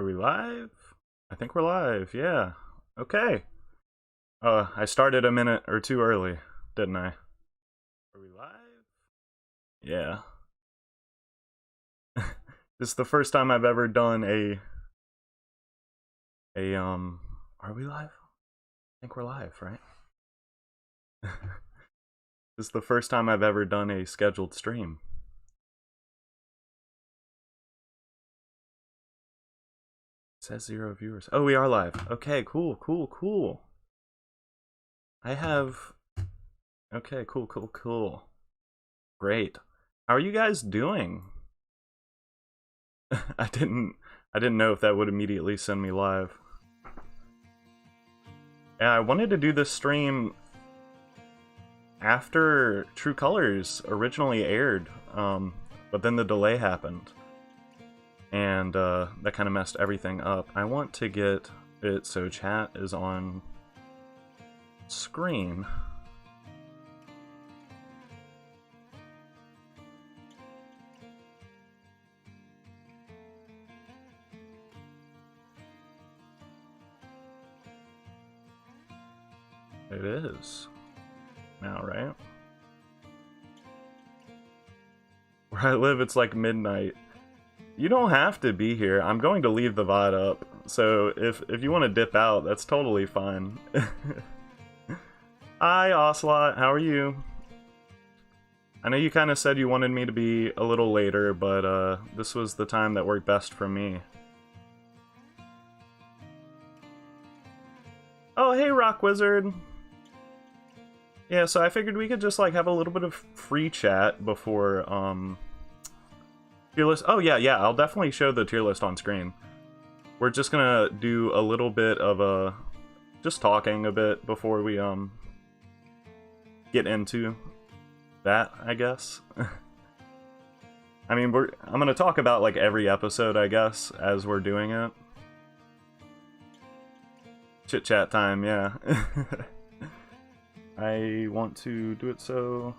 Are we live? I think we're live, yeah. Okay. I started a minute or two early, didn't I? Are we live? Yeah. This is the first time I've ever done are we live? I think we're live, right? This is the first time I've ever done a scheduled stream. It says 0 viewers. Oh, we are live. Okay, cool. I have... Okay, cool. Great. How are you guys doing? I didn't know if that would immediately send me live. Yeah, I wanted to do this stream after True Colors originally aired, but then the delay happened. And that kind of messed everything up. I want to get it so chat is on screen. It is now, right? Where I live, it's like midnight. You don't have to be here. I'm going to leave the VOD up, so if you want to dip out, that's totally fine. Hi, Ocelot. How are you? I know you kind of said you wanted me to be a little later, but this was the time that worked best for me. Oh, hey, Rock Wizard. Yeah, so I figured we could just like have a little bit of free chat before tier list. Oh yeah, I'll definitely show the tier list on screen. We're just gonna do a little bit of just talking a bit before we get into that, I guess. I mean, I'm gonna talk about like every episode, I guess, as we're doing it. Chit chat time, yeah. I want to do it so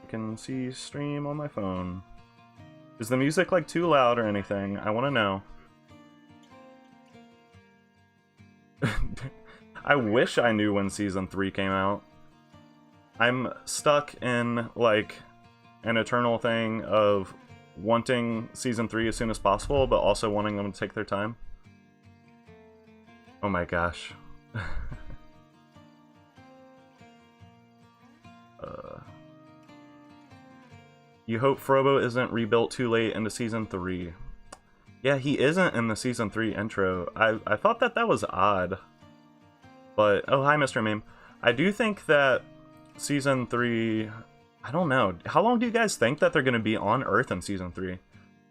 I can see stream on my phone. Is the music like too loud or anything? I want to know. I wish I knew when Season 3 came out. I'm stuck in like an eternal thing of wanting Season 3 as soon as possible, but also wanting them to take their time. Oh my gosh. You hope Frobo isn't rebuilt too late into Season 3. Yeah, he isn't in the Season 3 intro. I thought that was odd. But, oh, hi, Mr. Meme. I do think that Season 3... I don't know. How long do you guys think that they're going to be on Earth in Season 3?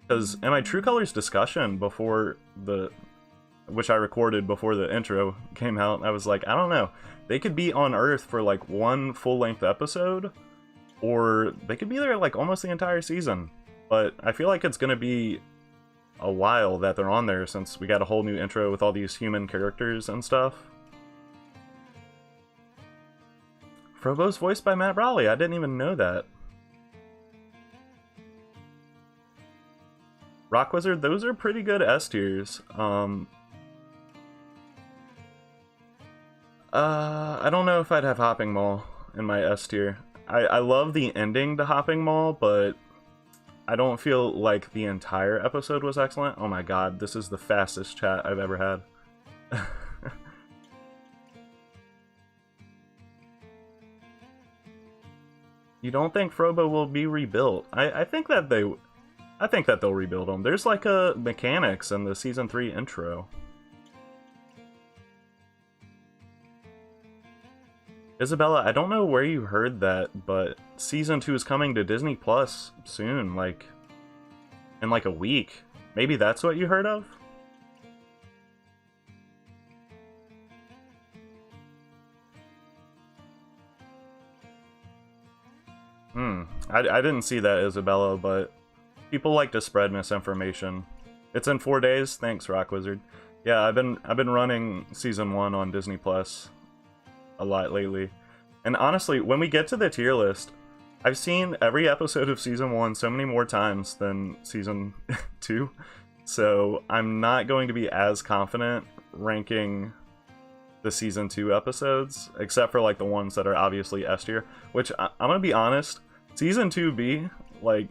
Because in my True Colors discussion before the... which I recorded before the intro came out, I was like, I don't know. They could be on Earth for like one full-length episode, or they could be there like almost the entire season. But I feel like it's gonna be a while that they're on there since we got a whole new intro with all these human characters and stuff. Frobo's voiced by Matt Raleigh. I didn't even know that. Rock Wizard, those are pretty good S tiers. I don't know if I'd have Hopping Mall in my S tier. I love the ending to Hopping Mall, but I don't feel like the entire episode was excellent. Oh my god, this is the fastest chat I've ever had. You don't think Frobo will be rebuilt? I think that they'll rebuild him. There's like a mechanics in the Season 3 intro. Isabella, I don't know where you heard that, but Season 2 is coming to Disney Plus soon, like, in like a week. Maybe that's what you heard of? I didn't see that, Isabella, but people like to spread misinformation. It's in 4 days? Thanks, Rock Wizard. Yeah, I've been running Season 1 on Disney Plus a lot lately. And honestly, when we get to the tier list, I've seen every episode of Season 1 so many more times than Season 2. So I'm not going to be as confident ranking the season 2 episodes, except for like the ones that are obviously S tier, which I'm gonna be honest, season 2B, like,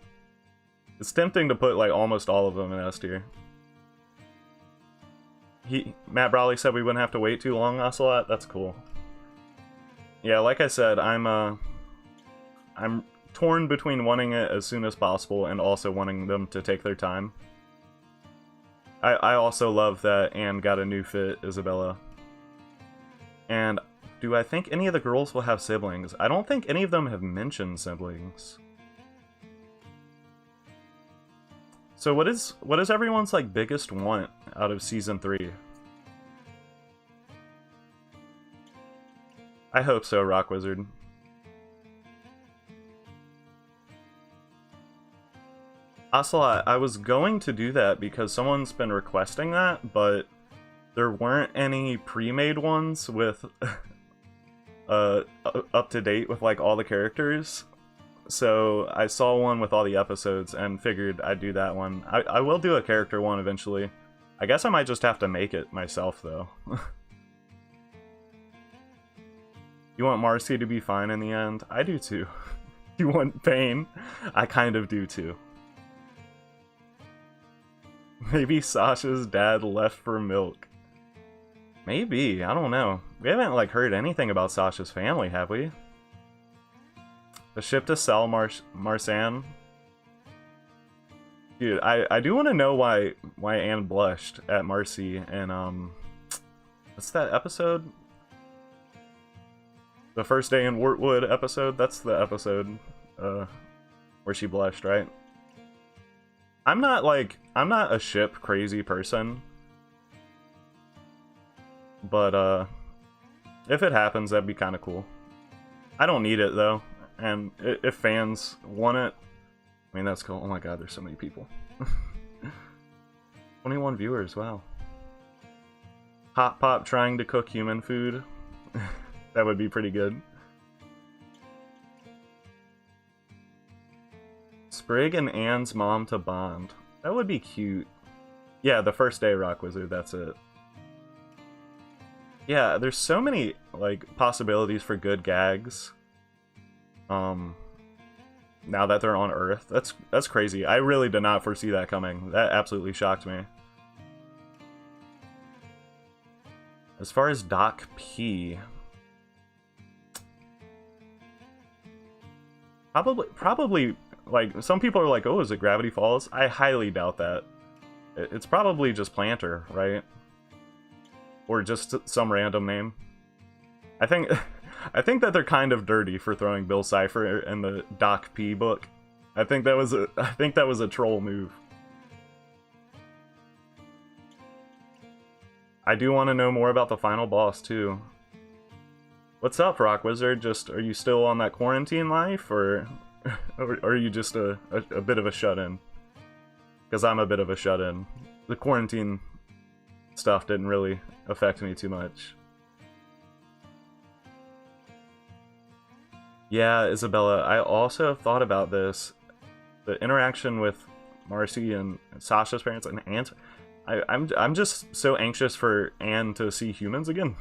it's tempting to put like almost all of them in S tier. Matt Brawley said we wouldn't have to wait too long, Ocelot. That's cool. Yeah, like I said, I'm torn between wanting it as soon as possible and also wanting them to take their time. I also love that Anne got a new fit, Isabella. And do I think any of the girls will have siblings? I don't think any of them have mentioned siblings. So what is everyone's like biggest want out of season 3? I hope so, Rock Wizard. Ocelot, I was going to do that because someone's been requesting that, but there weren't any pre-made ones with up to date with like all the characters. So I saw one with all the episodes and figured I'd do that one. I will do a character one eventually. I guess I might just have to make it myself though. You want Marcy to be fine in the end? I do too. You want pain? I kind of do too. Maybe Sasha's dad left for milk. Maybe, I don't know. We haven't like heard anything about Sasha's family, have we? The ship to sell Marsan. Dude, I do want to know why Anne blushed at Marcy and what's that episode? The first day in Wortwood episode? That's the episode where she blushed, right? I'm not a ship crazy person. But if it happens, that'd be kind of cool. I don't need it though, and if fans want it, I mean that's cool. Oh my god, there's so many people. 21 viewers, wow. Hot Pop trying to cook human food. That would be pretty good. Sprig and Anne's mom to bond. That would be cute. Yeah, the first day, Rock Wizard, that's it. Yeah, there's so many, like, possibilities for good gags. Now that they're on Earth. That's crazy. I really did not foresee that coming. That absolutely shocked me. As far as Doc P... Probably, like, some people are like, oh, is it Gravity Falls? I highly doubt that. It's probably just Planter, right? Or just some random name. I think that they're kind of dirty for throwing Bill Cipher in the Doc P book. I think that was a troll move. I do want to know more about the final boss too. What's up, Rock Wizard? Just, are you still on that quarantine life, or are you just a bit of a shut-in? Because I'm a bit of a shut-in. The quarantine stuff didn't really affect me too much. Yeah, Isabella, I also have thought about this. The interaction with Marcy and Sasha's parents and Anne. I'm just so anxious for Anne to see humans again.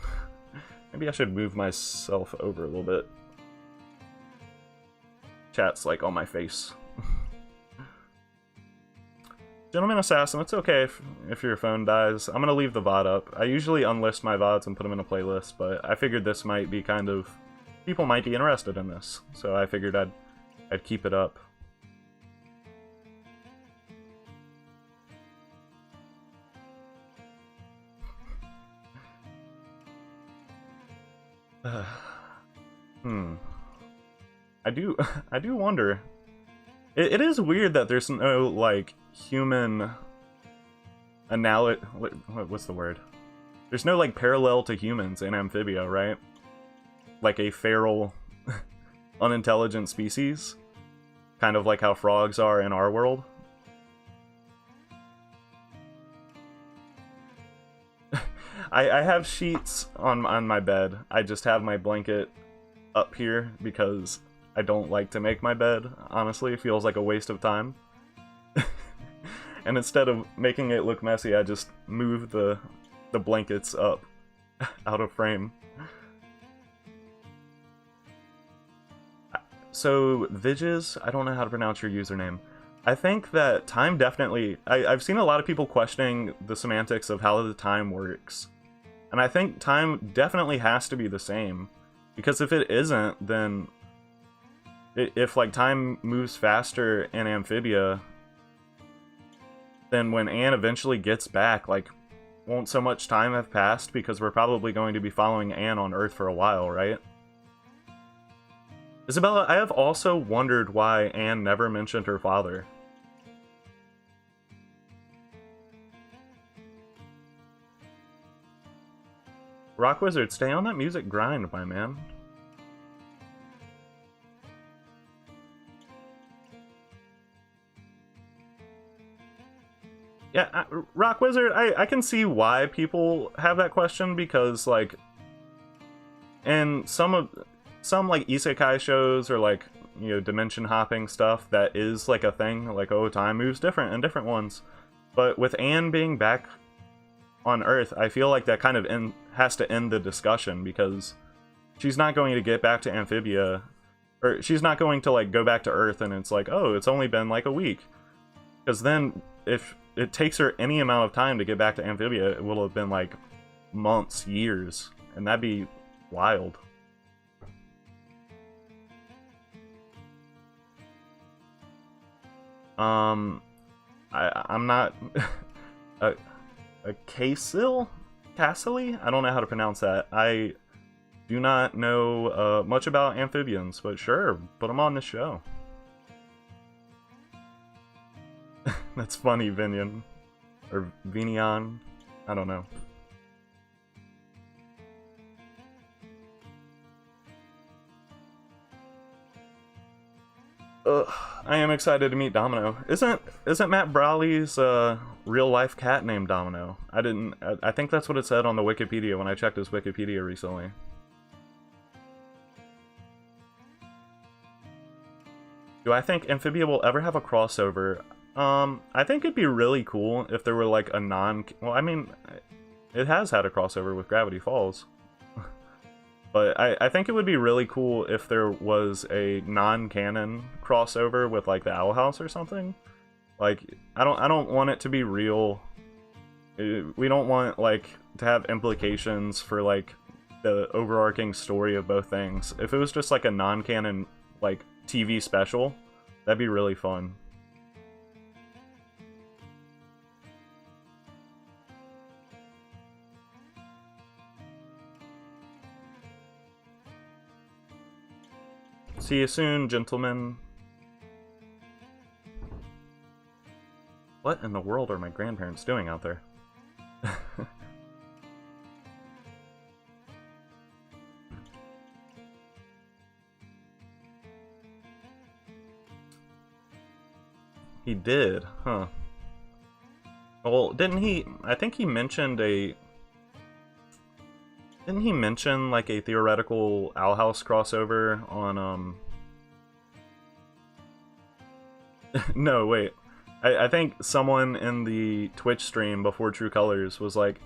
Maybe I should move myself over a little bit. Chat's like on my face. Gentleman Assassin, it's okay if your phone dies. I'm gonna leave the VOD up. I usually unlist my VODs and put them in a playlist, but I figured this might be kind of... people might be interested in this, so I figured I'd keep it up. I do wonder. It is weird that there's no, like, human what's the word? There's no, like, parallel to humans in Amphibia, right? Like a feral, unintelligent species. Kind of like how frogs are in our world. I have sheets on my bed. I just have my blanket up here because I don't like to make my bed. Honestly, it feels like a waste of time. And instead of making it look messy, I just moved the blankets up out of frame. So, Vidges, I don't know how to pronounce your username. I think that time definitely... I've seen a lot of people questioning the semantics of how the time works. And I think time definitely has to be the same. Because if it isn't, then... If, like, time moves faster in Amphibia, then when Anne eventually gets back, like, won't so much time have passed? Because we're probably going to be following Anne on Earth for a while, right? Isabella, I have also wondered why Anne never mentioned her father. Rock Wizard, stay on that music grind, my man. Yeah, Rock Wizard, I can see why people have that question, because, like, in some like isekai shows or, like, you know, dimension hopping stuff, that is like a thing, like, oh, time moves different in different ones. But with Anne being back on Earth, I feel like that kind of has to end the discussion, because she's not going to get back to Amphibia, or she's not going to, like, go back to Earth and it's like, oh, it's only been like a week. Because then, if it takes her any amount of time to get back to Amphibia, it will have been like months, years, and that'd be wild. I'm not a Casil? Cassily? I don't know how to pronounce that. I do not know much about amphibians, but sure, put them on the show. That's funny, Vinian. Or Vinian. I don't know. I am excited to meet Domino. Isn't Matt Brawley's real life cat named Domino? I think that's what it said on the Wikipedia when I checked his Wikipedia recently. Do I think Amphibia will ever have a crossover? I think it'd be really cool if there were, like, a well, I mean, it has had a crossover with Gravity Falls. But I think it would be really cool if there was a non-canon crossover with, like, the Owl House or something. Like, I don't want it to be real. We don't want, like, to have implications for, like, the overarching story of both things. If it was just, like, a non-canon, like, TV special, that'd be really fun. See you soon, gentlemen. What in the world are my grandparents doing out there? He did, huh? Well, didn't he... I think he mentioned a... Didn't he mention, like, a theoretical Owl House crossover on, No, wait. I think someone in the Twitch stream before True Colors was like,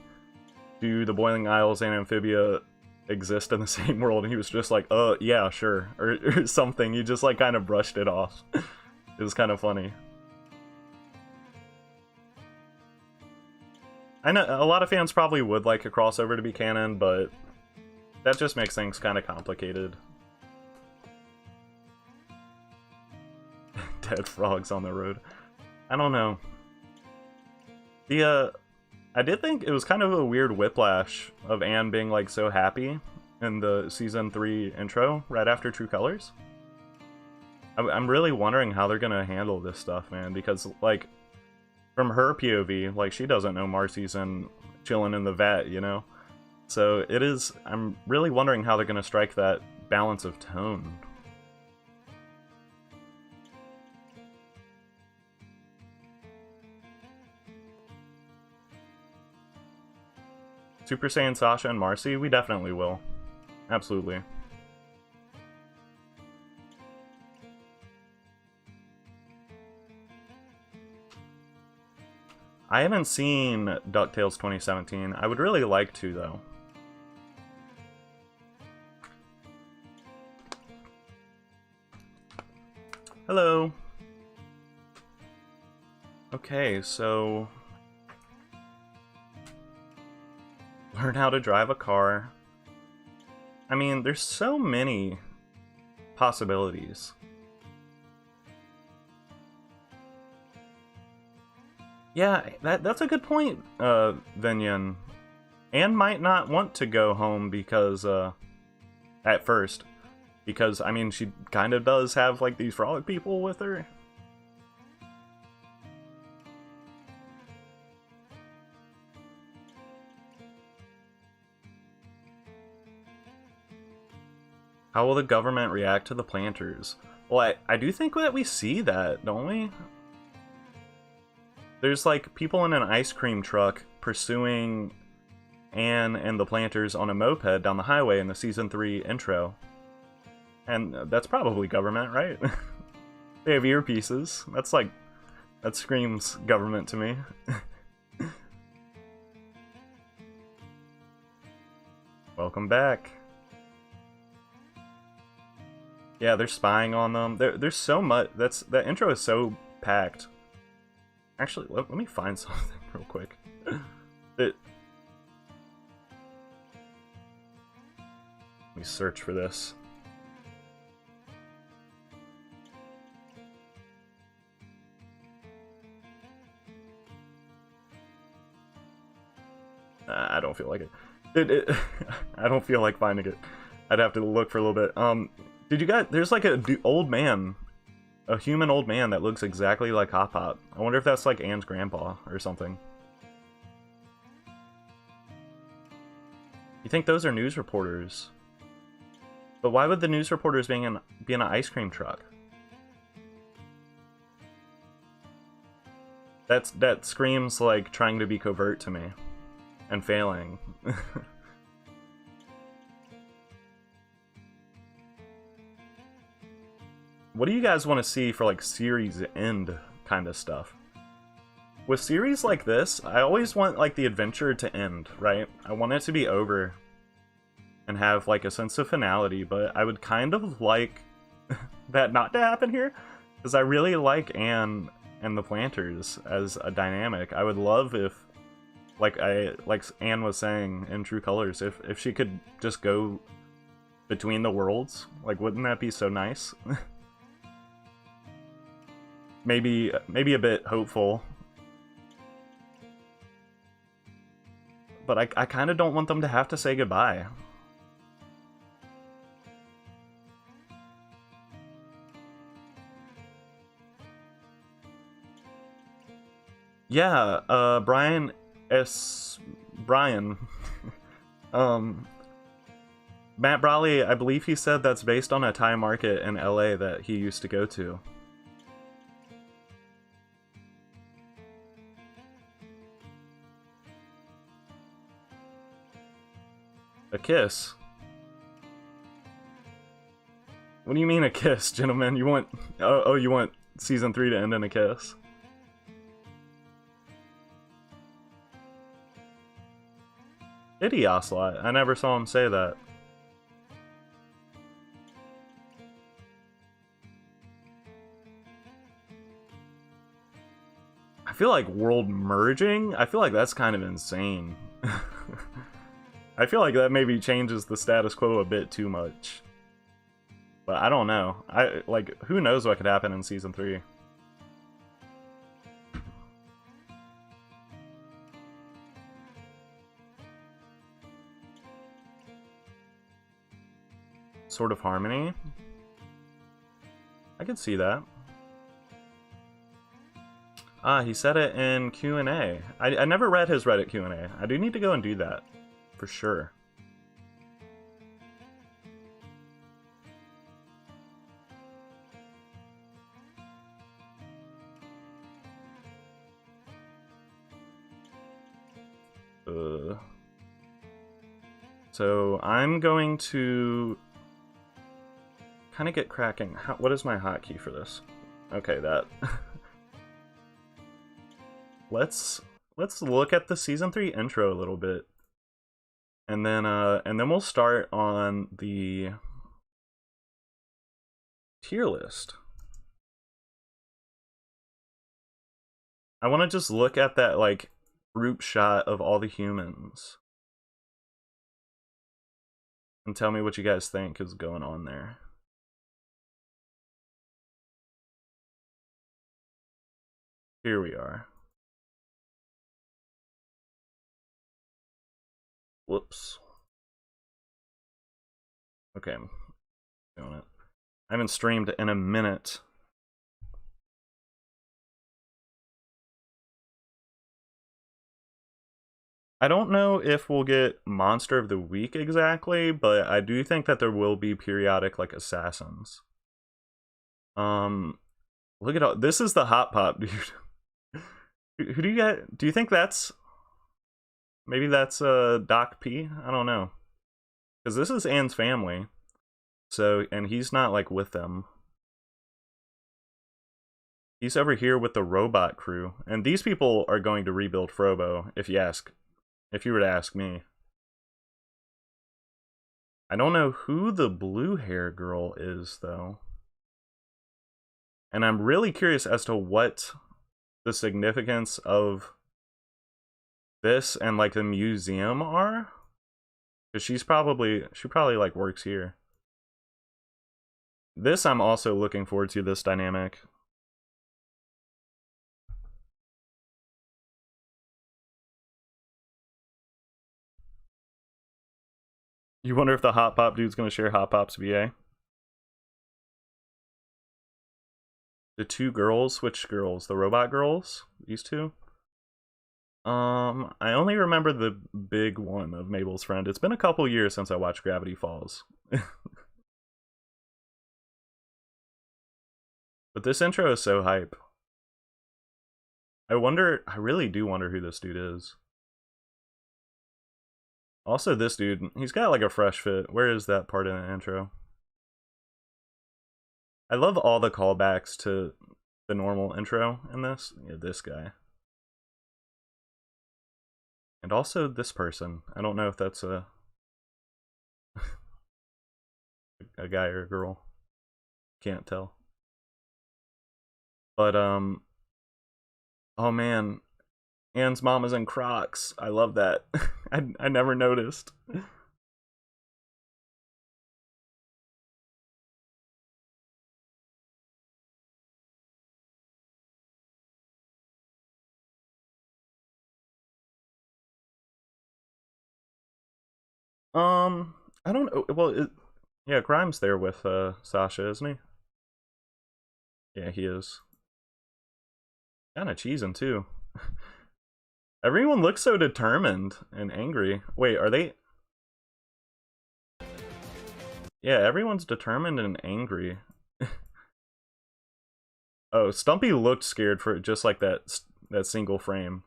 do the Boiling Isles and Amphibia exist in the same world? And he was just like, yeah, sure. Or something. He just, like, kind of brushed it off. It was kind of funny. I know a lot of fans probably would like a crossover to be canon, but that just makes things kind of complicated. Dead frogs on the road. I don't know. I did think it was kind of a weird whiplash of Anne being, like, so happy in the Season 3 intro right after True Colors. I'm really wondering how they're gonna handle this stuff, man, because, like, from her POV, like, she doesn't know Marcy's chilling in the vat, you know? So it is... I'm really wondering how they're gonna strike that balance of tone. Super Saiyan Sasha and Marcy? We definitely will. Absolutely. I haven't seen DuckTales 2017. I would really like to, though. Hello. Okay, so... learn how to drive a car. I mean, there's so many possibilities. Yeah, that's a good point, Vinyan. Anne might not want to go home because, at first. Because, I mean, she kind of does have, like, these frog people with her. How will the government react to the planters? Well, I do think that we see that, don't we? There's, like, people in an ice cream truck pursuing Anne and the planters on a moped down the highway in the Season 3 intro. And that's probably government, right? They have earpieces. That's like... that screams government to me. Welcome back. Yeah, they're spying on them. There's so much... that intro is so packed. Actually, let me find something real quick. Let me search for this. I don't feel like it. I don't feel like finding it. I'd have to look for a little bit. Did you guys... there's like a old man. A human old man that looks exactly like Hop Hop. I wonder if that's like Anne's grandpa or something. You think those are news reporters? But why would the news reporters be in an ice cream truck? That screams like trying to be covert to me. And failing. What do you guys want to see for like series end kind of stuff? With series like this, I always want like the adventure to end, right? I want it to be over and have like a sense of finality, but I would kind of like that not to happen here, because I really like Anne and the planters as a dynamic. I would love if, like Anne was saying in True Colors, if she could just go between the worlds. Like, wouldn't that be so nice? maybe a bit hopeful. But I kind of don't want them to have to say goodbye. Yeah, Brian S. Brian. Matt Brawley, I believe he said that's based on a Thai market in LA that he used to go to. A kiss? What do you mean a kiss, gentlemen? You want... oh, you want Season 3 to end in a kiss? Did he, Ocelot? I never saw him say that. I feel like world merging? I feel like that's kind of insane. I feel like that maybe changes the status quo a bit too much. But I don't know. Who knows what could happen in Season 3? Sort of harmony? I could see that. Ah, he said it in Q&A. I never read his Reddit Q&A. I do need to go and do that. For sure. So I'm going to kind of get cracking. What is my hotkey for this? Okay, that. Let's let's look at the season 3 intro a little bit. And then we'll start on the tier list. I want to just look at that like group shot of all the humans and tell me what you guys think is going on there. Here we are. Whoops. Okay, I'm doing it. I haven't streamed in a minute. I don't know if we'll get Monster of the Week exactly, but I do think that there will be periodic like assassins. Look at all this is the Hot Pop, dude. Who do you get? Do you think that's maybe that's Doc P? I don't know. Because this is Anne's family. So, and he's not like with them. He's over here with the robot crew. And these people are going to rebuild Frobo, if you were to ask me. I don't know who the blue hair girl is though. And I'm really curious as to what the significance of this and like the museum are. Because she probably like works here. This I'm also looking forward to, this dynamic. You wonder if the Hot Pop dude's gonna share Hot Pop's VA? The two girls? Which girls? The robot girls? These two? I only remember the big one of Mabel's friend. It's been a couple years since I watched Gravity Falls. But this intro is so hype. I really do wonder who this dude is. Also, this dude, he's got like a fresh fit. Where is that part in the intro? I love all the callbacks to the normal intro in this. Yeah, this guy. And also this person. I don't know if that's a guy or a girl. Can't tell. But oh man, Anne's mom is in Crocs. I love that. I never noticed. I don't know. Well, yeah, Grime's there with Sasha, isn't he? Yeah, he is. Kind of cheesing too. Everyone looks so determined and angry. Wait, are they? Yeah, everyone's determined and angry. Oh, Stumpy looked scared for just like that single frame.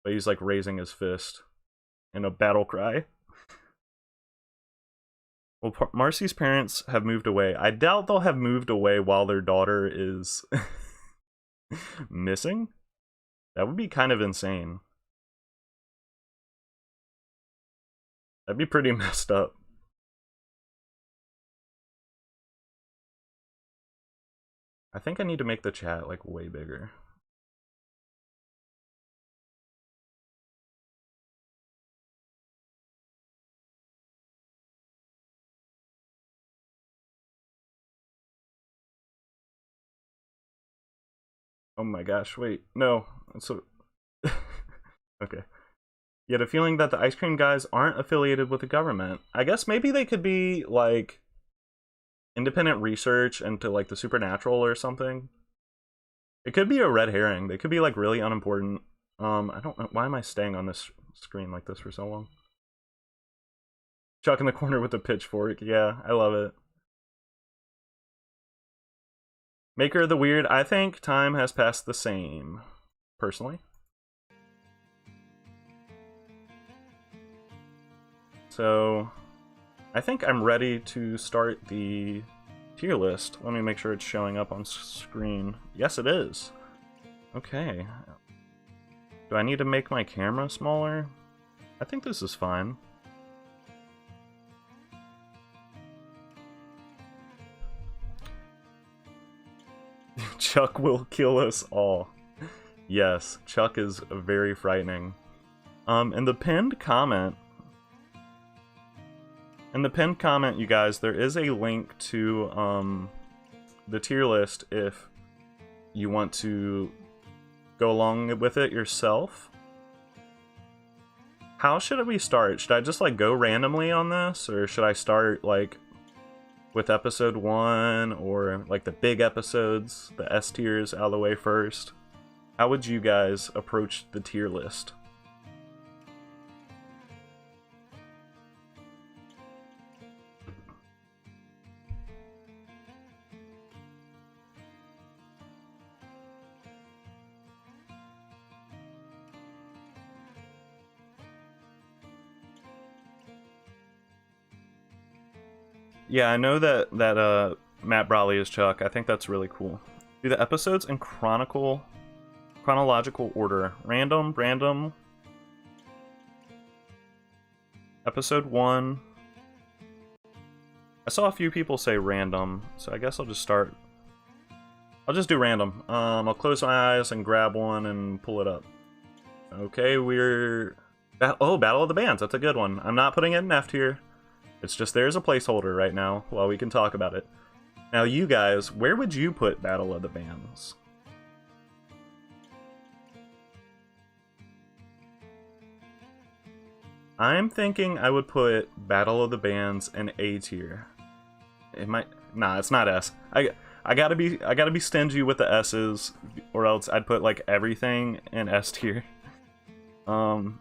But he's like raising his fist in a battle cry. Well, Marcy's parents have moved away. I doubt they'll have moved away while their daughter is missing. That would be kind of insane. That'd be pretty messed up. I think I need to make the chat like way bigger. Oh my gosh, wait, no. So okay. You had a feeling that the ice cream guys aren't affiliated with the government. I guess maybe they could be like independent research into like the supernatural or something. It could be a red herring. They could be like really unimportant. I don't know. Why am I staying on this screen like this for so long? Chuck in the corner with a pitchfork. Yeah, I love it. Maker of the Weird. I think time has passed the same, personally. So, I think I'm ready to start the tier list. Let me make sure it's showing up on screen. Yes, it is. Okay. Do I need to make my camera smaller? I think this is fine. Chuck will kill us all. Yes, Chuck is very frightening. In the pinned comment, you guys, there is a link to the tier list if you want to go along with it yourself. How should we start? Should I just like go randomly on this, or should I start like with episode 1, or like the big episodes, the S tiers out of the way first? How would you guys approach the tier list? Yeah, I know that Matt Brawley is Chuck. I think that's really cool. Do the episodes in chronological order. Random. Episode 1. I saw a few people say random, so I guess I'll just start. I'll just do random. I'll close my eyes and grab one and pull it up. Okay, Battle of the Bands. That's a good one. I'm not putting it in F tier. It's just there's a placeholder right now while we can talk about it. Now you guys, where would you put Battle of the Bands? I'm thinking I would put Battle of the Bands in A tier. It might, nah, it's not S. I gotta be stingy with the S's, or else I'd put like everything in S tier.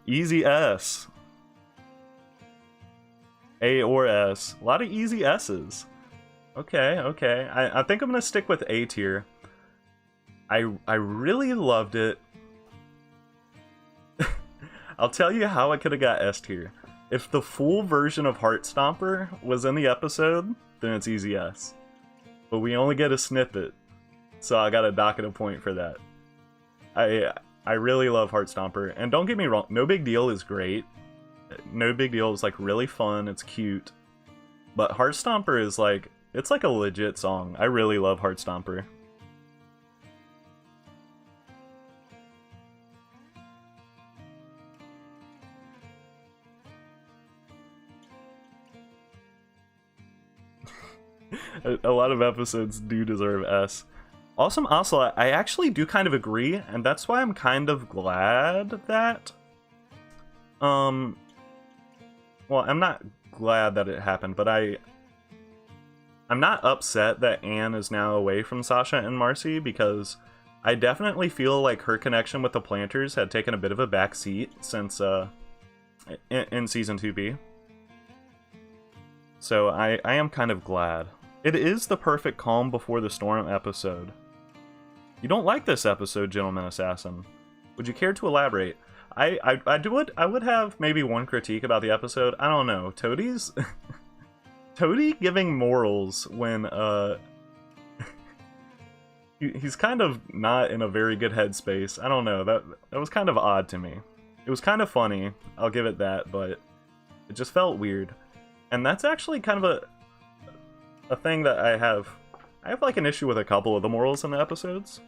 Easy S. A or S. A lot of easy S's. Okay. I think I'm gonna stick with A tier. I really loved it. I'll tell you how I could have got S tier. If the full version of Heartstomper was in the episode, then it's easy S. But we only get a snippet, so I gotta dock it a point for that. I really love Heartstomper, and don't get me wrong, No Big Deal is great. No Big Deal is like really fun, it's cute. But Heartstomper is like, it's like a legit song. I really love Heartstomper. A lot of episodes do deserve S. Awesome Ocelot, I actually do kind of agree, and that's why I'm kind of glad that... Well, I'm not glad that it happened, but I'm not upset that Anne is now away from Sasha and Marcy, because I definitely feel like her connection with the Planters had taken a bit of a back seat since in Season 2B. So I am kind of glad. It is the perfect calm before the storm episode. You don't like this episode, Gentleman Assassin. Would you care to elaborate? I would have maybe one critique about the episode. I don't know. Toadie's Toadie giving morals when he's kind of not in a very good headspace. I don't know. That was kind of odd to me. It was kind of funny. I'll give it that, but it just felt weird. And that's actually kind of a thing that I have like an issue with a couple of the morals in the episodes.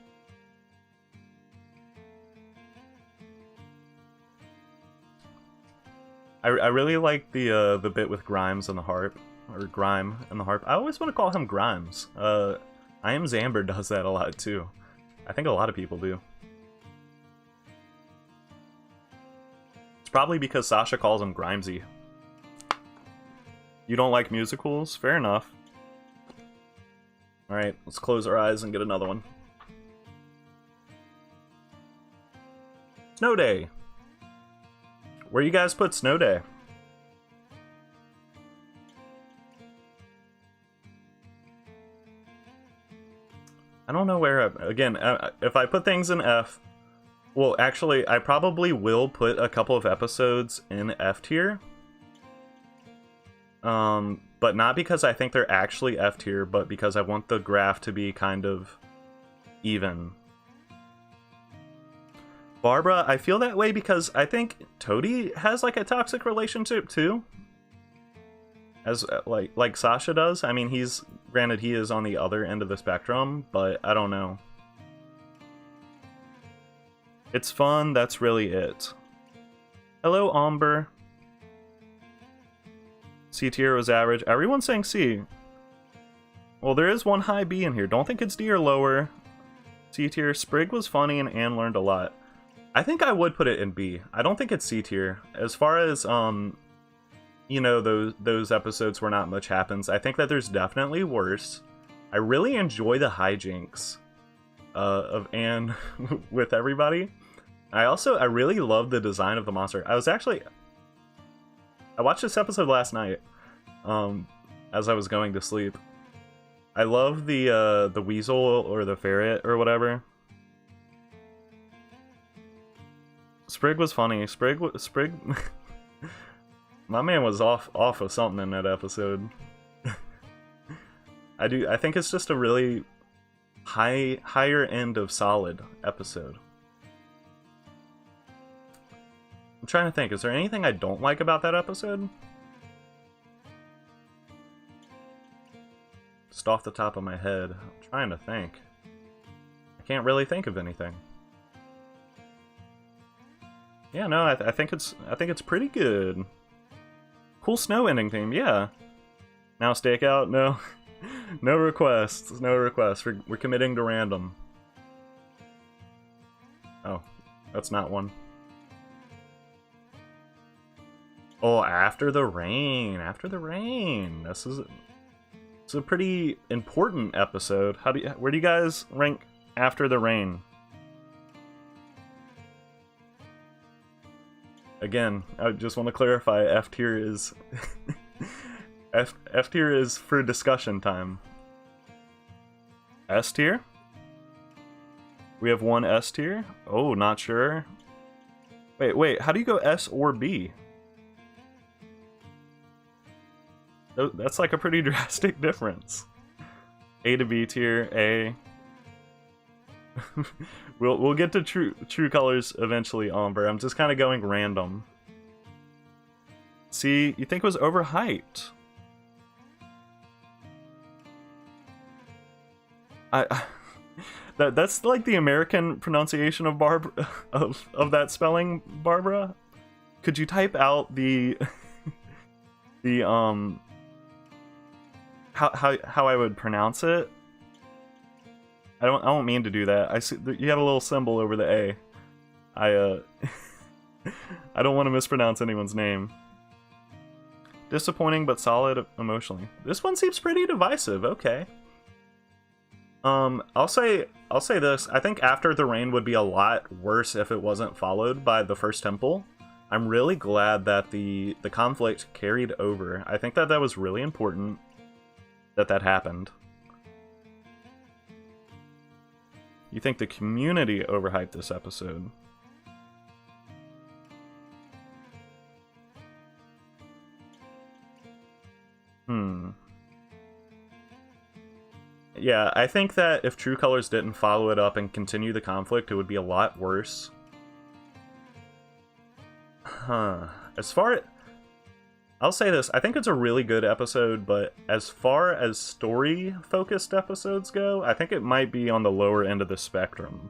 I really like the bit with Grimes and the harp, or Grime and the harp. I always want to call him Grimes. I Am Zamber does that a lot too. I think a lot of people do. It's probably because Sasha calls him Grimesy. You don't like musicals? Fair enough. Alright, let's close our eyes and get another one. Snow Day! Where you guys put Snow Day? I don't know where, again, if I put things in F, well, actually, I probably will put a couple of episodes in F tier. But not because I think they're actually F tier, but because I want the graph to be kind of even. Barbara, I feel that way because I think Toadie has like a toxic relationship too. As like Sasha does. I mean, he's granted he is on the other end of the spectrum, but I don't know. It's fun, that's really it. Hello, Amber. C tier was average. Everyone's saying C. Well, there is one high B in here. Don't think it's D or lower. C tier. Sprig was funny and Anne learned a lot. I think I would put it in B. I don't think it's C tier. As far as you know, those episodes where not much happens, I think that there's definitely worse. I really enjoy the hijinks of Anne with everybody. I really love the design of the monster. I watched this episode last night as I was going to sleep. I love the weasel or the ferret or whatever. Sprig was funny. Sprig my man was off of something in that episode. I think it's just a really higher end of solid episode. I'm trying to think, is there anything I don't like about that episode? Just off the top of my head, I'm trying to think. I can't really think of anything. Yeah, no, I think it's pretty good. Cool snow ending theme, yeah. Now Stakeout, no. No requests, no requests. We're committing to random. Oh, that's not one. Oh, After the Rain. After the Rain. It's a pretty important episode. Where do you guys rank After the Rain? Again, I just want to clarify, F tier is F tier is for discussion time. S tier? We have one S tier? Oh, not sure. Wait, how do you go S or B? That's like a pretty drastic difference. A to B tier, A. We'll get to true colors eventually, Amber. I'm just kind of going random. See, you think it was overhyped. That's like the American pronunciation of of that spelling, Barbara. Could you type out the how I would pronounce it? I don't mean to do that. I see you have a little symbol over the A. I don't want to mispronounce anyone's name. Disappointing but solid emotionally. This one seems pretty divisive. Okay. I'll say this. I think After the Rain would be a lot worse if it wasn't followed by the first temple. I'm really glad that the conflict carried over. I think that was really important that happened. You think the community overhyped this episode? Yeah, I think that if True Colors didn't follow it up and continue the conflict, it would be a lot worse. I'll say this, I think it's a really good episode, but as far as story-focused episodes go, I think it might be on the lower end of the spectrum.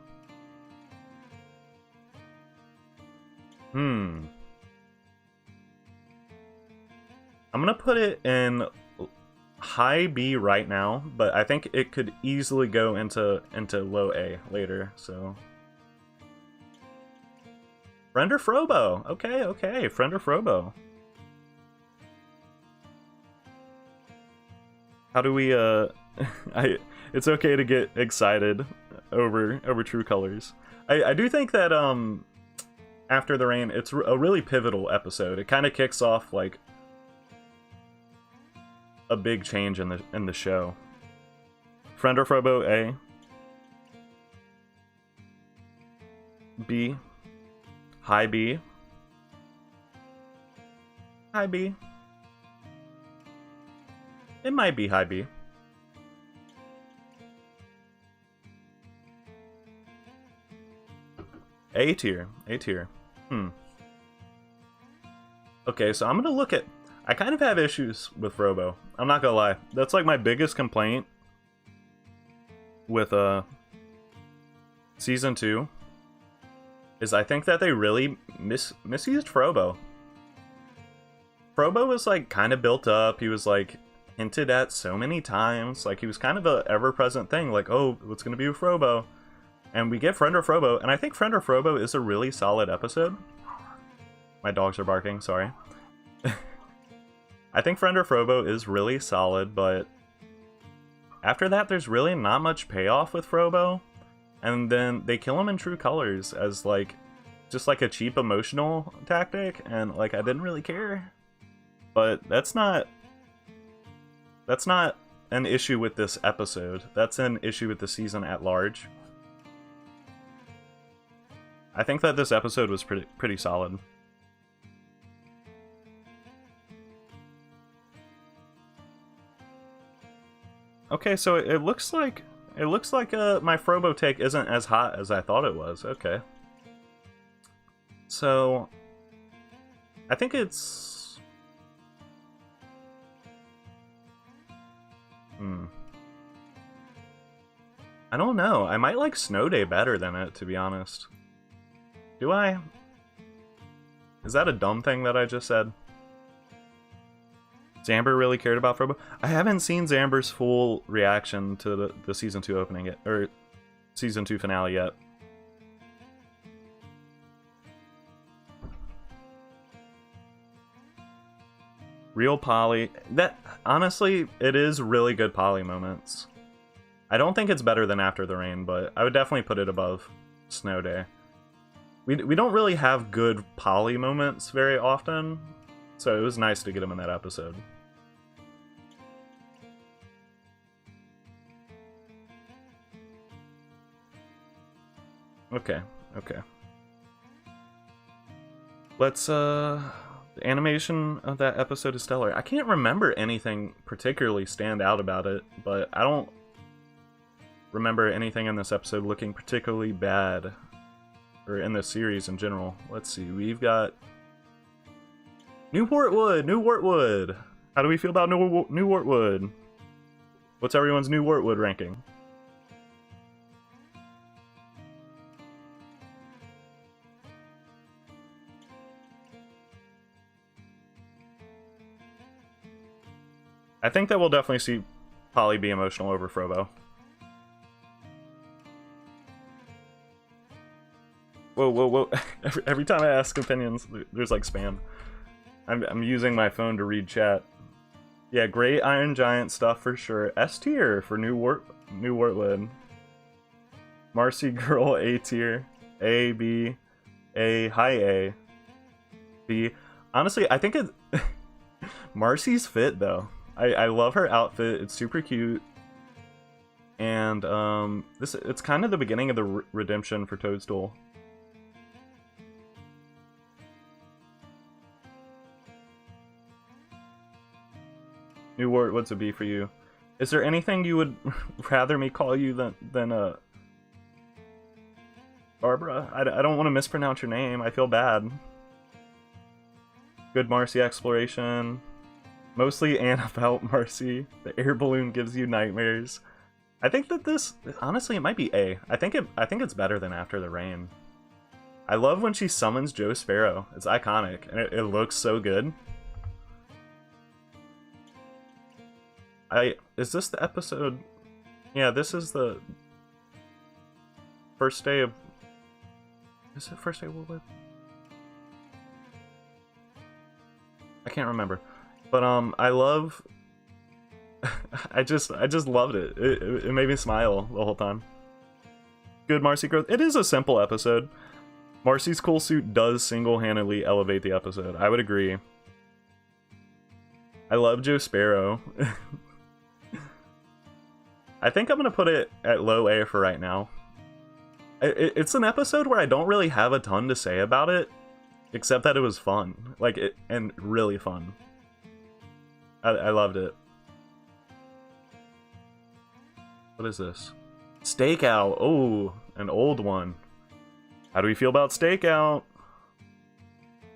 I'm gonna put it in high B right now, but I think it could easily go into low A later, so... Friend or Frobo? Okay, Friend or Frobo. How do we, it's okay to get excited over True Colors. I do think that, After the Rain, it's a really pivotal episode. It kind of kicks off, like, a big change in the show. Friend or Frobo, A. B. High B. High B. It might be high B. A tier. A tier. Okay, so I'm gonna look at... I kind of have issues with Frobo. I'm not gonna lie. That's like my biggest complaint with Season 2. Is I think that they really misused Frobo. Frobo was like kind of built up. He was like hinted at so many times. Like he was kind of a ever-present thing. Like, oh, what's gonna be with Frobo? And we get Friend or Frobo, and I think Friend or Frobo is a really solid episode. My dogs are barking, sorry. I think Friend or Frobo is really solid, but after that there's really not much payoff with Frobo. And then they kill him in True Colors as like, just like a cheap emotional tactic, and like I didn't really care. But that's not an issue with this episode. That's an issue with the season at large. I think that this episode was pretty solid. Okay, so it looks like my Frobo take isn't as hot as I thought it was. Okay. So I think it's I don't know. I might like Snow Day better than it, to be honest. Do I? Is that a dumb thing that I just said? Zamber really cared about Frobo? I haven't seen Zamber's full reaction to the Season 2 opening yet, or Season 2 finale yet. Real Polly. That, honestly, it is really good Polly moments. I don't think it's better than After the Rain, but I would definitely put it above Snow Day. We don't really have good Polly moments very often, so it was nice to get them in that episode. Okay, okay. Let's, the animation of that episode is stellar. I can't remember anything particularly stand out about it, but I don't remember anything in this episode looking particularly bad, or in this series in general. Let's see, we've got New Wartwood! How do we feel about New Wartwood? What's everyone's New Wartwood ranking? I think that we'll definitely see Polly be emotional over Frobo. Whoa, whoa, whoa. Every time I ask opinions, there's like spam. I'm using my phone to read chat. Yeah, great Iron Giant stuff for sure. S tier for New Wartwood. Marcy Girl A tier. A, B, A, high A. B. Honestly, I think it... Marcy's fit though. I love her outfit. It's super cute. And it's kind of the beginning of the redemption for Toadstool. New Wartwood's a B for you. Is there anything you would rather me call you than Barbara? I don't want to mispronounce your name. I feel bad. Good Marcy exploration. Mostly about Marcy. The air balloon gives you nightmares. I think that this, honestly, it might be A. I think it's better than After the Rain. I love when she summons Joe Sparrow. It's iconic, and it looks so good. Is this the episode? Yeah, this is the first day of... Is it first day of Wartwood? I can't remember. But I love... I just loved it. It made me smile the whole time. Good Marcy growth. It is a simple episode. Marcy's cool suit does single-handedly elevate the episode. I would agree. I love Joe Sparrow. I think I'm going to put it at low A for right now. It's an episode where I don't really have a ton to say about it, except that it was fun. And really fun. I loved it. What is this? Stakeout. Oh, an old one. How do we feel about Stakeout?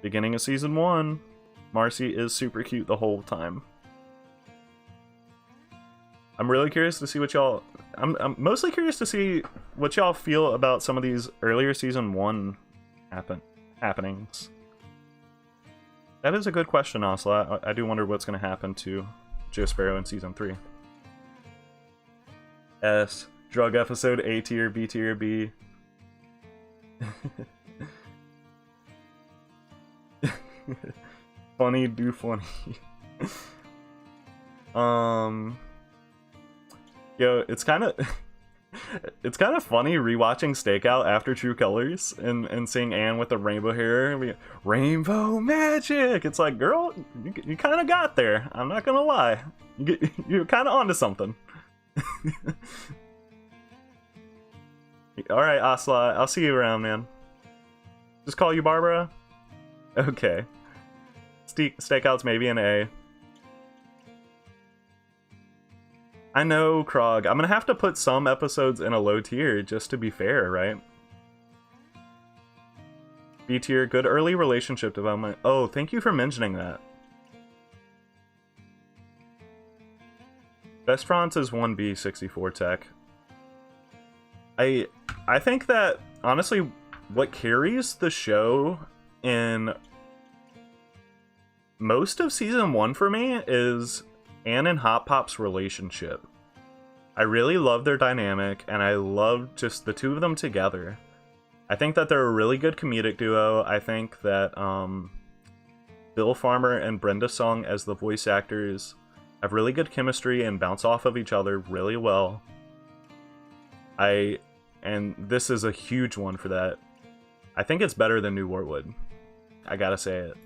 Beginning of season 1. Marcy is super cute the whole time. I'm really curious to see what y'all... I'm mostly curious to see what y'all feel about some of these earlier season 1 happenings. That is a good question, Ocelot. I do wonder what's going to happen to Joe Sparrow in season 3. S. Drug episode A tier, B tier, B. Funny, do funny. Yo, it's kind of funny rewatching Stakeout after True Colors and seeing Anne with the rainbow hair. Rainbow magic! It's like, girl, you kind of got there. I'm not gonna lie. You're kind of onto something. Alright, Ocelot, I'll see you around, man. Just call you Barbara? Okay. Stakeout's maybe an A. I know, Krog. I'm gonna have to put some episodes in a low tier just to be fair, right? B tier, good early relationship development. Oh, thank you for mentioning that. Best France is 1B 64 tech. I think that, honestly, what carries the show in most of season 1 for me is Anne and Hop Pop's relationship. I really love their dynamic, and I love just the two of them together. I think that they're a really good comedic duo. I think that Bill Farmer and Brenda Song as the voice actors have really good chemistry and bounce off of each other really well. And this is a huge one for that. I think it's better than New Warwood. I gotta say it.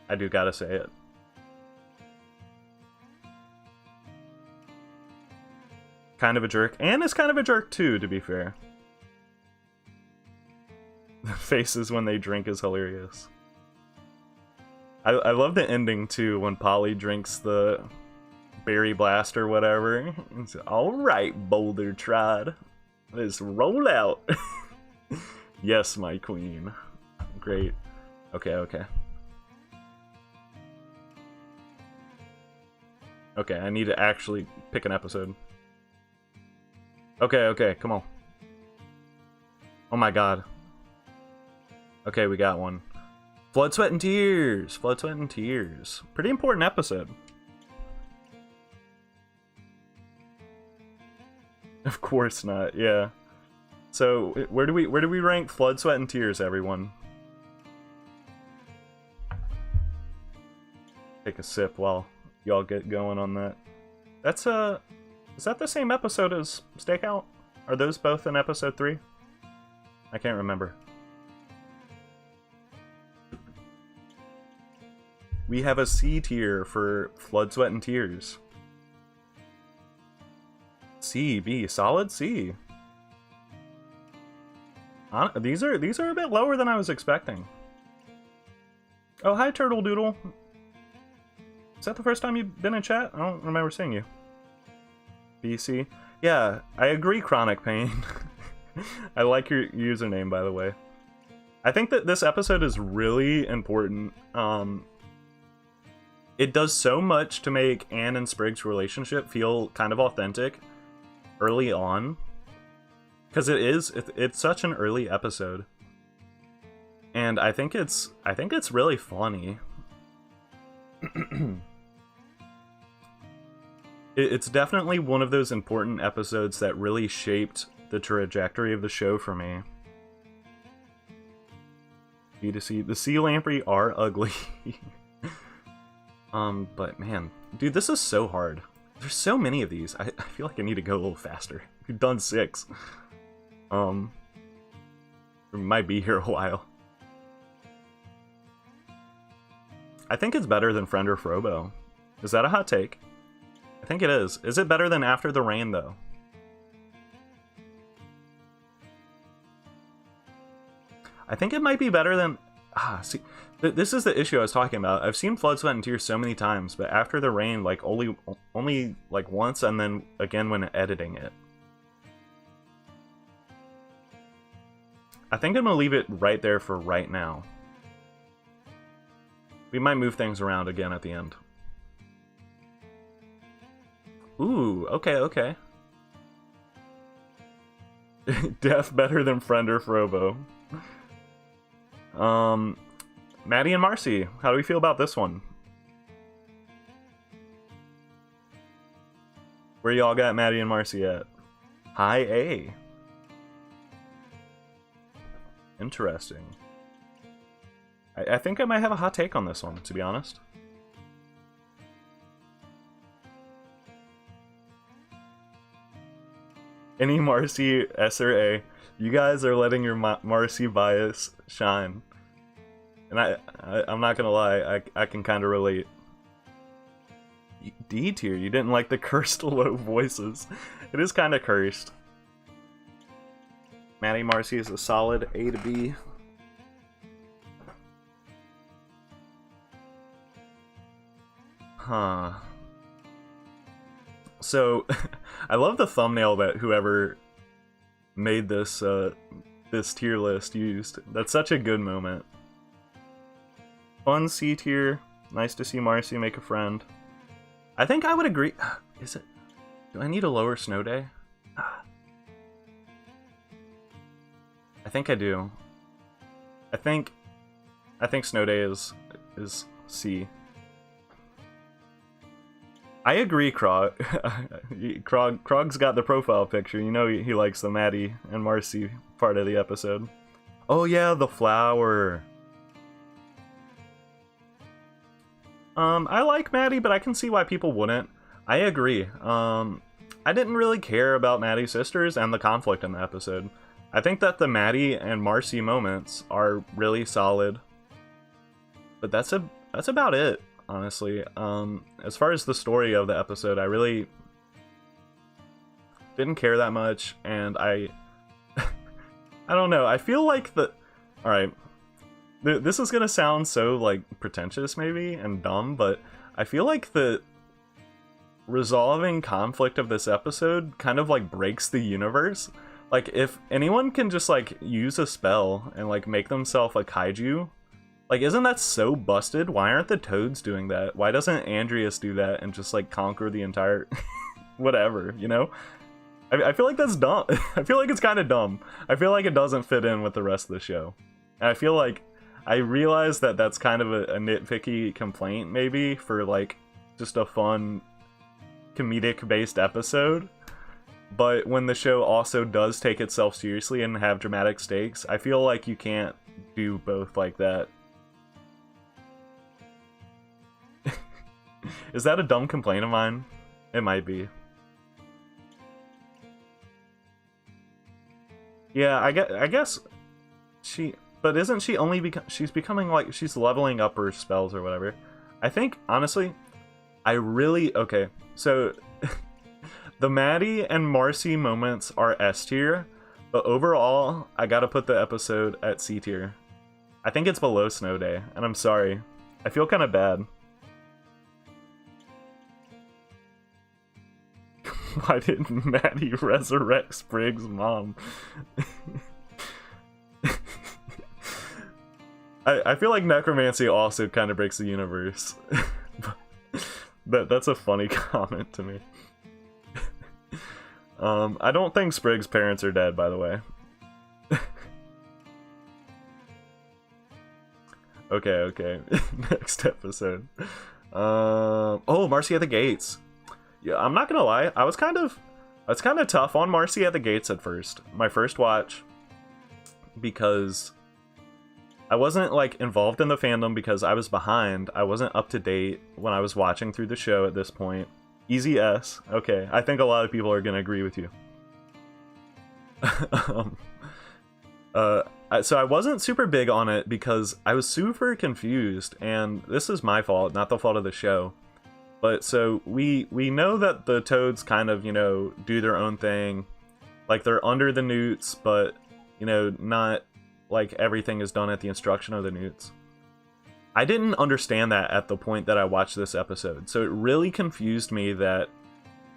I do gotta say it. Kind of a jerk. Anne is kind of a jerk too, to be fair. The faces when they drink is hilarious. I love the ending too, when Polly drinks the berry blast or whatever. It's, alright, Boulder Trod. Let's roll out. Yes, my queen. Great. Okay, okay. Okay, I need to actually pick an episode. Okay, okay, come on. Oh my god. Okay, we got one. Blood, Sweat, and Tears! Blood, Sweat, and Tears. Pretty important episode. Of course not, yeah. So, where do we rank Blood, Sweat, and Tears, everyone? Take a sip while y'all get going on that. That's is that the same episode as Stakeout? Are those both in episode 3? I can't remember. We have a C tier for Blood, Sweat, and Tears. C, B, solid C. These are a bit lower than I was expecting. Oh, hi, Turtle Doodle. Is that the first time you've been in chat? I don't remember seeing you. BC. Yeah, I agree, Chronic Pain. I like your username, by the way. I think that this episode is really important. It does so much to make Anne and Sprig's relationship feel kind of authentic early on. Because it's such an early episode. And I think it's really funny. It's definitely one of those important episodes that really shaped the trajectory of the show for me. B2C. The sea lamprey are ugly. But man, dude, this is so hard. There's so many of these. I feel like I need to go a little faster. We've done 6. We might be here a while. I think it's better than Friend or Frobo. Is that a hot take? I think it is. Is it better than After the Rain, though? I think it might be better than... see, this is the issue I was talking about. I've seen Blood, Sweat, and Tears so many times, but After the Rain, like, only like, once, and then again when editing it. I think I'm gonna leave it right there for right now. We might move things around again at the end. Ooh, okay. Death better than friend or Frobo. Maddie and Marcy, how do we feel about this one? Where y'all got Maddie and Marcy at? High A. Interesting. I think I might have a hot take on this one, to be honest. Any Marcy, S or A, you guys are letting your Marcy bias shine. And I'm not gonna lie, I can kind of relate. D tier, you didn't like the cursed low voices. It is kind of cursed. Maddie Marcy is a solid A to B. Huh. So, I love the thumbnail that whoever made this this tier list used. That's such a good moment. Fun C tier. Nice to see Marcy make a friend. I think I would agree. Is it? Do I need a lower snow day? I think I do. I think snow day is C. I agree, Krog. Krog's got the profile picture. You know he likes the Maddie and Marcy part of the episode. Oh yeah, the flower. I like Maddie, but I can see why people wouldn't. I agree. I didn't really care about Maddie's sisters and the conflict in the episode. I think that the Maddie and Marcy moments are really solid. But that's about it, honestly. As far as the story of the episode, I really didn't care that much, and I don't know. I feel like alright. This is gonna sound so, like, pretentious, maybe, and dumb, but I feel like the resolving conflict of this episode kind of, like, breaks the universe. Like, if anyone can just, like, use a spell and, like, make themselves a kaiju, like, isn't that so busted? Why aren't the toads doing that? Why doesn't Andreas do that and just, like, conquer the entire... whatever, you know? I feel like that's dumb. I feel like it's kind of dumb. I feel like it doesn't fit in with the rest of the show. And I feel like... I realize that that's kind of a nitpicky complaint, maybe, for, like, just a fun, comedic-based episode. But when the show also does take itself seriously and have dramatic stakes, I feel like you can't do both like that. Is that a dumb complaint of mine? It might be. Yeah, I guess she... But isn't she only she's becoming, like, she's leveling up her spells or whatever. I think, honestly, okay, so the Maddie and Marcy moments are S tier, but overall, I gotta put the episode at C tier. I think it's below Snow Day, and I'm sorry. I feel kind of bad. Why didn't Maddie resurrect Sprig's mom? I feel like necromancy also kind of breaks the universe. That's a funny comment to me. I don't think Sprig's parents are dead, by the way. Okay. Next episode. Oh, Marcy at the Gates. Yeah, I'm not gonna lie. I was kind of tough on Marcy at the Gates at first. My first watch. Because... I wasn't, like, involved in the fandom because I was behind. I wasn't up to date when I was watching through the show at this point. Easy S. Okay, I think a lot of people are gonna agree with you. So I wasn't super big on it because I was super confused, and this is my fault, not the fault of the show. But so we know that the toads kind of, you know, do their own thing. Like, they're under the newts, but, you know, not... like, everything is done at the instruction of the newts. I didn't understand that at the point that I watched this episode, so it really confused me that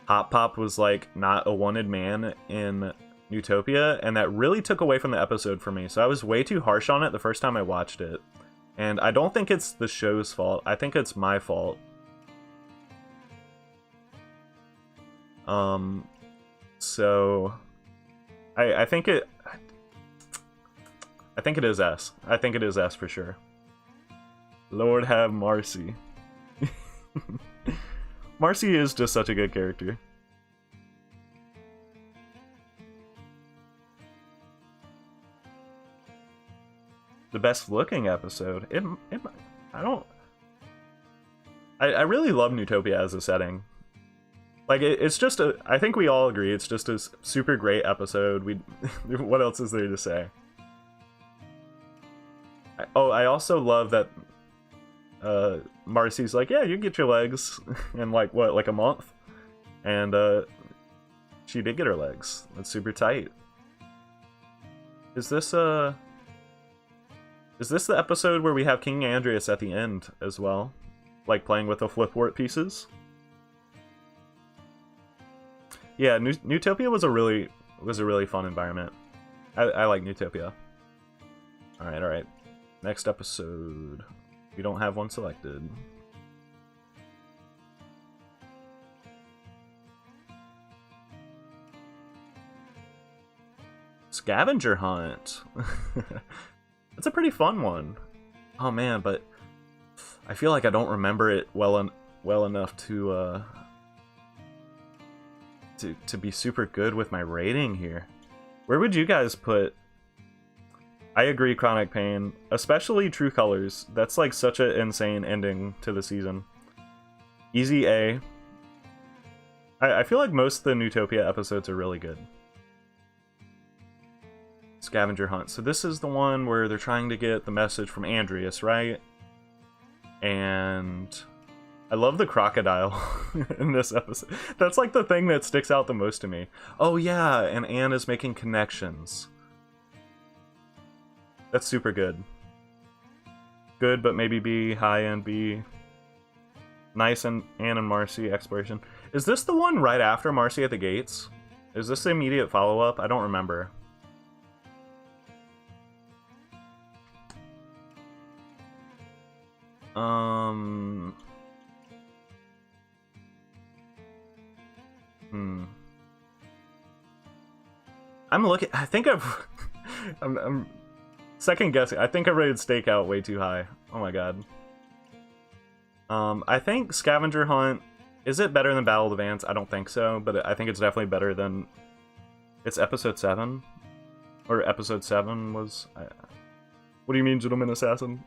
Hop Pop was, like, not a wanted man in Utopia, and that really took away from the episode for me. So I was way too harsh on it the first time I watched it. And I don't think it's the show's fault. I think it's my fault. So I think it is S. I think it is S for sure. Lord have Marcy. Marcy is just such a good character. The best looking episode. I really love Utopia as a setting. Like, it's just a... I think we all agree it's just a super great episode. What else is there to say? I also love that Marcy's like, yeah, you get your legs in like, what, like a month? And she did get her legs. That's super tight. Is this the episode where we have King Andreas at the end as well? Like playing with the flipwort pieces? Yeah, Utopia was a really fun environment. I like Utopia. Alright. Next episode. We don't have one selected. Scavenger Hunt. That's a pretty fun one. Oh man, but I feel like I don't remember it well enough to be super good with my rating here. Where would you guys put? I agree, Chronic Pain, especially True Colors. That's like such an insane ending to the season. Easy A. I feel like most of the Utopia episodes are really good. Scavenger Hunt. So this is the one where they're trying to get the message from Andreas, right? And I love the crocodile in this episode. That's like the thing that sticks out the most to me. Oh yeah, and Anne is making connections. That's super good. Good, but maybe B, high end B. Nice and Anne and Marcy exploration. Is this the one right after Marcy at the gates? Is this the immediate follow-up? I don't remember. I'm looking. I think I'm second guessing. I think I rated Stakeout way too high. Oh my god. I think Scavenger Hunt, is it better than Battle of the Ants? I don't think so, but I think it's definitely better than... It's episode 7? Or episode 7 was... What do you mean, Gentleman Assassin?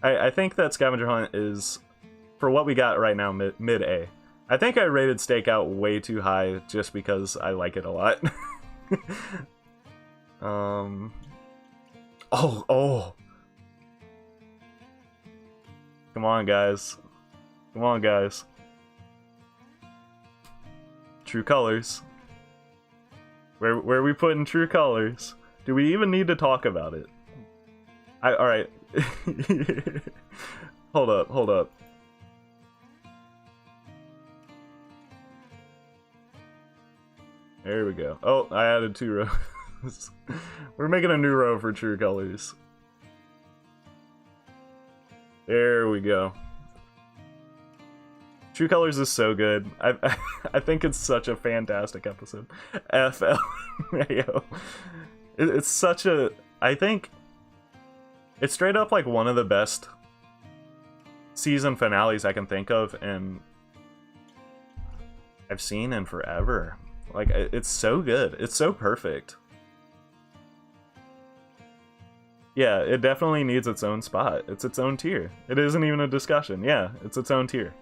I think that Scavenger Hunt is, for what we got right now, mid-A. I think I rated Stakeout way too high just because I like it a lot. Oh! Come on, guys. Come on, guys. True Colors. Where are we putting True Colors? Do we even need to talk about it? Alright. Hold up. There we go. Oh, I added 2 rows. We're making a new row for True Colors. There we go. True Colors is so good. I think it's such a fantastic episode. FLMAO. It's such a... I think it's straight up like one of the best season finales I can think of, and I've seen in forever. Like, it's so good. It's so perfect. Yeah, it definitely needs its own spot. It's its own tier. It isn't even a discussion. Yeah, it's its own tier.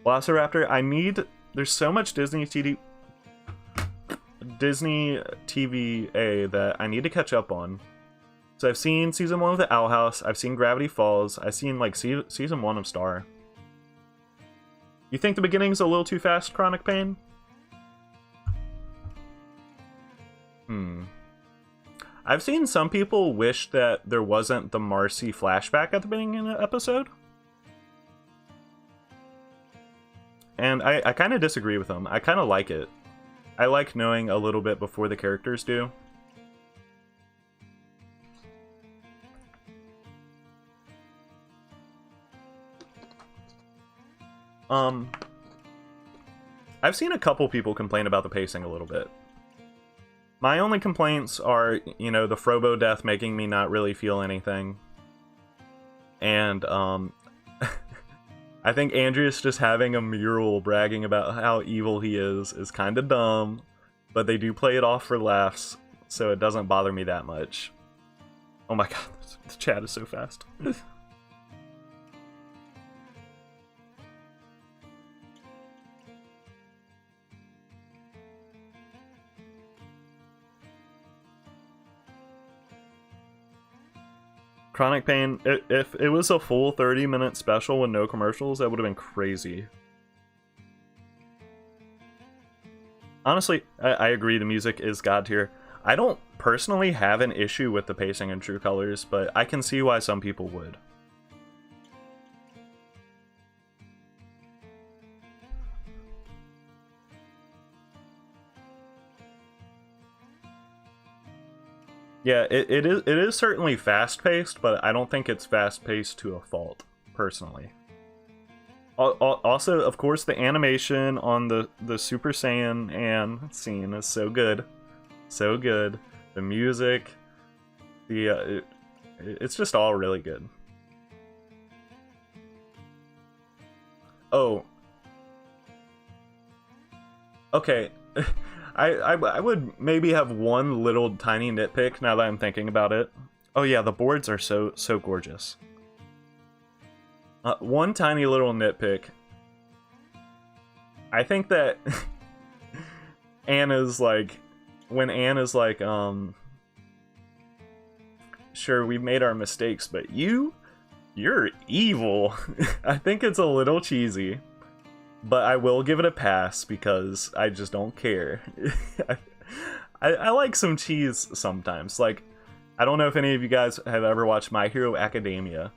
Velociraptor, I need... There's so much Disney TVA that I need to catch up on. So I've seen season 1 of The Owl House. I've seen Gravity Falls. I've seen, like, season 1 of Star. You think the beginning's a little too fast, Chronic Pain? I've seen some people wish that there wasn't the Marcy flashback at the beginning of the episode. And I kind of disagree with him. I kind of like it. I like knowing a little bit before the characters do. I've seen a couple people complain about the pacing a little bit. My only complaints are, you know, the Frobo death making me not really feel anything. And, I think Andreas just having a mural bragging about how evil he is kind of dumb. But they do play it off for laughs, so it doesn't bother me that much. Oh my god, the chat is so fast. Chronic Pain, if it was a full 30-minute special with no commercials, that would have been crazy. Honestly, I agree the music is god tier. I don't personally have an issue with the pacing in True Colors, but I can see why some people would. Yeah, it is certainly fast-paced, but I don't think it's fast-paced to a fault, personally. Also, of course, the animation on the Super Saiyan Ann scene is so good. So good. The music, it's just all really good. Oh. Okay. I would maybe have one little tiny nitpick now that I'm thinking about it. Oh yeah, the boards are so gorgeous. One tiny little nitpick. I think that Anna's like, when Anne is like, sure, we made our mistakes, but you're evil. I think it's a little cheesy. But I will give it a pass because I just don't care. I like some cheese sometimes. Like, I don't know if any of you guys have ever watched My Hero Academia.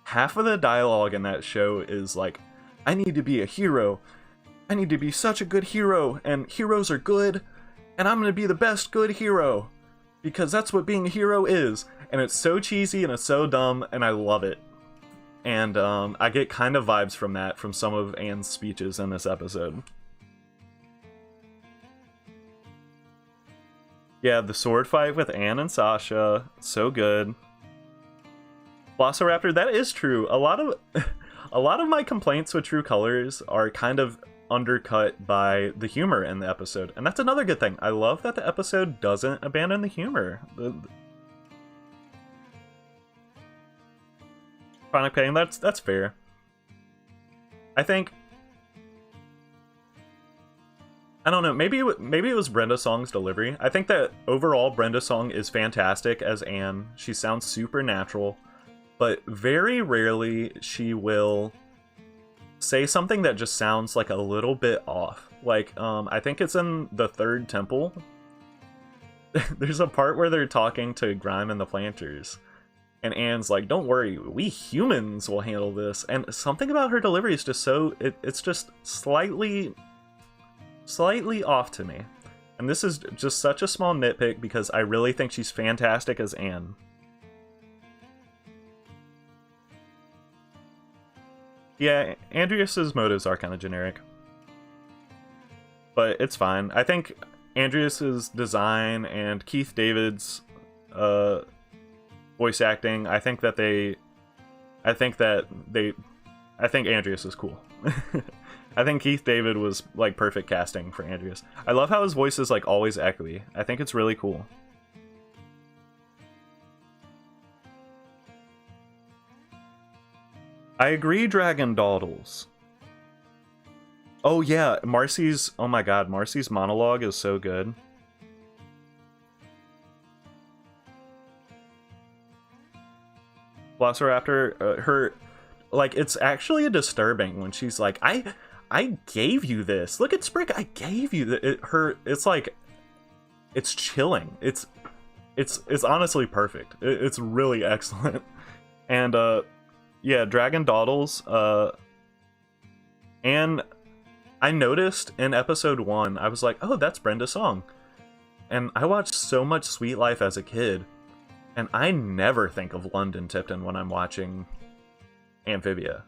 Half of the dialogue in that show is like, I need to be a hero. I need to be such a good hero, and heroes are good, and I'm gonna be the best good hero. Because that's what being a hero is. And it's so cheesy and it's so dumb, and I love it. And I get kind of vibes from that from some of Anne's speeches in this episode. Yeah, the sword fight with Anne and Sasha, so good. Velociraptor, that is true. A lot of my complaints with True Colors are kind of undercut by the humor in the episode, and that's another good thing. I love that the episode doesn't abandon the humor. Chronic Pain, that's fair. I think, I don't know, maybe it was Brenda Song's delivery. I think that overall Brenda Song is fantastic as Anne. She sounds super natural, but very rarely she will say something that just sounds like a little bit off. Like, I think it's in the third temple. There's a part where they're talking to Grime and the Planters. And Anne's like, don't worry, we humans will handle this. And something about her delivery is just so, it's just slightly off to me. And this is just such a small nitpick because I really think she's fantastic as Anne. Yeah, Andreas's motives are kind of generic. But it's fine. I think Andreas's design and Keith David's voice acting, I think Andreas is cool. I think Keith David was like perfect casting for Andreas. I love how his voice is like always echoey. I think it's really cool. I agree, Dragon Dawdles. Oh yeah, Marcy's, oh my god, Marcy's monologue is so good. Velociraptor, her, like, it's actually disturbing when she's like, I gave you this. Look at Sprick, I gave you the, it's like, it's chilling. It's honestly perfect. It's really excellent. And, yeah, Dragon Dawdles, and I noticed in episode 1, I was like, oh, that's Brenda's song. And I watched so much Sweet Life as a kid, and I never think of London Tipton when I'm watching Amphibia.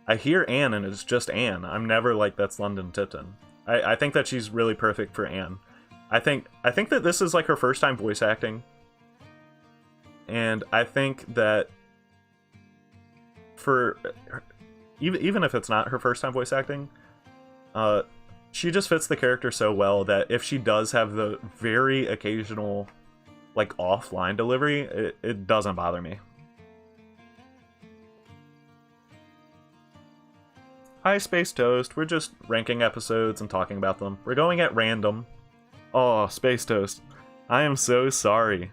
I hear Anne and it's just Anne. I'm never like, that's London Tipton. I think that she's really perfect for Anne. I think that this is like her first time voice acting. And I think that for even if it's not her first time voice acting, she just fits the character so well that if she does have the very occasional like offline delivery, it doesn't bother me. Hi, Space Toast. We're just ranking episodes and talking about them. We're going at random. Oh, Space Toast. I am so sorry.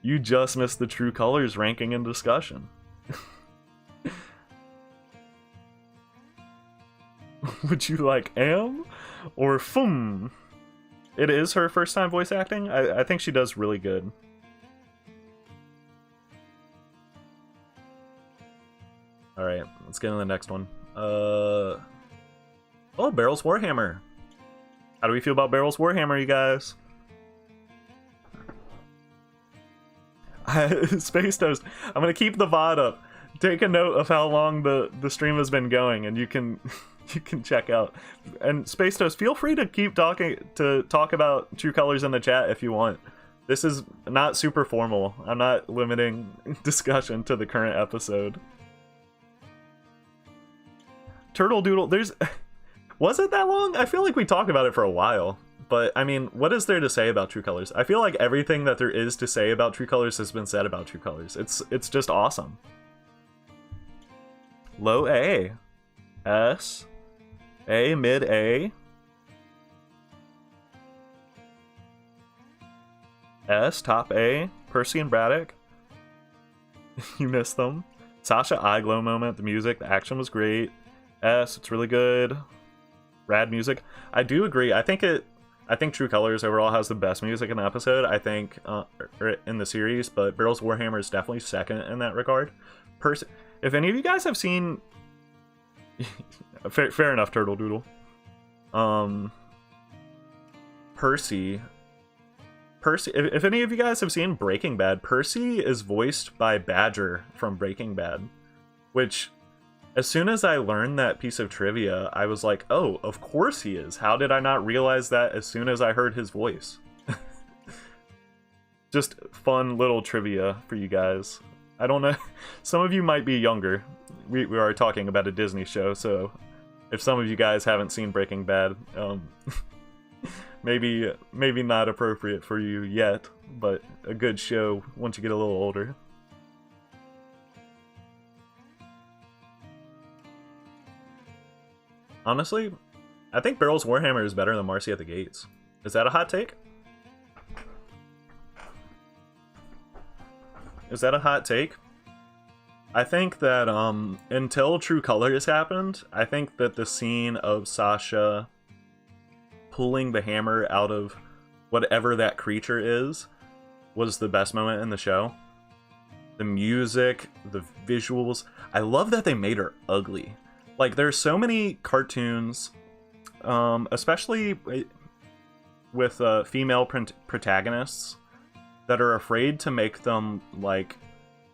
You just missed the True Colors ranking and discussion. Would you like Am or Fum? It is her first time voice acting. I think she does really good. Alright, let's get into the next one. Oh, Barrel's Warhammer. How do we feel about Barrel's Warhammer, you guys? Space Toast. I'm gonna keep the VOD up. Take a note of how long the stream has been going, and you can check out. And Space Toast, feel free to keep talk about True Colors in the chat if you want. This is not super formal. I'm not limiting discussion to the current episode. Turtle Doodle, was it that long? I feel like we talked about it for a while. But, I mean, what is there to say about True Colors? I feel like everything that there is to say about True Colors has been said about True Colors. It's just awesome. Low A. S. A, mid A. S, top A. Percy and Braddock. You missed them. Sasha eye glow moment. The music, the action was great. S, it's really good. Rad music. I do agree. I think True Colors overall has the best music in the episode. I think in the series, but Barrel's Warhammer is definitely second in that regard. If any of you guys have seen, fair enough, Turtle Doodle. Percy. If any of you guys have seen Breaking Bad, Percy is voiced by Badger from Breaking Bad, which, as soon as I learned that piece of trivia, I was like, oh, of course he is. How did I not realize that as soon as I heard his voice? Just fun little trivia for you guys. I don't know. Some of you might be younger. We are talking about a Disney show, so if some of you guys haven't seen Breaking Bad, maybe not appropriate for you yet, but a good show once you get a little older. Honestly, I think Barrel's Warhammer is better than Marcy at the Gates. Is that a hot take? Is that a hot take? I think that until True Colors happened, I think that the scene of Sasha pulling the hammer out of whatever that creature is was the best moment in the show. The music, the visuals. I love that they made her ugly. Like, there's so many cartoons, especially with female protagonists, that are afraid to make them, like,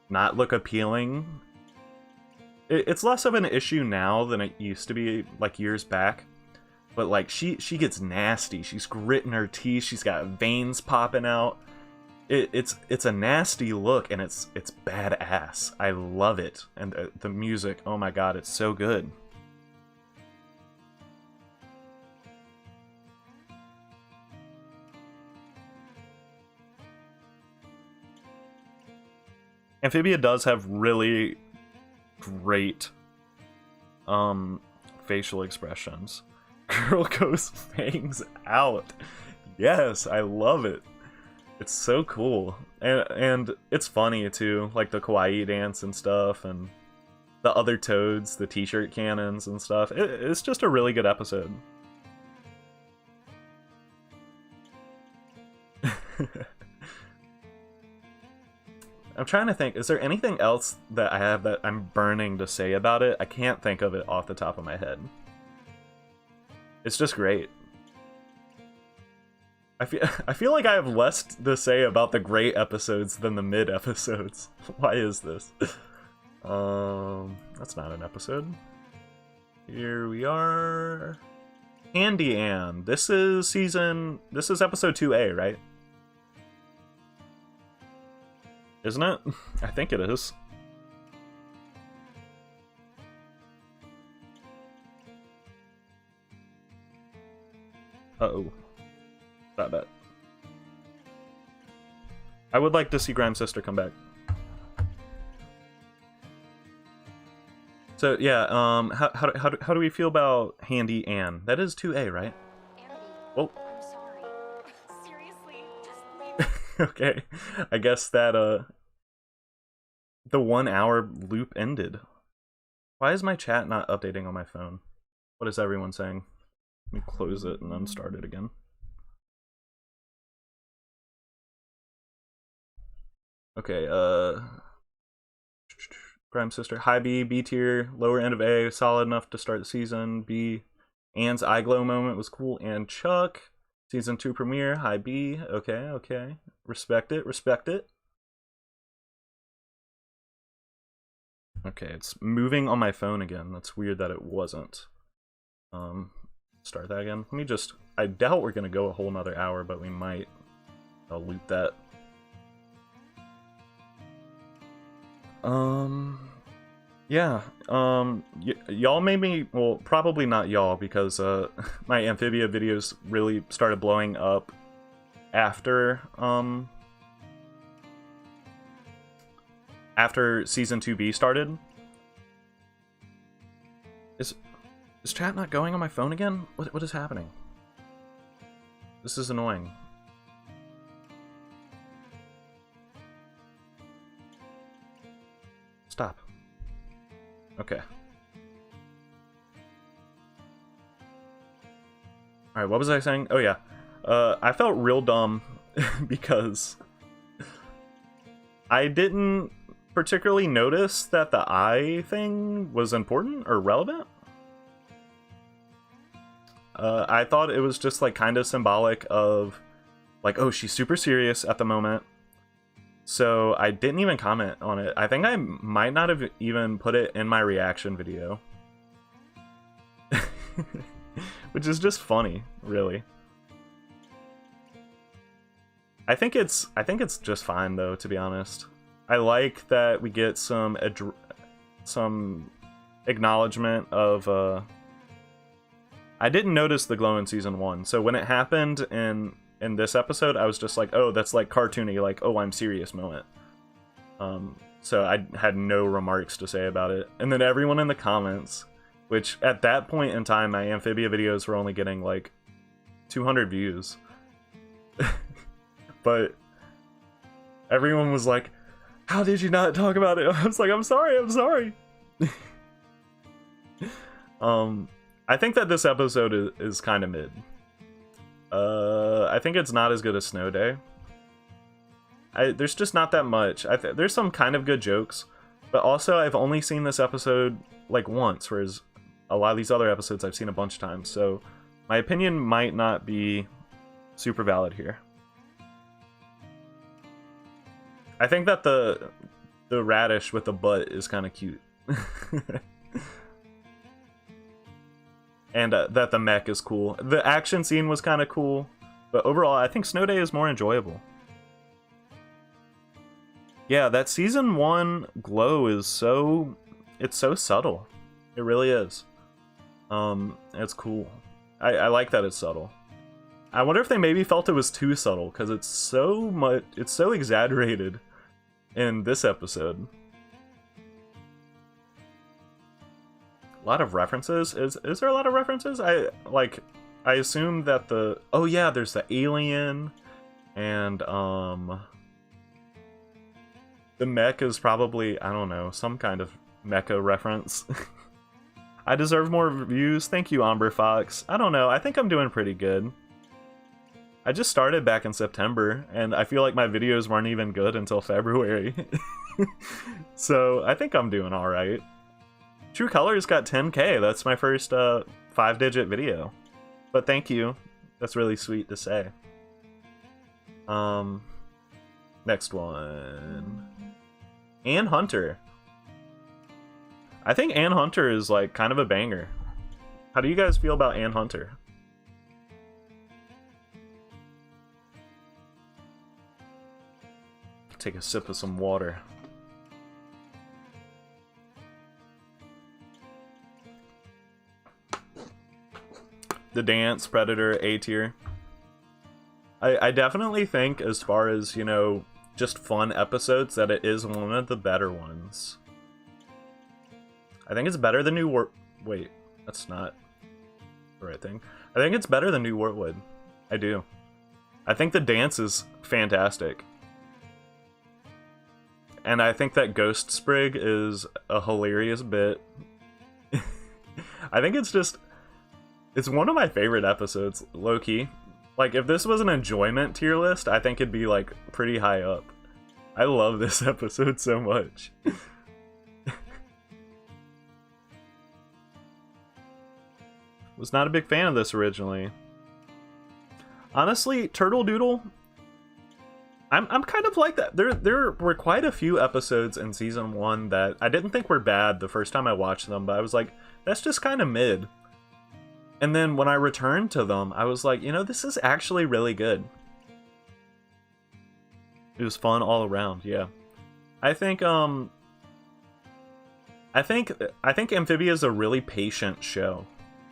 not look appealing. It's less of an issue now than it used to be, like, years back. But, like, she gets nasty. She's gritting her teeth. She's got veins popping out. It's a nasty look, and it's badass. I love it. And the music, oh my god, it's so good. Amphibia does have really great facial expressions. Girl goes fangs out. Yes, I love it. It's so cool. And it's funny too, like the kawaii dance and stuff, and the other toads, the t-shirt cannons and stuff. It's just a really good episode. I'm trying to think, is there anything else that I have that I'm burning to say about it? I can't think of it off the top of my head. It's just great. I feel like I have less to say about the great episodes than the mid episodes. Why is this? That's not an episode. Here we are. Handy Ann. This is episode 2A, right? Isn't it? I think it is. Uh-oh. Not bad. I would like to see Grime's sister come back. So yeah, how do we feel about Handy Ann? That is 2A, right? Andy, Oh. I'm sorry. Seriously, just leave. Okay. I guess that the 1 hour loop ended. Why is my chat not updating on my phone? What is everyone saying? Let me close it and then start it again. Okay, Grime Sister. High B tier, lower end of A, solid enough to start the season. B. Ann's eye glow moment was cool. And Chuck. Season 2 premiere, high B. Okay. Respect it. Okay, it's moving on my phone again. That's weird that it wasn't. Start that again. Let me just... I doubt we're gonna go a whole nother hour, but we might. I'll loop that. Yeah, y'all made me, well, probably not y'all, because, my Amphibia videos really started blowing up after Season 2B started. Is chat not going on my phone again? What is happening? This is annoying. Stop. Okay. Alright, what was I saying? Oh yeah. I felt real dumb because I didn't particularly notice that the eye thing was important or relevant. I thought it was just like kind of symbolic of like, oh, she's super serious at the moment. So I didn't even comment on it. I think I might not have even put it in my reaction video. Which is just funny, really. I think it's just fine though, to be honest. I like that we get some acknowledgement of I didn't notice the glow in season 1. So when it happened in this episode, I was just like, oh, that's like cartoony, like, oh, I'm serious moment. So I had no remarks to say about it. And then everyone in the comments, which at that point in time, my Amphibia videos were only getting like 200 views. But everyone was like, how did you not talk about it? I was like, I'm sorry. I think that this episode is kind of mid. I think it's not as good as Snow Day. There's just not that much. There's some kind of good jokes, but also I've only seen this episode like once, whereas a lot of these other episodes I've seen a bunch of times, so my opinion might not be super valid here. I think that the radish with the butt is kind of cute. And that the mech is cool. The action scene was kind of cool, but overall, I think Snow Day is more enjoyable. Yeah, that season 1 glow is it's so subtle. It really is. It's cool. I like that it's subtle. I wonder if they maybe felt it was too subtle, because it's so exaggerated in this episode. A lot of references. Is there a lot of references? I assume that oh yeah, there's the alien, and the mech is probably, I don't know, some kind of mecha reference. I deserve more views. Thank you, Amber Fox. I don't know, I think I'm doing pretty good. I just started back in September, and I feel like my videos weren't even good until February. So I think I'm doing alright. True Colors got 10K. That's my first 5-digit video. but thank you. That's really sweet to say. Next one. Ann Hunter. I think Ann Hunter is like kind of a banger. How do you guys feel about Ann Hunter? Take a sip of some water. The Dance, Predator, A tier. I definitely think, as far as, you know, just fun episodes, that it is one of the better ones. I think it's better than Wait, that's not the right thing. I think it's better than New Wortwood. I do. I think The Dance is fantastic. And I think that Ghost Sprig is a hilarious bit. I think it's one of my favorite episodes, low-key. Like, if this was an enjoyment tier list, I think it'd be, like, pretty high up. I love this episode so much. Was not a big fan of this originally. Honestly, Turtle Doodle, I'm kind of like that. There were quite a few episodes in season 1 that I didn't think were bad the first time I watched them, but I was like, that's just kind of mid. And then when I returned to them, I was like, you know, this is actually really good. It was fun all around, yeah. I think Amphibia is a really patient show.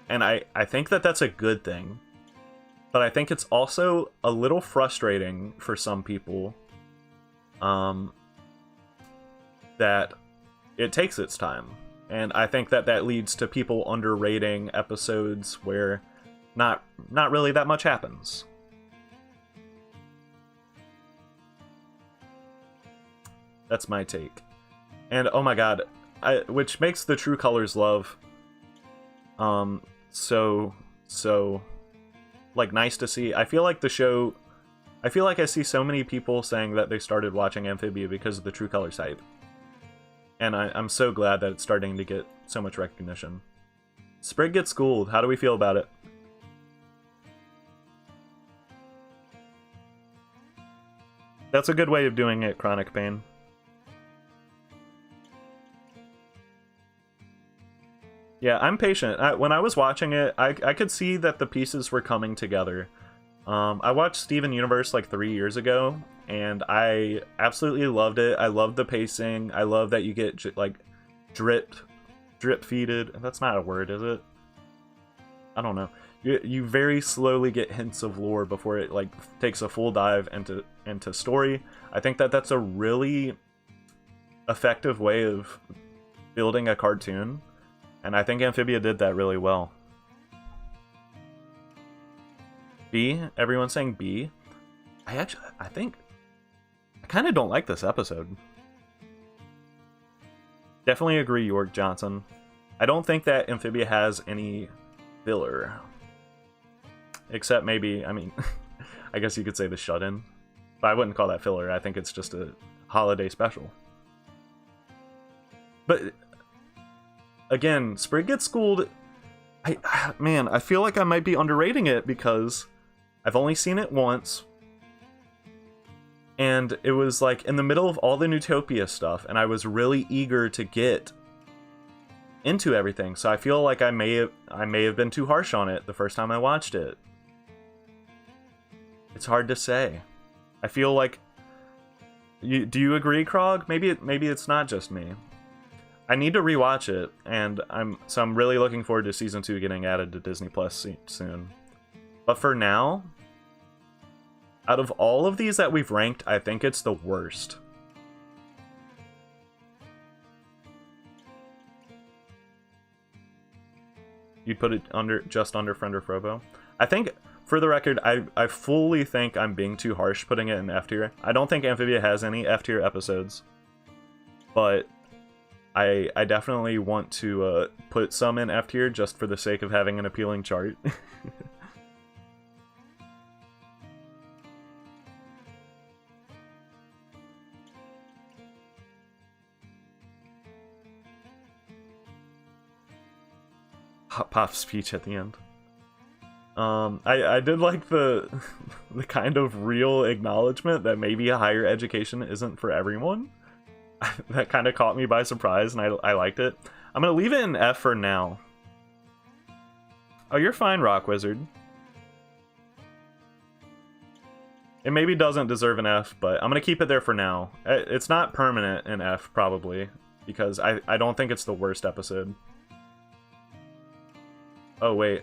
And I think that that's a good thing. But I think it's also a little frustrating for some people that it takes its time. And I think that leads to people underrating episodes where not really that much happens. That's my take. And oh my god, which makes the True Colors love so like nice to see. I feel like the show, I feel like I see so many people saying that they started watching Amphibia because of the True Colors hype. And I'm so glad that it's starting to get so much recognition. Sprig gets schooled. How do we feel about it? That's a good way of doing it, Chronic Pain. Yeah, I'm patient. When I was watching it, I could see that the pieces were coming together. I watched Steven Universe like 3 years ago, and I absolutely loved it. I loved the pacing. I love that you get like drip feeded. That's not a word, is it? I don't know. You very slowly get hints of lore before it like takes a full dive into story. I think that that's a really effective way of building a cartoon. And I think Amphibia did that really well. B? Everyone's saying B? I think... I kind of don't like this episode. Definitely agree, York Johnson. I don't think that Amphibia has any filler. Except maybe, I mean... I guess you could say the shut-in. But I wouldn't call that filler. I think it's just a holiday special. But... Again, Sprig gets schooled. Man, I feel like I might be underrating it because I've only seen it once. And it was like in the middle of all the Newtopia stuff, and I was really eager to get into everything. So I feel like I may have been too harsh on it the first time I watched it. It's hard to say. I feel like do you agree, Krog? Maybe it's not just me. I need to rewatch it, and I'm really looking forward to season 2 getting added to Disney Plus soon. But for now, out of all of these that we've ranked, I think it's the worst. You'd put it just under Friend or Frobo? I think, for the record, I fully think I'm being too harsh putting it in F tier. I don't think Amphibia has any F tier episodes, but I definitely want to put some in F tier just for the sake of having an appealing chart. Hot Pop speech at the end. I did like the the kind of real acknowledgement that maybe higher education isn't for everyone. That kind of caught me by surprise, and I liked it. I'm gonna leave it in F for now. Oh, you're fine, Rock Wizard. It maybe doesn't deserve an F, but I'm gonna keep it there for now. It's not permanent in F, probably, because I don't think it's the worst episode. Oh, wait.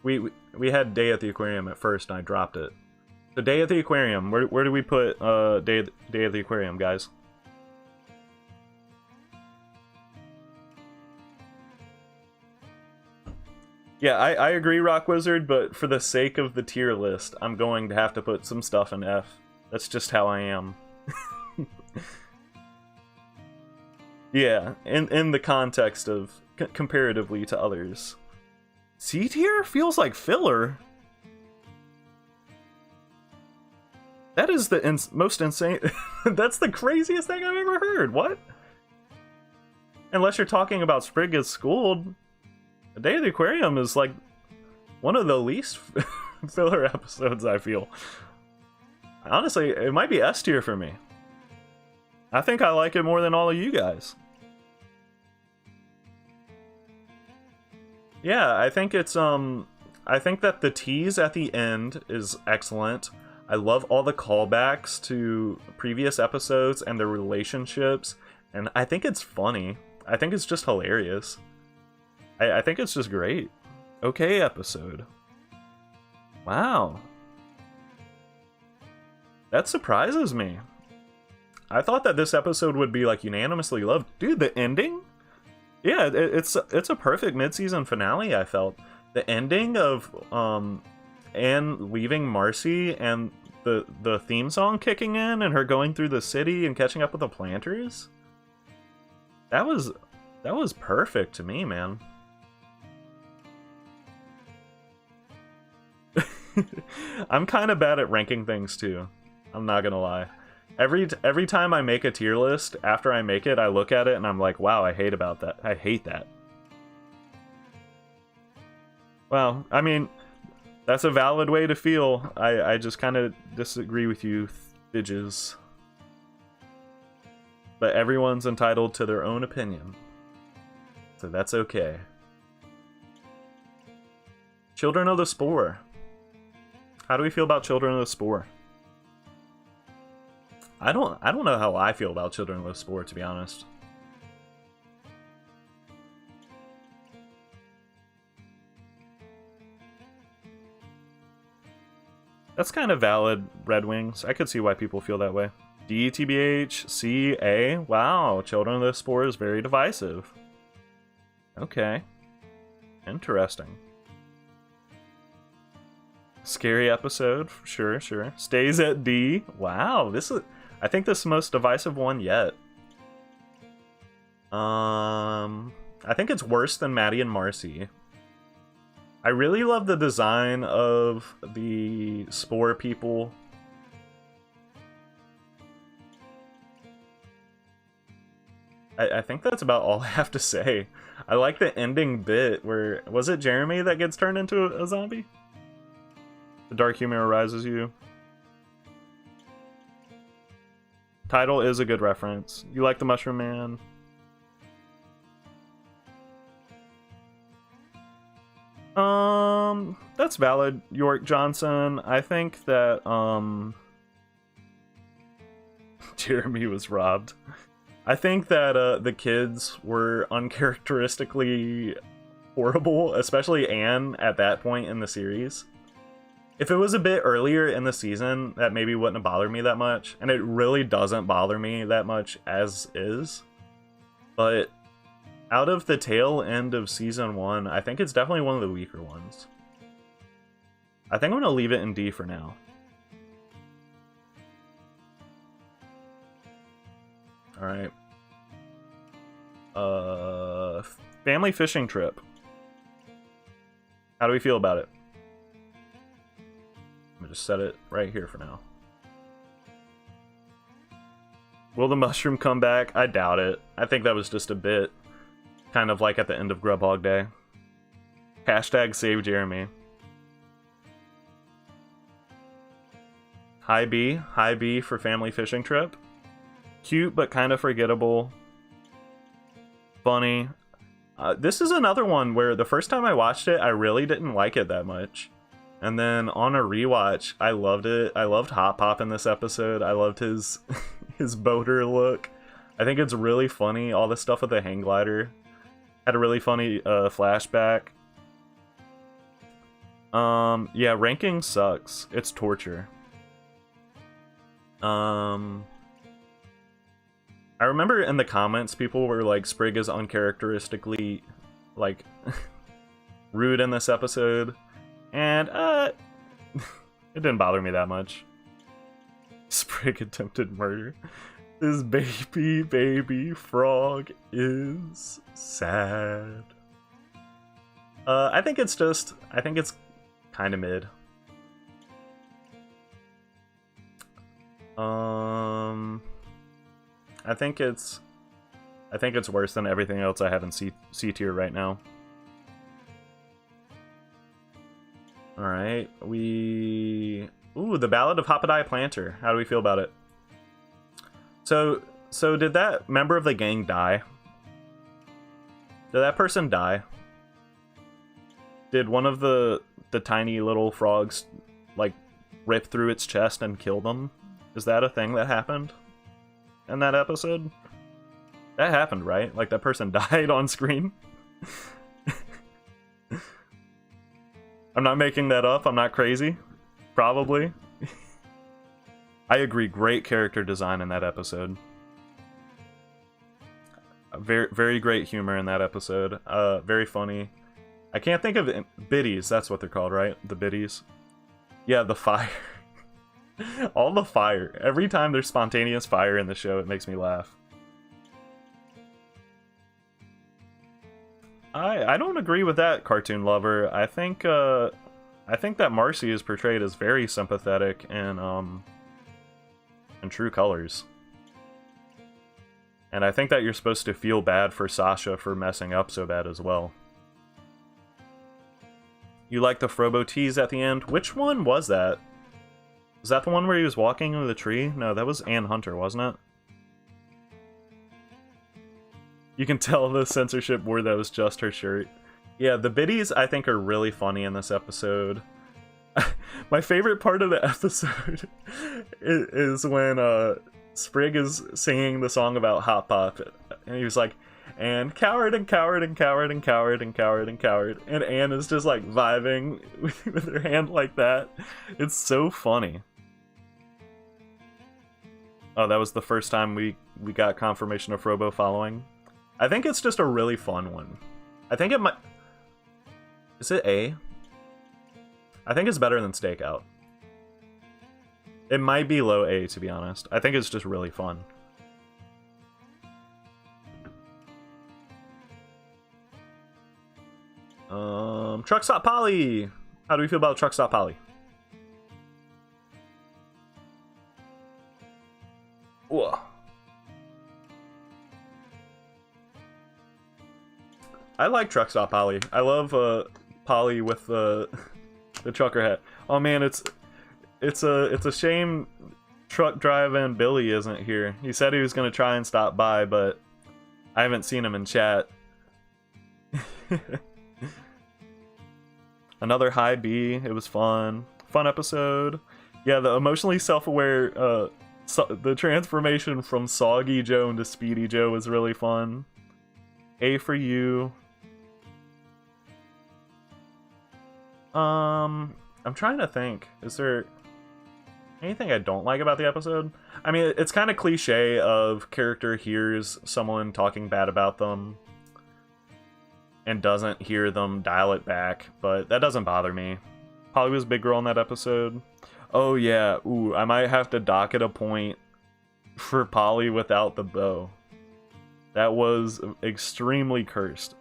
We had Day at the Aquarium at first, and I dropped it. The Day at the Aquarium. Where do we put Day at the Aquarium, guys? Yeah, I agree, Rock Wizard, but for the sake of the tier list, I'm going to have to put some stuff in F. That's just how I am. Yeah, in the context of comparatively to others. C tier feels like filler. That is the most insane. That's the craziest thing I've ever heard. What? Unless you're talking about Sprig Gets Schooled. The Day of the Aquarium is like one of the least filler episodes, I feel. Honestly, it might be S tier for me. I think I like it more than all of you guys. Yeah, I think it's I think that the tease at the end is excellent. I love all the callbacks to previous episodes and their relationships, and I think it's funny. I think it's just hilarious. I think it's just great. Okay episode. Wow. That surprises me. I thought that this episode would be like unanimously loved. Dude, the ending? Yeah, it's a perfect mid-season finale, I felt. The ending of Anne leaving Marcy and the theme song kicking in and her going through the city and catching up with the planters. That was perfect to me, man. I'm kind of bad at ranking things too. I'm not gonna lie. Every time I make a tier list, after I make it, I look at it and I'm like, wow, I hate that. Well, I mean, that's a valid way to feel. I just kind of disagree with you, bitches. But everyone's entitled to their own opinion. So that's okay. Children of the Spore. How do we feel about Children of the Spore? I don't know how I feel about Children of the Spore, to be honest. That's kind of valid, Red Wings. I could see why people feel that way. D, TBH, C, A. Wow, Children of the Spore is very divisive. Okay. Interesting. Scary episode, sure. Stays at D. Wow, I think this is the most divisive one yet. I think it's worse than Maddie and Marcy. I really love the design of the Spore people. I think that's about all I have to say. I like the ending bit where, was it Jeremy that gets turned into a zombie? The dark humor arises you. Title is a good reference. You like the Mushroom Man? That's valid, York Johnson. I think that, Jeremy was robbed. I think that, the kids were uncharacteristically horrible, especially Anne at that point in the series. If it was a bit earlier in the season, that maybe wouldn't have bothered me that much, and it really doesn't bother me that much as is. But out of the tail end of season 1, I think it's definitely one of the weaker ones. I think I'm going to leave it in D for now. Alright. Family fishing trip. How do we feel about it? I'm gonna just set it right here for now. Will the mushroom come back? I doubt it. I think that was just a bit. Kind of like at the end of Grub Hog Day. Hashtag save Jeremy. High B for family fishing trip. Cute but kind of forgettable. Funny. This is another one where the first time I watched it, I really didn't like it that much. And then on a rewatch, I loved it. I loved Hop Pop in this episode. I loved his his boater look. I think it's really funny. All the stuff with the hang glider had a really funny flashback. Yeah, ranking sucks. It's torture. I remember in the comments, people were like, Sprig is uncharacteristically, like, rude in this episode. And, it didn't bother me that much. Sprig attempted murder. This baby frog is sad. I think it's kind of mid. I think it's worse than everything else I have in C tier right now. All right, ooh, the Ballad of Hoppaday Planter. How do we feel about it? So did that member of the gang die? Did that person die? Did one of the tiny little frogs like rip through its chest and kill them? Is that a thing that happened in that episode? That happened, right? Like that person died on screen? I'm not making that up. I'm not crazy. Probably. I agree. Great character design in that episode. Very, very great humor in that episode. Very funny. I can't think of it. Biddies. That's what they're called, right? The biddies. Yeah, the fire. All the fire. Every time there's spontaneous fire in the show, it makes me laugh. I don't agree with that, cartoon lover. I think that Marcy is portrayed as very sympathetic and in True Colors. And I think that you're supposed to feel bad for Sasha for messing up so bad as well. You like the Frobo tease at the end? Which one was that? Was that the one where he was walking into the tree? No, that was Ann Hunter, wasn't it? You can tell the censorship word that was just her shirt. Yeah, the biddies I think are really funny in this episode. My favorite part of the episode is when Sprig is singing the song about Hop Pop, and he was like, and coward and coward and coward and coward and coward and coward, and Anne is just like vibing with her hand like that. It's so funny. Oh, that was the first time we got confirmation of Frobo following. I think it's just a really fun one. I think it might... Is it A? I think it's better than Stakeout. It might be low A, to be honest. I think it's just really fun. Truck Stop Polly! How do we feel about Truck Stop Polly? Whoa. I like Truck Stop Polly. I love Polly with the trucker hat. Oh man, it's a shame Truck Driving Billy isn't here. He said he was gonna try and stop by, but I haven't seen him in chat. Another high B. It was fun. Fun episode. Yeah, the emotionally self-aware, the transformation from Soggy Joe into Speedy Joe was really fun. A for you. I'm trying to think. Is there anything I don't like about the episode? I mean, it's kind of cliche of character hears someone talking bad about them and doesn't hear them dial it back, but that doesn't bother me. Polly was a big girl in that episode. Oh yeah, ooh, I might have to dock it a point for Polly without the bow. That was extremely cursed.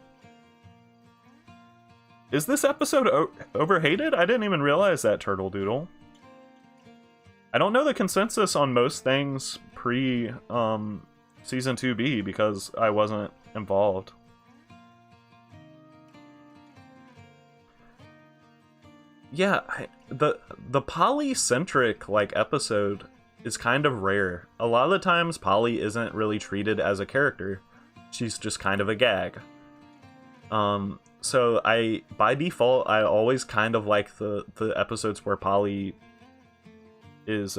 Is this episode overhated? I didn't even realize that, Turtle Doodle. I don't know the consensus on most things pre Season 2B because I wasn't involved. Yeah, the polycentric like episode is kind of rare. A lot of the times Polly isn't really treated as a character. She's just kind of a gag. So by default I always kind of like the episodes where Polly is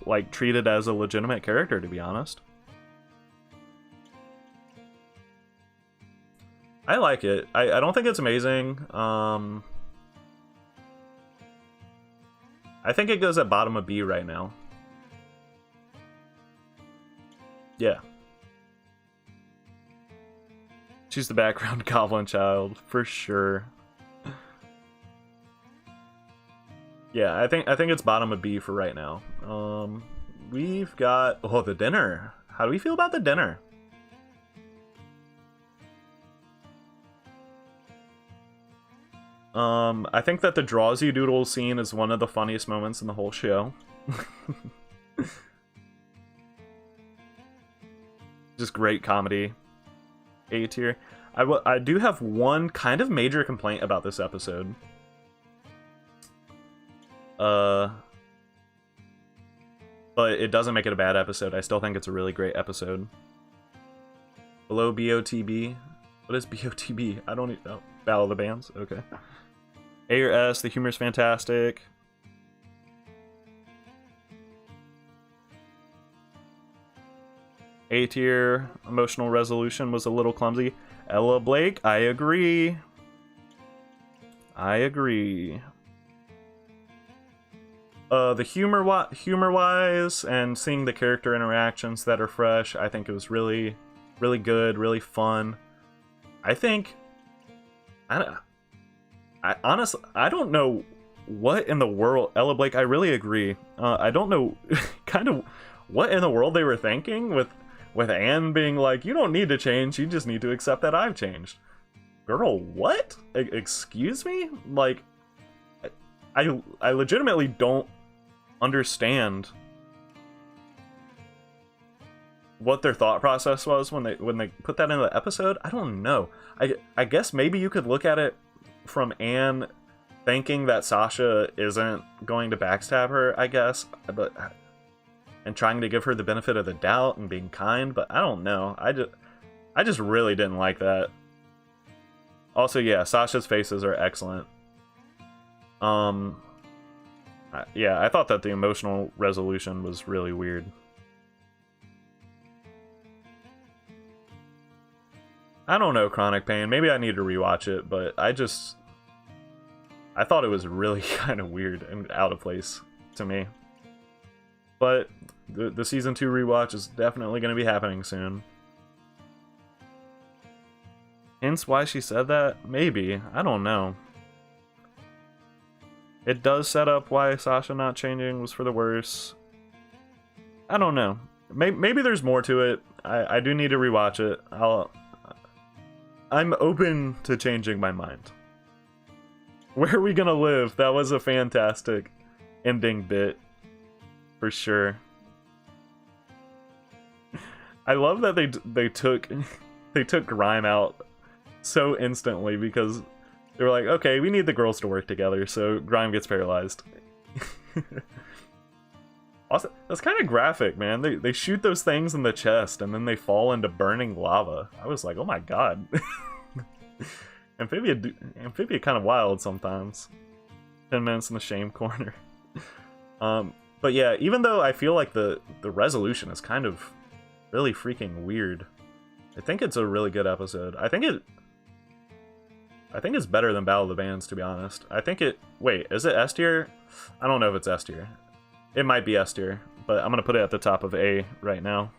like treated as a legitimate character, to be honest. I like it. I don't think it's amazing. I think it goes at bottom of B right now. Yeah. She's the background goblin child, for sure. Yeah, I think it's bottom of B for right now. We've got the dinner. How do we feel about the dinner? I think that the draws you doodle scene is one of the funniest moments in the whole show. Just great comedy. A tier. I do have one kind of major complaint about this episode. But it doesn't make it a bad episode. I still think it's a really great episode. Below BOTB. What is BOTB? I don't know. Battle of the Bands? Okay. A or S, the humor's fantastic. A tier, emotional resolution was a little clumsy. Ella Blake, I agree. I agree. The humor-wise and seeing the character interactions that are fresh, I think it was really, really good, really fun. I think, I honestly, I don't know what in the world, Ella Blake, I really agree. I don't know kind of what in the world they were thinking with Anne being like, you don't need to change, you just need to accept that I've changed. Girl, what? Excuse me? Like, I legitimately don't understand what their thought process was when they put that in the episode. I don't know. I guess maybe you could look at it from Anne thinking that Sasha isn't going to backstab her, I guess, and trying to give her the benefit of the doubt and being kind, but I don't know. I just really didn't like that. Also, yeah, Sasha's faces are excellent. Yeah, I thought that the emotional resolution was really weird. I don't know, Chronic Pain. Maybe I need to rewatch it, but I thought it was really kind of weird and out of place to me. But the season 2 rewatch is definitely going to be happening soon. Hence why she said that? Maybe. I don't know. It does set up why Sasha not changing was for the worse. I don't know. Maybe there's more to it. I do need to rewatch it. I'm open to changing my mind. Where are we gonna live? That was a fantastic ending bit. For sure. I love that they took Grime out so instantly because they were like, okay, we need the girls to work together, so Grime gets paralyzed. Also, that's kind of graphic, man. They shoot those things in the chest and then they fall into burning lava. I was like, oh my god. Amphibia kind of wild sometimes. 10 minutes in the shame corner. But yeah, even though I feel like the resolution is kind of really freaking weird, I think it's a really good episode. I think it's better than Battle of the Bands, to be honest. I think it... Wait, is it S tier? I don't know if it's S tier. It might be S tier, but I'm gonna put it at the top of A right now.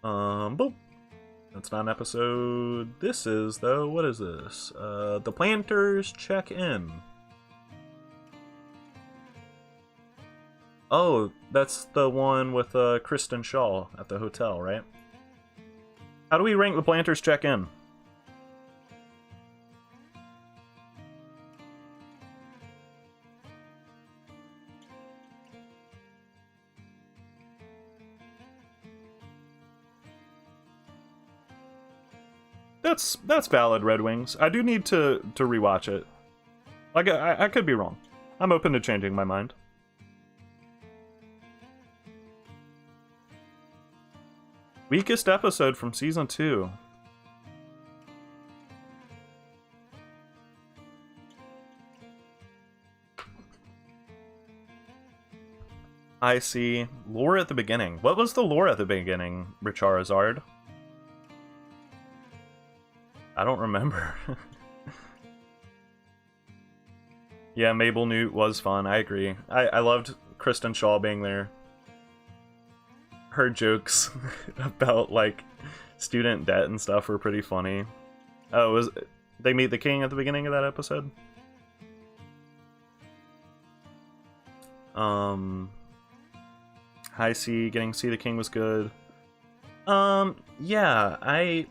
Boop. That's not an episode. This is, though. What is this? The Planters Check In. Oh, that's the one with Kristen Shaw at the hotel, right? How do we rank the Planters Check In? That's valid, Red Wings. I do need to rewatch it. Like, I could be wrong. I'm open to changing my mind. Weakest episode from season 2. I see. Lore at the beginning. What was the lore at the beginning, Richarizard? I don't remember. Yeah, Mabel Newt was fun. I agree. I loved Kristen Shaw being there. Her jokes about, like, student debt and stuff were pretty funny. Oh, they meet the king at the beginning of that episode? High C, getting to see the king was good. Yeah, I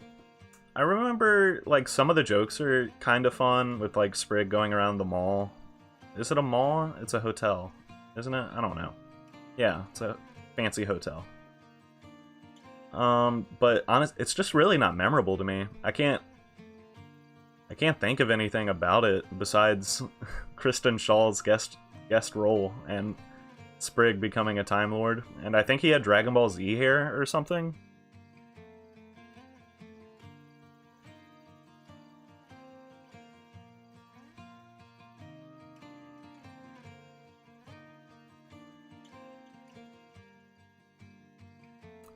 remember, like, some of the jokes are kind of fun with, like, Sprig going around the mall. Is it a mall? It's a hotel, isn't it? I don't know. Yeah, it's a fancy hotel. But it's just really not memorable to me. I can't think of anything about it besides Kristen Shaw's guest role and Sprig becoming a Time Lord. And I think he had Dragon Ball Z hair or something.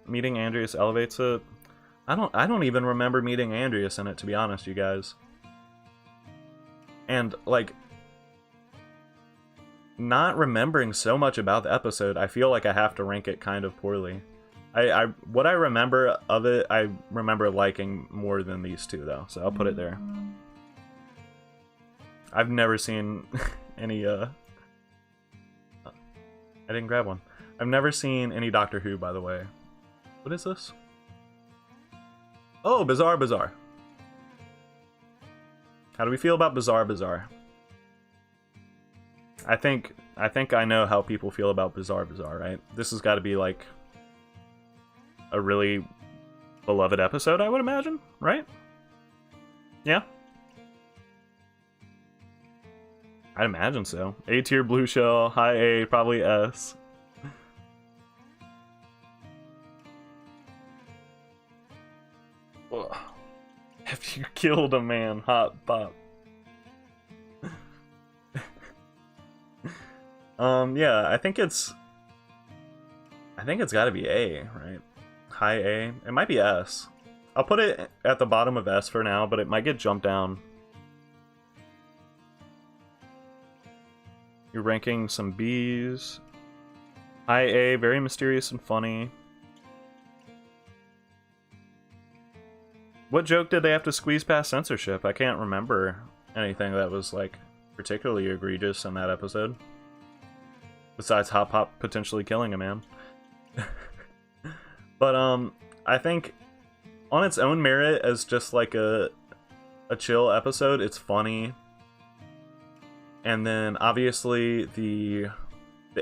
Meeting Andreas elevates it. I don't even remember meeting Andreas in it, to be honest, you guys. And, like, not remembering so much about the episode, I feel like I have to rank it kind of poorly. What I remember of it, I remember liking more than these two, though, so I'll put it there. I've never seen any, I didn't grab one. I've never seen any Doctor Who, by the way. What is this? Oh, Bizarre Bazaar. How do we feel about Bizarre Bazaar? I think I know how people feel about Bizarre Bazaar, right? This has got to be like a really beloved episode, I would imagine, right? Yeah? I'd imagine so. A tier blue shell, high A, probably S. Have you killed a man? Hot pop. Yeah, I think it's got to be A, right? High A. It might be S. I'll put it at the bottom of S for now, but it might get jumped down. You're ranking some B's. High A, very mysterious and funny. What joke did they have to squeeze past censorship? I can't remember anything that was, like, particularly egregious in that episode. Besides Hop Hop potentially killing a man. But, I think on its own merit as just, like, a chill episode, it's funny. And then, obviously, the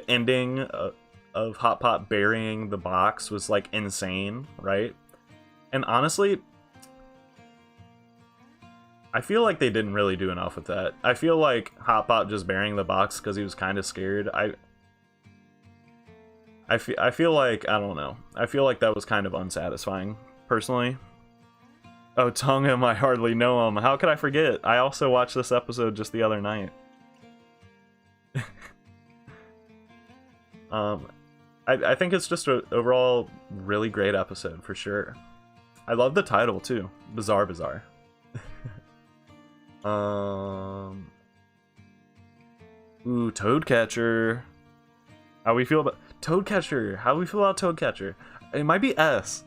ending of Hop Pop burying the box was, like, insane, right? And honestly, I feel like they didn't really do enough with that. I feel like Hop Pop just burying the box because he was kind of scared. I feel like, I don't know. I feel like that was kind of unsatisfying, personally. Oh, Tongham, I hardly know him. How could I forget? I also watched this episode just the other night. I think it's just an overall really great episode, for sure. I love the title, too. Bizarre Bazaar. Ooh, Toadcatcher. How we feel about Toadcatcher? How we feel about Toadcatcher? It might be S.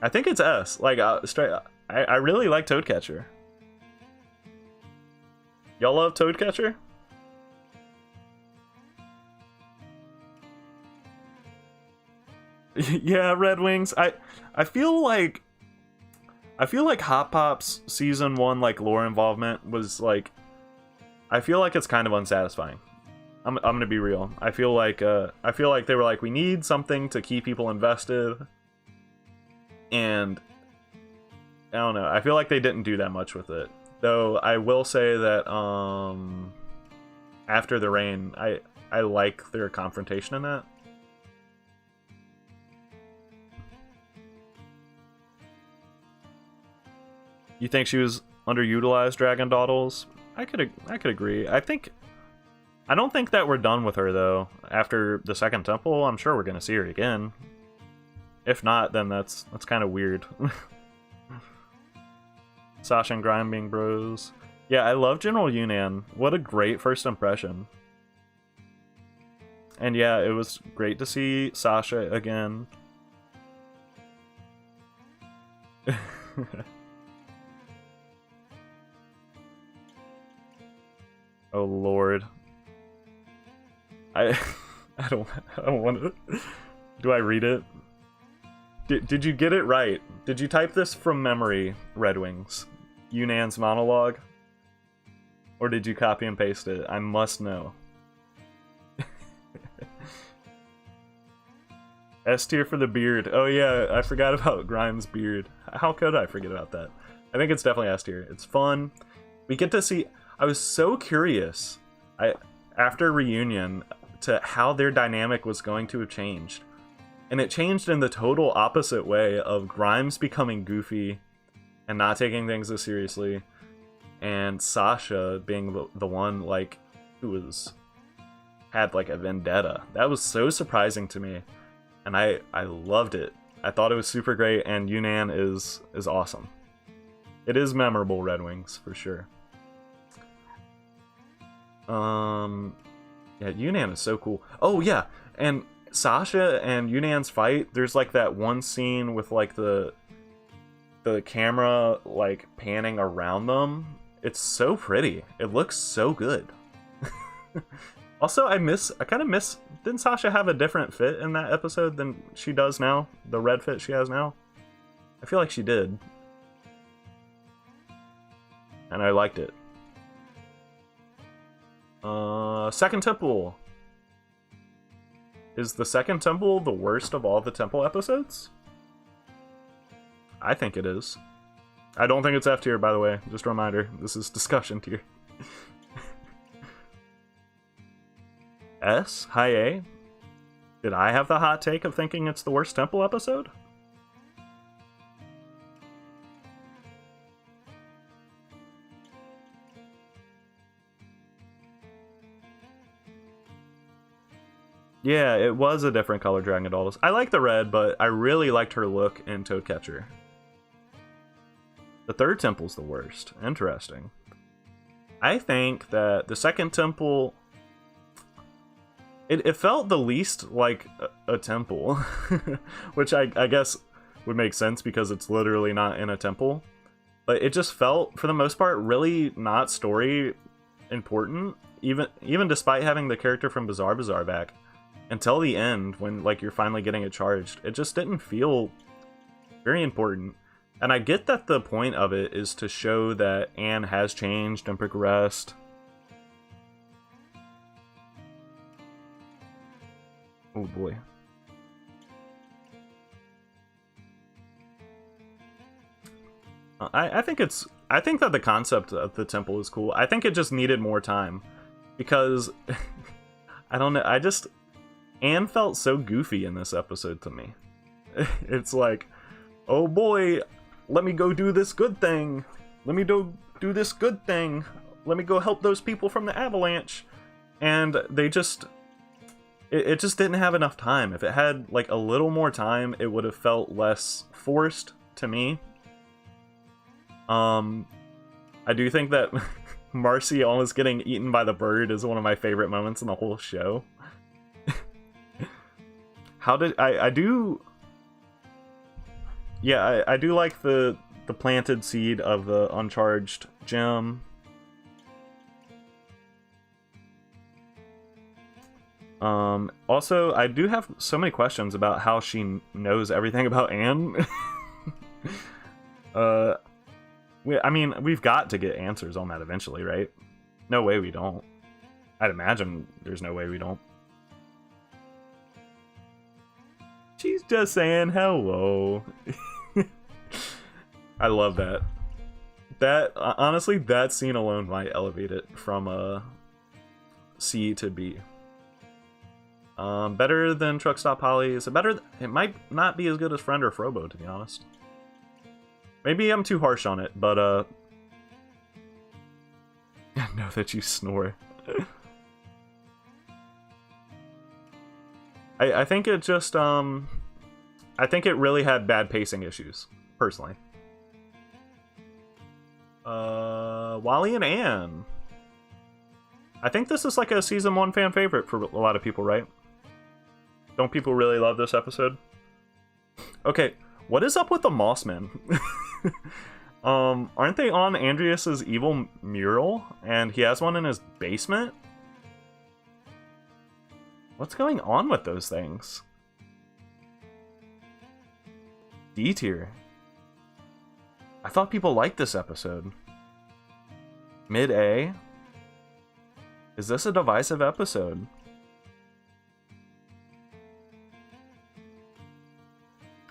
I think it's S. Like, straight. I really like Toadcatcher. Y'all love Toadcatcher? Yeah, Red Wings. I feel like Hop Pop's season 1 like lore involvement was like, I feel like it's kind of unsatisfying. I'm gonna be real. I feel like they were like, we need something to keep people invested. And I don't know, I feel like they didn't do that much with it. Though I will say that after the rain, I like their confrontation in that. You think she was underutilized, Dragon Dawdles? I could agree. I don't think that we're done with her though. After the second temple, I'm sure we're gonna see her again. If not, then that's kind of weird. Sasha and Grime being bros. Yeah, I love General Yunnan. What a great first impression. And yeah, it was great to see Sasha again. Oh lord. I don't want to. Do I read it? Did you get it right? Did you type this from memory, Red Wings? Yunnan's monologue? Or did you copy and paste it? I must know. S tier for the beard. Oh yeah, I forgot about Grimes' beard. How could I forget about that? I think it's definitely S tier. It's fun. We get to see... I was so curious after reunion to how their dynamic was going to have changed. And it changed in the total opposite way of Grimes becoming goofy and not taking things as seriously, and Sasha being the one like who had like a vendetta. That was so surprising to me, and I loved it. I thought it was super great, and Yunnan is awesome. It is memorable, Red Wings, for sure. Yeah, Yunnan is so cool. Oh yeah, and Sasha and Yunnan's fight, there's like that one scene with like the camera like panning around them. It's so pretty. It looks so good. Also, I kind of miss, didn't Sasha have a different fit in that episode than she does now? The red fit she has now? I feel like she did. And I liked it. Second Temple. Is the Second Temple the worst of all the Temple episodes? I think it is. I don't think it's F tier, by the way. Just a reminder, this is discussion tier. S? High A? Did I have the hot take of thinking it's the worst Temple episode? Yeah, it was a different color Dragon Dawdles. I like the red, but I really liked her look in Toadcatcher. The third temple's the worst. Interesting. I think that the second temple... It felt the least like a temple. Which I guess would make sense because it's literally not in a temple. But it just felt, for the most part, really not story important. Even despite having the character from Bizarre Bizarre back. Until the end, when like you're finally getting it charged, it just didn't feel very important. And I get that the point of it is to show that Anne has changed and progressed. Oh boy. I think that the concept of the temple is cool. I think it just needed more time. Because I don't know, Anne felt so goofy in this episode to me. It's like, oh boy, let me go do this good thing. Let me do this good thing. Let me go help those people from the avalanche. And they just... It just didn't have enough time. If it had like a little more time, it would have felt less forced to me. I do think that Marcy almost getting eaten by the bird is one of my favorite moments in the whole show. I do like the planted seed of the uncharged gem. Also, I do have so many questions about how she knows everything about Anne. I mean, we've got to get answers on that eventually, right? No way we don't. I'd imagine there's no way we don't. She's just saying hello. I love that. That honestly, that scene alone might elevate it from C to B. Better than Truck Stop Holly. Is it better? It might not be as good as Friend or Frobo, to be honest. Maybe I'm too harsh on it, but I know that you snore. I think it just I think it really had bad pacing issues, personally. Wally and Ann. I think this is like a season 1 fan favorite for a lot of people, right? Don't people really love this episode? Okay, what is up with the Mossmen? Aren't they on Andreas's evil mural? And he has one in his basement? What's going on with those things? D tier. I thought people liked this episode. Mid A? Is this a divisive episode?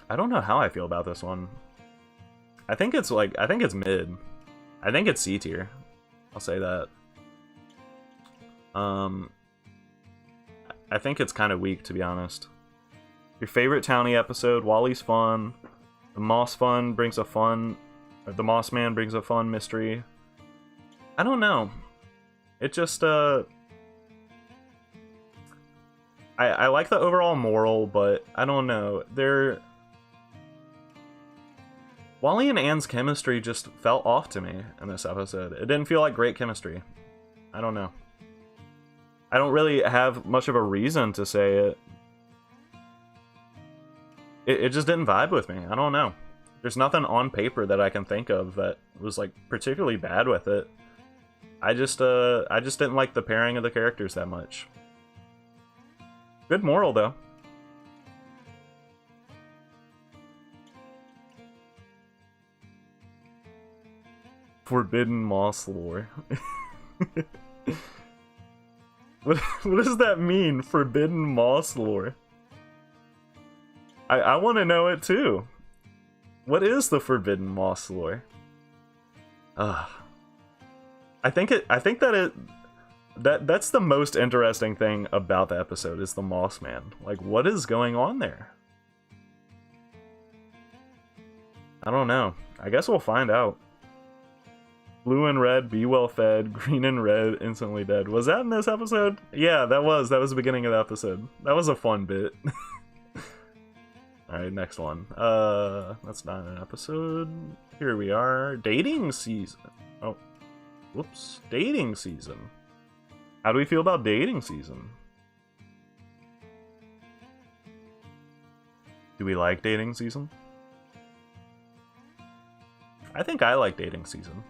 I don't know how I feel about this one. I think it's mid. I think it's C tier. I'll say that. I think it's kind of weak, to be honest. Your favorite townie episode, Wally's fun. The Moss Man brings a fun mystery. I don't know. It just, I like the overall moral, but I don't know. Wally and Anne's chemistry just felt off to me in this episode. It didn't feel like great chemistry. I don't know. I don't really have much of a reason to say it. It just didn't vibe with me. I don't know. There's nothing on paper that I can think of that was like particularly bad with it. I just didn't like the pairing of the characters that much. Good moral though. Forbidden Moss lore. What does that mean? Forbidden Moss lore. I want to know it too. What is the Forbidden Moss lore? I think that's the most interesting thing about the episode is the Moss Man. Like, what is going on there? I don't know. I guess we'll find out. Blue and red, be well fed. Green and red, instantly dead. Was that in this episode? Yeah, that was the beginning of the episode. That was a fun bit. Alright, next one. That's not an episode. Here we are. Dating season. Oh. Whoops. Dating season. How do we feel about dating season? Do we like dating season? I think I like dating season.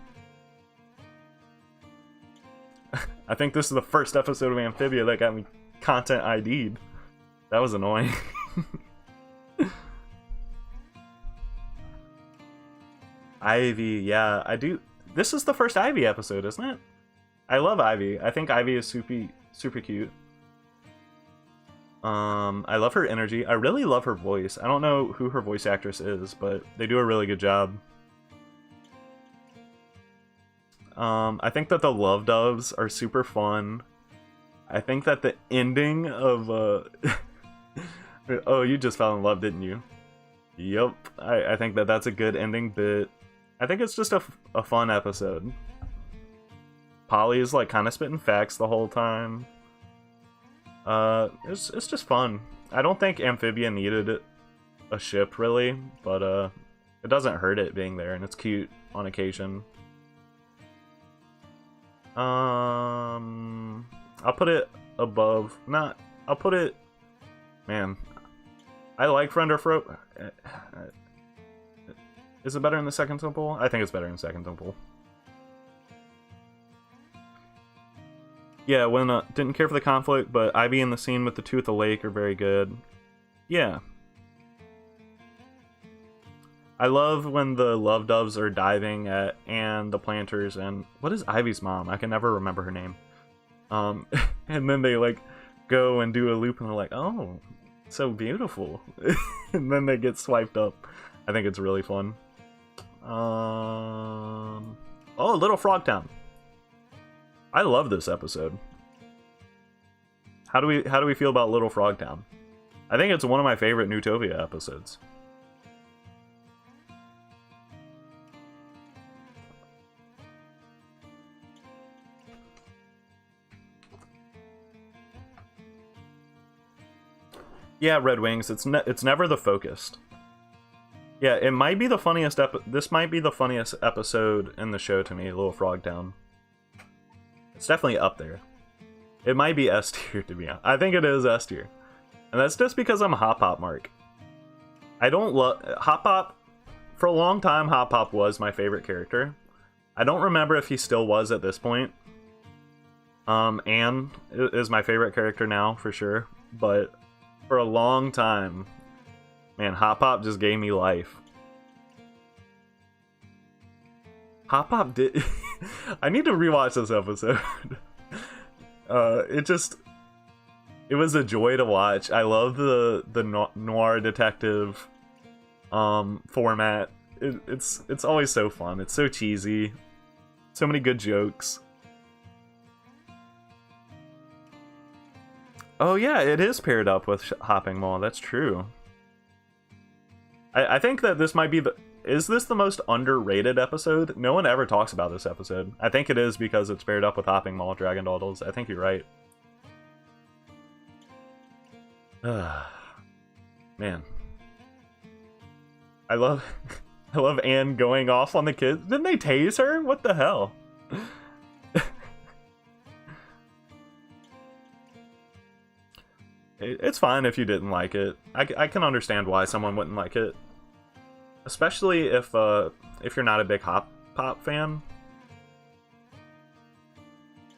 I think this is the first episode of Amphibia that got me content ID'd. That was annoying. Ivy, yeah, I do. This is the first Ivy episode, isn't it? I love Ivy. I think Ivy is super cute. I love her energy. I really love her voice. I don't know who her voice actress is, but they do a really good job. I think that the Love Doves are super fun. I think that the ending of oh, you just fell in love, didn't you? Yep. I think that that's a good ending bit. I think it's just a fun episode. Polly is like kind of spitting facts the whole time. It's just fun. I don't think Amphibia needed a ship really, but it doesn't hurt it being there, and it's cute on occasion. I'll put it above. I'll put it. Man, I like Friend or Fro. Is it better in the Second Temple? I think it's better in Second Temple. Yeah, when didn't care for the conflict, but Ivy and the scene with the two at the lake are very good. Yeah. I love when the Love Doves are diving at Anne, the planters, and what is Ivy's mom? I can never remember her name. And then they like go and do a loop and they're like, oh, so beautiful. And then they get swiped up. I think it's really fun. Oh, Little Frog Town. I love this episode. How do we feel about Little Frog Town? I think it's one of my favorite Newtopia episodes. Yeah, Red Wings. It's never the focused. Yeah, it might be the funniest this might be the funniest episode in the show to me, Little Frog Town. It's definitely up there. It might be S tier, to be honest. I think it is S tier. And that's just because I'm Hop Pop Mark. I don't love... Hop Pop... For a long time, Hop Pop was my favorite character. I don't remember if he still was at this point. Anne is my favorite character now, for sure. But for a long time... Man, Hop Pop just gave me life. Hop Pop did... I need to rewatch this episode. It was a joy to watch. I love the noir detective format. It's always so fun. It's so cheesy. So many good jokes. Oh yeah, it is paired up with Hopping Mall. That's true. I think that this might be the... Is this the most underrated episode? No one ever talks about this episode. I think it is because it's paired up with Hopping Mall Dragon Dawdles. I think you're right. Man. I love Anne going off on the kids. Didn't they tase her? What the hell? It's fine if you didn't like it. I can understand why someone wouldn't like it. Especially if you're not a big Hop Pop fan.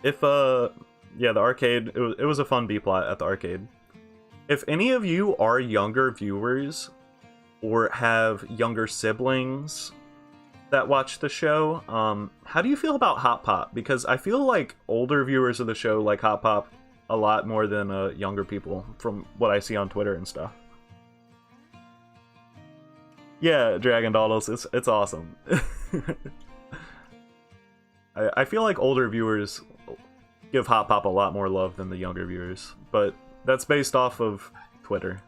Yeah, the arcade, it was a fun B-plot at the arcade. If any of you are younger viewers or have younger siblings that watch the show, how do you feel about Hop Pop? Because I feel like older viewers of the show like Hop Pop a lot more than younger people from what I see on Twitter and stuff. Yeah, Dragon Dawdles, it's awesome. I feel like older viewers give Hop Pop a lot more love than the younger viewers, but that's based off of Twitter.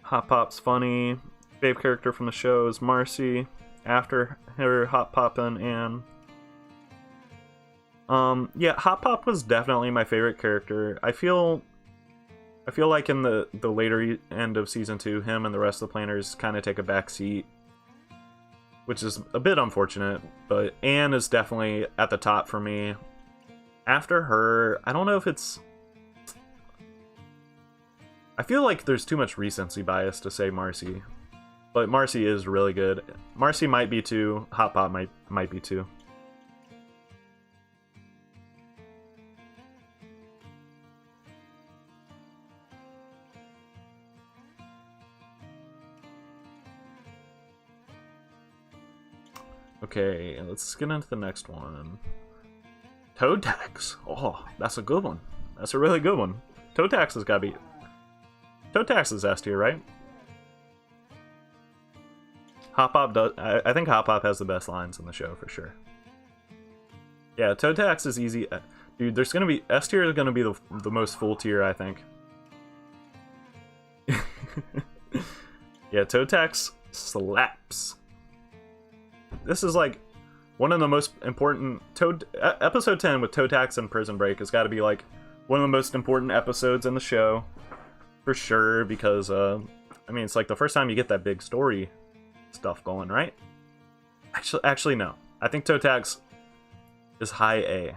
Hop Pop's funny. Fave character from the show is Marcy. After her Hop Poppin' and... yeah, Hop Pop was definitely my favorite character. I feel like in the later end of season 2, him and the rest of the planners kind of take a back seat, which is a bit unfortunate, but Anne is definitely at the top for me. After her, I don't know if it's... I feel like there's too much recency bias to say Marcy, but Marcy is really good. Marcy might be 2, Hop Pop might be 2. Okay, let's get into the next one. Toad Tax. Oh, that's a good one. That's a really good one. Toad Tax has got to be... Toad Tax is S tier, right? Hop Pop does... I think Hop Pop has the best lines in the show, for sure. Yeah, Toad Tax is easy. Dude, there's going to be... S tier is going to be the most full tier, I think. Yeah, Toad Tax slaps. This is like one of the most important episode 10 with Toe Tax and Prison Break has got to be like one of the most important episodes in the show for sure, because I mean, it's like the first time you get that big story stuff going, right? Actually no. I think Toe Tax is high A.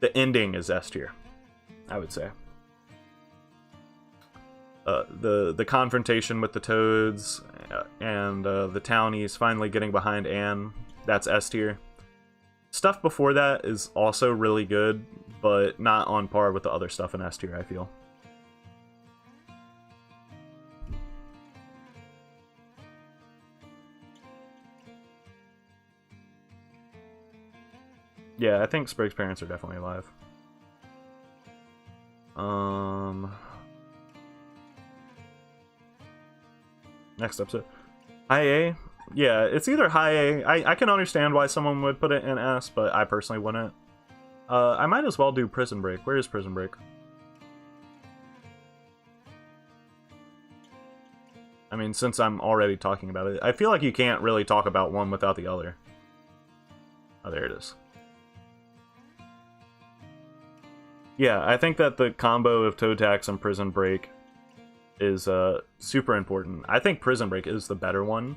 The ending is S tier, I would say. The confrontation with the Toads and the Townies finally getting behind Anne, that's S tier. Stuff before that is also really good, but not on par with the other stuff in S tier, I feel. Yeah, I think Sprig's parents are definitely alive. Next episode. High A? Yeah, it's either high A. I can understand why someone would put it in S, but I personally wouldn't. I might as well do Prison Break. Where is Prison Break? I mean, since I'm already talking about it, I feel like you can't really talk about one without the other. Oh, there it is. Yeah, I think that the combo of Toe Tax and Prison Break is super important. I think Prison Break is the better one.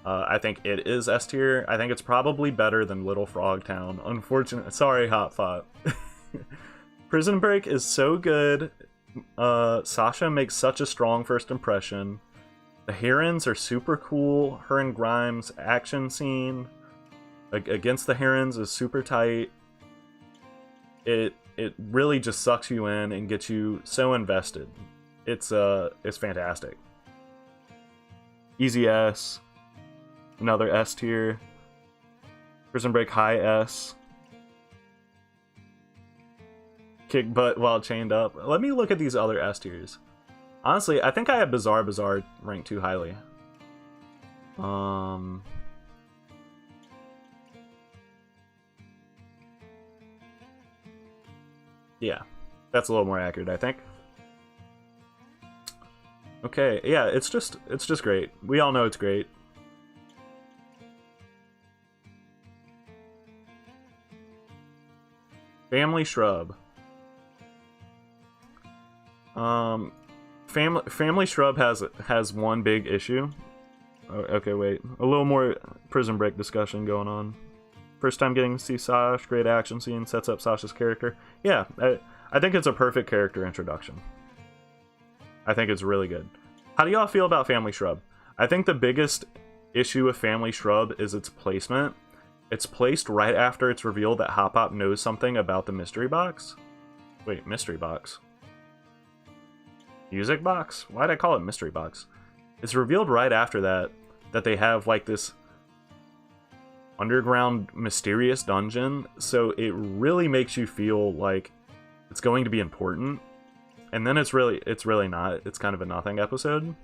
I think it is S tier. I think it's probably better than Little Frog Town. Unfortunately, sorry, Hot Fop. Prison Break is so good. Sasha makes such a strong first impression. The Herons are super cool. Her and Grimes action scene against the Herons is super tight. It really just sucks you in and gets you so invested. It's fantastic. Easy S. Another S tier. Prison Break high S. Kick butt while chained up. Let me look at these other S tiers. Honestly, I think I have Bizarre ranked too highly. Yeah, that's a little more accurate, I think. Okay, yeah, it's just great. We all know it's great. Family Shrub. Family Shrub has one big issue. Oh, okay, wait. A little more Prison Break discussion going on. First time getting to see Sash, great action scene, sets up Sasha's character. Yeah, I think it's a perfect character introduction. I think it's really good. How do y'all feel about Family Shrub? I think the biggest issue with Family Shrub is its placement. It's placed right after it's revealed that Hop Hop knows something about the mystery box. Wait, mystery box? Music box? Why'd I call it mystery box? It's revealed right after that they have like this underground mysterious dungeon, so it really makes you feel like it's going to be important. And then it's really not. It's kind of a nothing episode.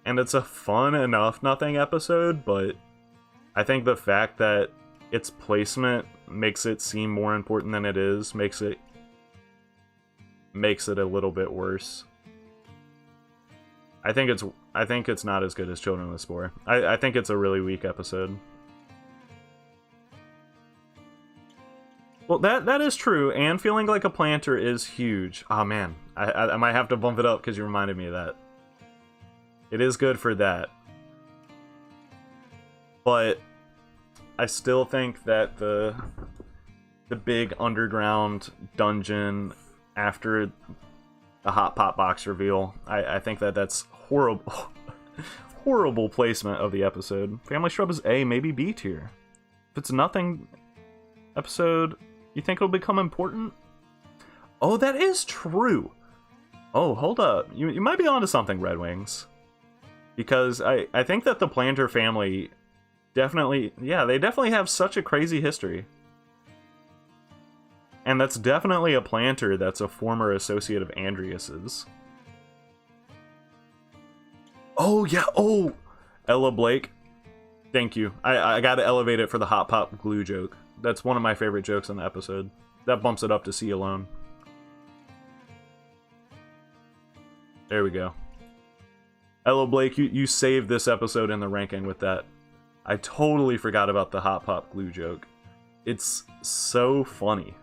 And it's a fun enough nothing episode, but I think the fact that its placement makes it seem more important than it is makes it a little bit worse. I think it's not as good as Children of the Spore. I think it's a really weak episode. Well, that is true, and feeling like a planter is huge. Oh man, I might have to bump it up because you reminded me of that. It is good for that. But I still think that the big underground dungeon after the Hot Pot box reveal, I think that's horrible. Horrible placement of the episode. Family Shrub is A, maybe B tier. If it's nothing episode, you think it'll become important? Oh, that is true. Oh, hold up. You might be onto something, Red Wings. Because I think that the Planter family definitely, yeah, they definitely have such a crazy history. And that's definitely a Planter that's a former associate of Andreas's. Oh, yeah, oh! Ella Blake. Thank you. I gotta elevate it for the Hot Pop glue joke. That's one of my favorite jokes in the episode. That bumps it up to C alone. There we go. Ella Blake, you saved this episode in the ranking with that. I totally forgot about the Hot Pop glue joke. It's so funny.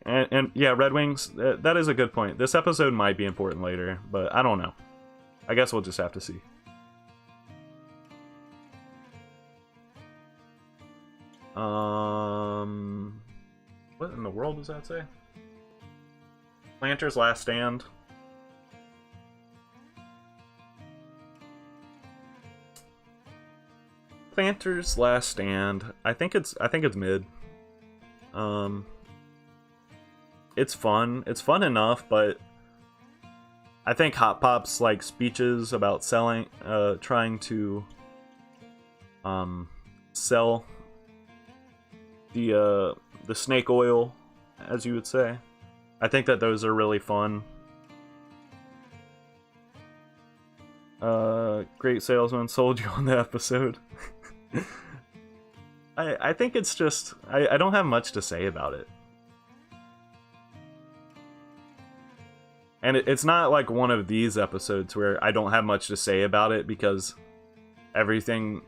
And yeah, Red Wings, that is a good point. This episode might be important later, but I don't know. I guess we'll just have to see. What in the world does that say? Planter's Last Stand. Planter's Last Stand. I think it's mid. It's fun. It's fun enough, but I think Hot Pop's like speeches about selling, trying to sell the snake oil, as you would say. I think that those are really fun. Great salesman sold you on the episode. I think it's just I don't have much to say about it. And it's not like one of these episodes where I don't have much to say about it because everything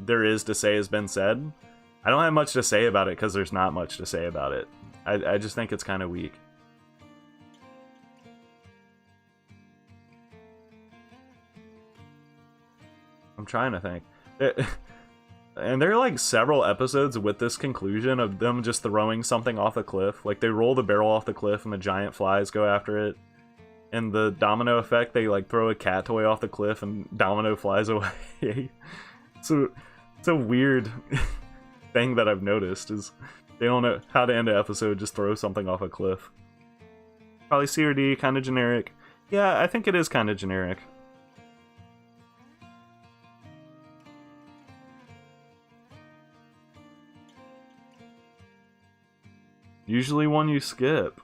there is to say has been said. I don't have much to say about it because there's not much to say about it. I just think it's kind of weak. I'm trying to think. And there are like several episodes with this conclusion of them just throwing something off a cliff. Like they roll the barrel off the cliff and the giant flies go after it. And the domino effect, they like throw a cat toy off the cliff and domino flies away. So it's a weird thing that I've noticed is they don't know how to end an episode, just throw something off a cliff. Probably C or D, kind of generic. Yeah, I think it is kind of generic. Usually one you skip.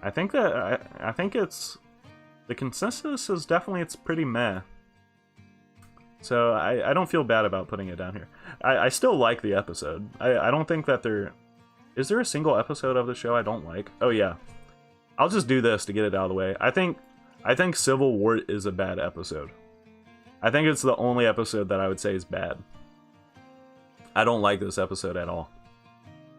I think that I think it's the consensus is definitely it's pretty meh. So I don't feel bad about putting it down here. I still like the episode. I don't think that is there a single episode of the show I don't like? Oh yeah. I'll just do this to get it out of the way. I think Civil War is a bad episode. I think it's the only episode that I would say is bad. I don't like this episode at all.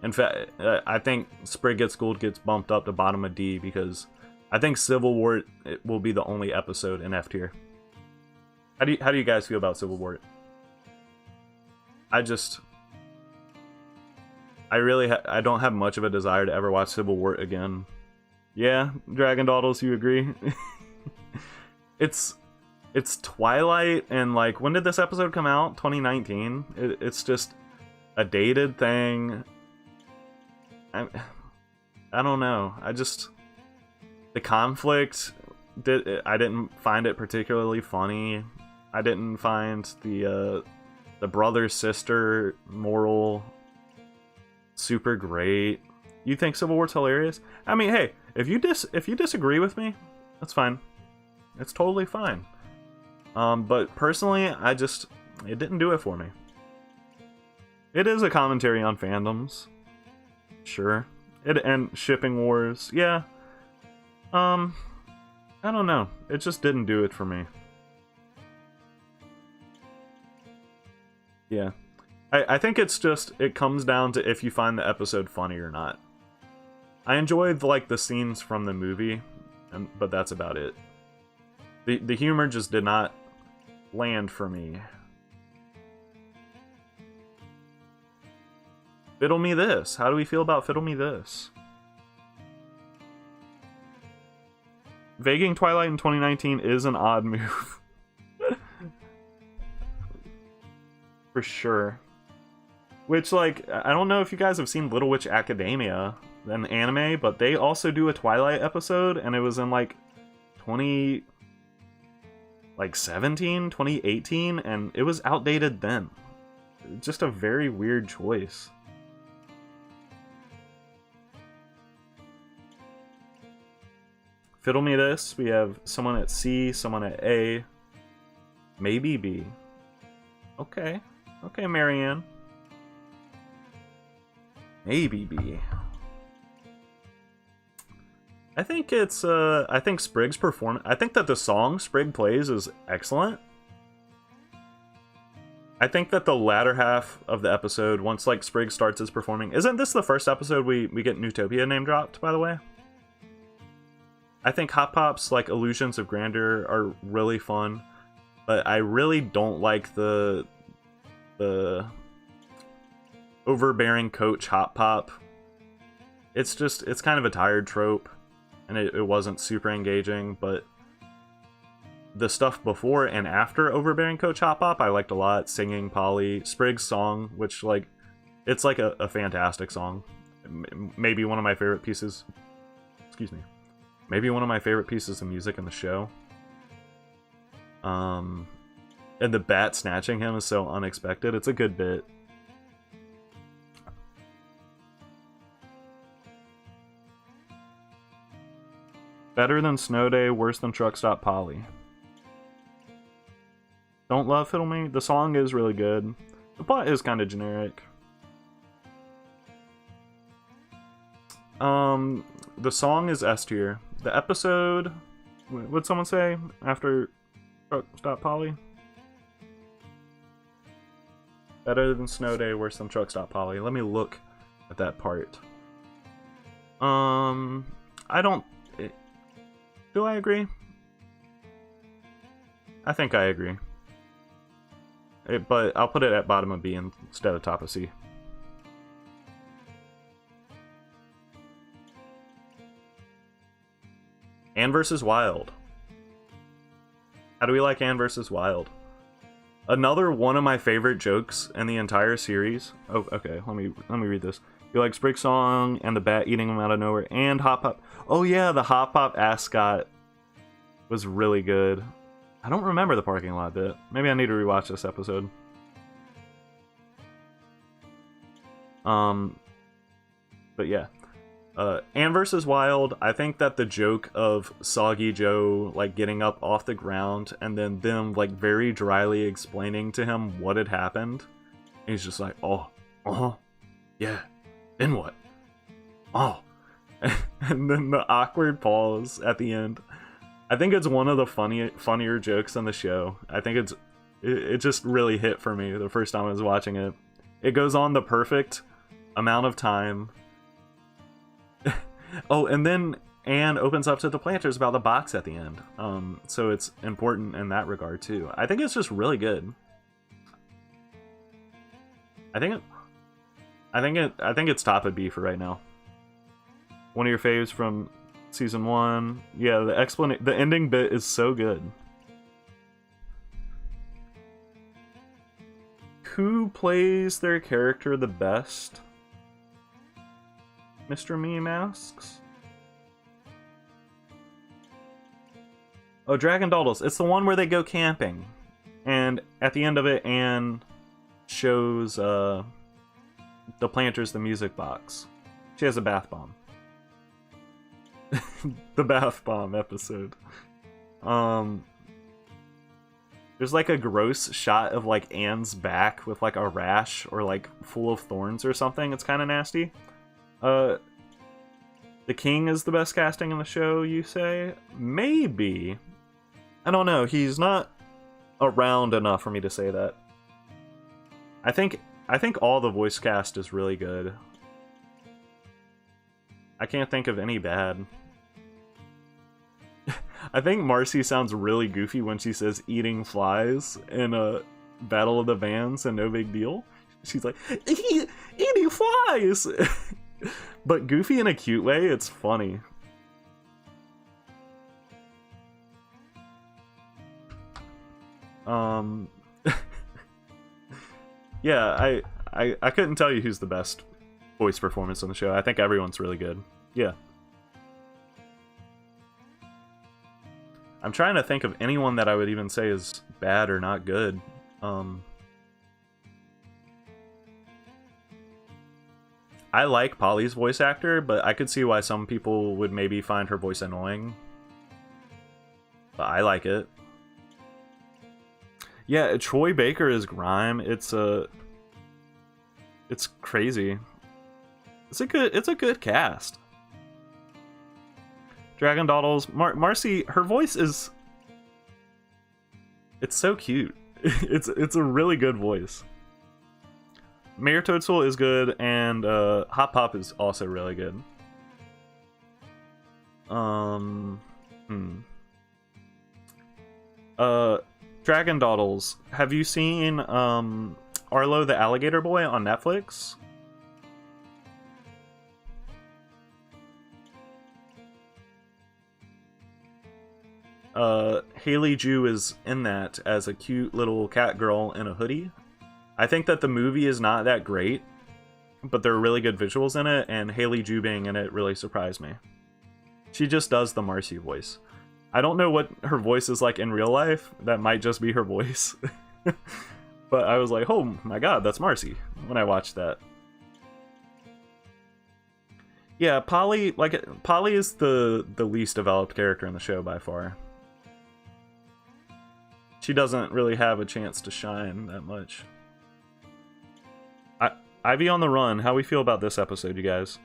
In fact, I think Sprig Gets Schooled gets bumped up to bottom of D because I think Civil War will be the only episode in F tier. How do you guys feel about Civil War? I don't have much of a desire to ever watch Civil War again. Yeah, Dragon Dawdles, you agree? It's Twilight, and like, when did this episode come out? 2019? It's just a dated thing. I don't know. The conflict, I didn't find it particularly funny. I didn't find the brother-sister moral super great. You think Civil War's hilarious? I mean, hey, if you disagree with me, that's fine. It's totally fine. But personally, it didn't do it for me. It is a commentary on fandoms. Sure. And shipping wars. Yeah. I don't know. It just didn't do it for me. Yeah. I think it's just, it comes down to if you find the episode funny or not. I enjoyed, like, the scenes from the movie, but that's about it. The humor just did not land for me. Fiddle Me This. How do we feel about Fiddle Me This? Vaguing Twilight in 2019 is an odd move. For sure. Which, like, I don't know if you guys have seen Little Witch Academia, an anime, but they also do a Twilight episode, and it was in, like, 2018, and it was outdated then. Just a very weird choice. Fiddle Me This, we have someone at C, someone at A, maybe B. Okay, Marianne. Maybe B. I think it's, I think Sprig's performance, I think that the song Sprig plays is excellent. I think that the latter half of the episode, once, like, Sprig starts his performing, isn't this the first episode we get Newtopia name dropped, by the way? I think Hop Pop's, like, illusions of grandeur are really fun, but I really don't like the overbearing coach Hop Pop. It's kind of a tired trope, and it wasn't super engaging, but the stuff before and after overbearing coach Hop Pop I liked a lot. Singing Polly, Sprig's song, which, like, it's like a fantastic song. maybe one of my favorite pieces. Excuse me. Maybe one of my favorite pieces of music in the show. And the bat snatching him is so unexpected. It's a good bit. Better than Snow Day, worse than Truck Stop Polly. Don't love Fiddle Me. The song is really good. The plot is kind of generic. The song is S tier. The episode, what'd someone say after Truck Stop Polly? Better than Snow Day, worse than Truck Stop Polly. Let me look at that part. I don't... Do I agree? I think I agree. But I'll put it at bottom of B instead of top of C. Anne vs. Wild. How do we like Anne vs. Wild? Another one of my favorite jokes in the entire series. Oh, okay. Let me read this. He likes Brick Song and the bat eating him out of nowhere and Hop Hop. Oh yeah, the Hop Hop ascot was really good. I don't remember the parking lot bit. Maybe I need to rewatch this episode. But yeah. Anne vs. Wild, I think that the joke of Soggy Joe like getting up off the ground and then them like very dryly explaining to him what had happened. And he's just like, oh, yeah, then what? Oh. And then the awkward pause at the end. I think it's one of the funnier jokes on the show. I think it just really hit for me the first time I was watching it. It goes on the perfect amount of time. Oh, and then Anne opens up to the planters about the box at the end. So it's important in that regard too. I think it's just really good. I think it's top of B for right now. One of your faves from season 1. Yeah, the ending bit is so good. Who plays their character the best? Mr. Meme asks. Oh, Dragon Dawdles. It's the one where they go camping. And at the end of it, Anne shows the planters the music box. She has a bath bomb. The bath bomb episode. There's like a gross shot of like Anne's back with like a rash or like full of thorns or something. It's kind of nasty. The King is the best casting in the show, you say? Maybe. I don't know. He's not around enough for me to say that. I think all the voice cast is really good. I can't think of any bad. I think Marcy sounds really goofy when she says eating flies in a Battle of the Bands and No Big Deal. She's like, eating flies! But goofy in a cute way, it's funny. Yeah, I couldn't tell you who's the best voice performance on the show. I think everyone's really good. Yeah. I'm trying to think of anyone that I would even say is bad or not good. I like Polly's voice actor, but I could see why some people would maybe find her voice annoying. But I like it. Yeah, Troy Baker is Grime. It's crazy. It's a good cast. Dragon Dawdles, Marcy, her voice is... It's so cute. It's a really good voice. Mayor Toadstool is good, and Hop Hop is also really good. Dragon Dawdles, have you seen Arlo the Alligator Boy on Netflix? Haley Ju is in that as a cute little cat girl in a hoodie. I think that the movie is not that great, but there are really good visuals in it, and Haley Ju being in it really surprised me. She just does the Marcy voice. I don't know what her voice is like in real life. That might just be her voice. But I was like, oh my god, that's Marcy when I watched that. Yeah, Polly is the least developed character in the show by far. She doesn't really have a chance to shine that much. Ivy on the Run, how we feel about this episode, you guys?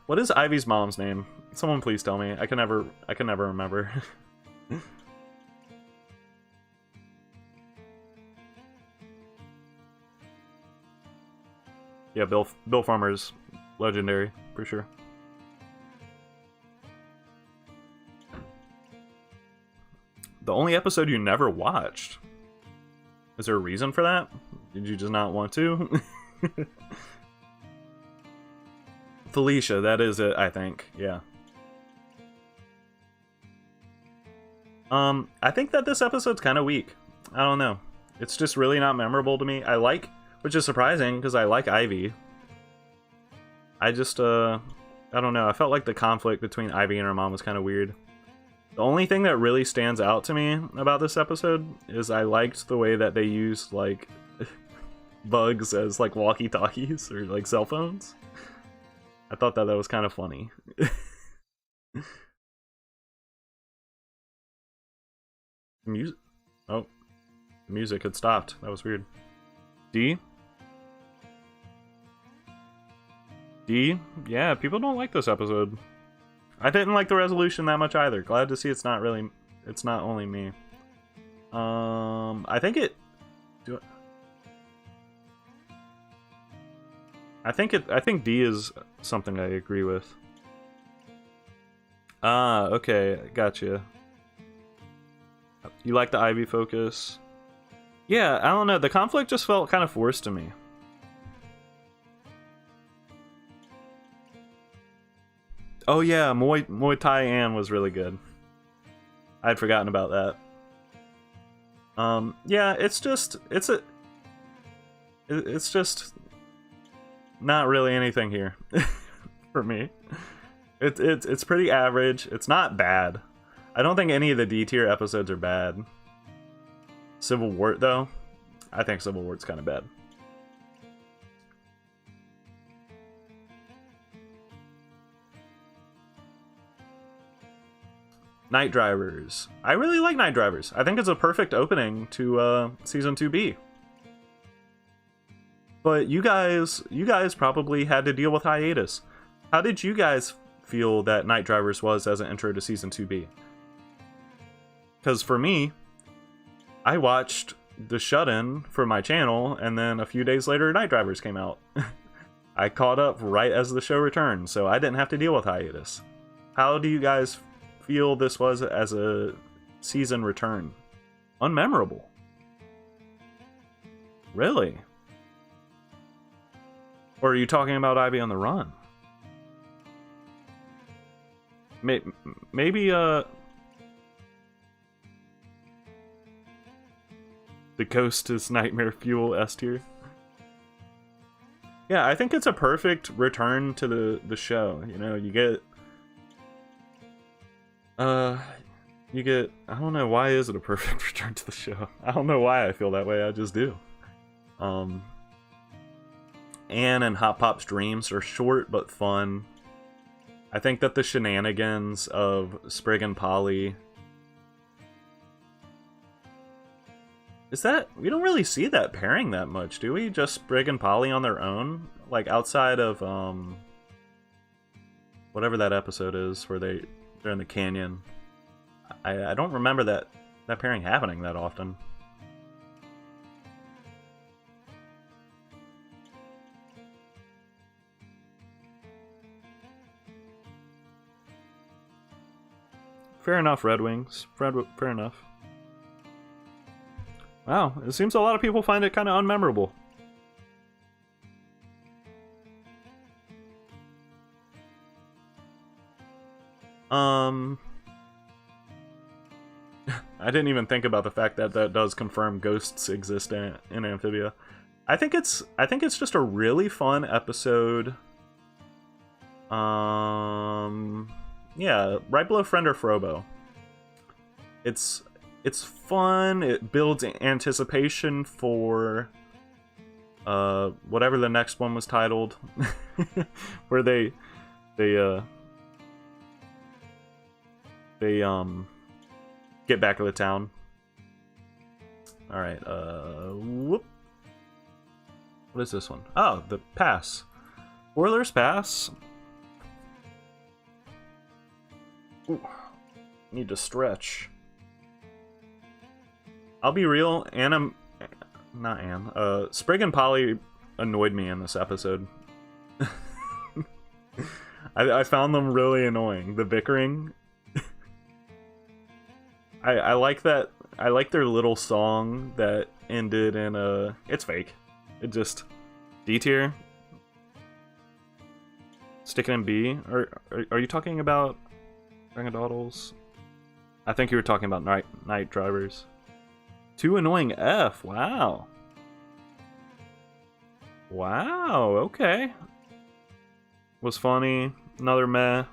What is Ivy's mom's name? Someone please tell me. I can never remember. Yeah, Bill Farmer's legendary, for sure. The only episode you never watched. Is there a reason for that? Did you just not want to? Felicia, that is it, I think. Yeah. I think that this episode's kind of weak. I don't know. It's just really not memorable to me. Which is surprising, because I like Ivy. I just, I don't know. I felt like the conflict between Ivy and her mom was kind of weird. The only thing that really stands out to me about this episode is I liked the way that they used, like, bugs as, like, walkie-talkies or, like, cell phones. I thought that was kind of funny. Music? Oh. The music had stopped. That was weird. D? D? Yeah, people don't like this episode. I didn't like the resolution that much either. Glad to see it's not only me. I think D is something I agree with. Ah, okay, gotcha. You like the Ivy focus? Yeah, I don't know. The conflict just felt kind of forced to me. Oh yeah, Muay Thai Ann was really good. I'd forgotten about that. Yeah, it's just not really anything here for me. It's pretty average. It's not bad. I don't think any of the D tier episodes are bad. Civil War though, I think Civil War's kind of bad. Night Drivers. I really like Night Drivers. I think it's a perfect opening to Season 2B. But you guys probably had to deal with hiatus. How did you guys feel that Night Drivers was as an intro to Season 2B? Because for me, I watched The Shut-In for my channel, and then a few days later, Night Drivers came out. I caught up right as the show returned, so I didn't have to deal with hiatus. How do you guys feel this was as a season return? Unmemorable. Really? Or are you talking about Ivy on the Run? Maybe, the Ghost is Nightmare Fuel S tier. Yeah, I think it's a perfect return to the show. You know, you get, I don't know, why is it a perfect return to the show? I don't know why I feel that way, I just do. Anne and Hop Pop's dreams are short but fun. I think that the shenanigans of Sprig and Polly... we don't really see that pairing that much, do we? Just Sprig and Polly on their own? Like, outside of, whatever that episode is, where they're in the canyon. I don't remember that pairing happening that often. Fair enough, Red Wings. Fair enough. Wow, it seems a lot of people find it kind of unmemorable. I didn't even think about the fact that that does confirm ghosts exist in Amphibia. I think it's just a really fun episode. Yeah, right below Friend or Frobo. It's fun. It builds anticipation for whatever the next one was titled, where they get back to the town. All right. Whoop. What is this one? Oh, the pass. Spoilers pass. Ooh, need to stretch. I'll be real, Sprig and Polly annoyed me in this episode. I found them really annoying. The bickering. I like that. I like their little song that ended in a. It's fake. It just D tier. Sticking in B. Are you talking about Rangadoddles? I think you were talking about night drivers. Too annoying F. Wow. Wow. Okay. Was funny. Another meh.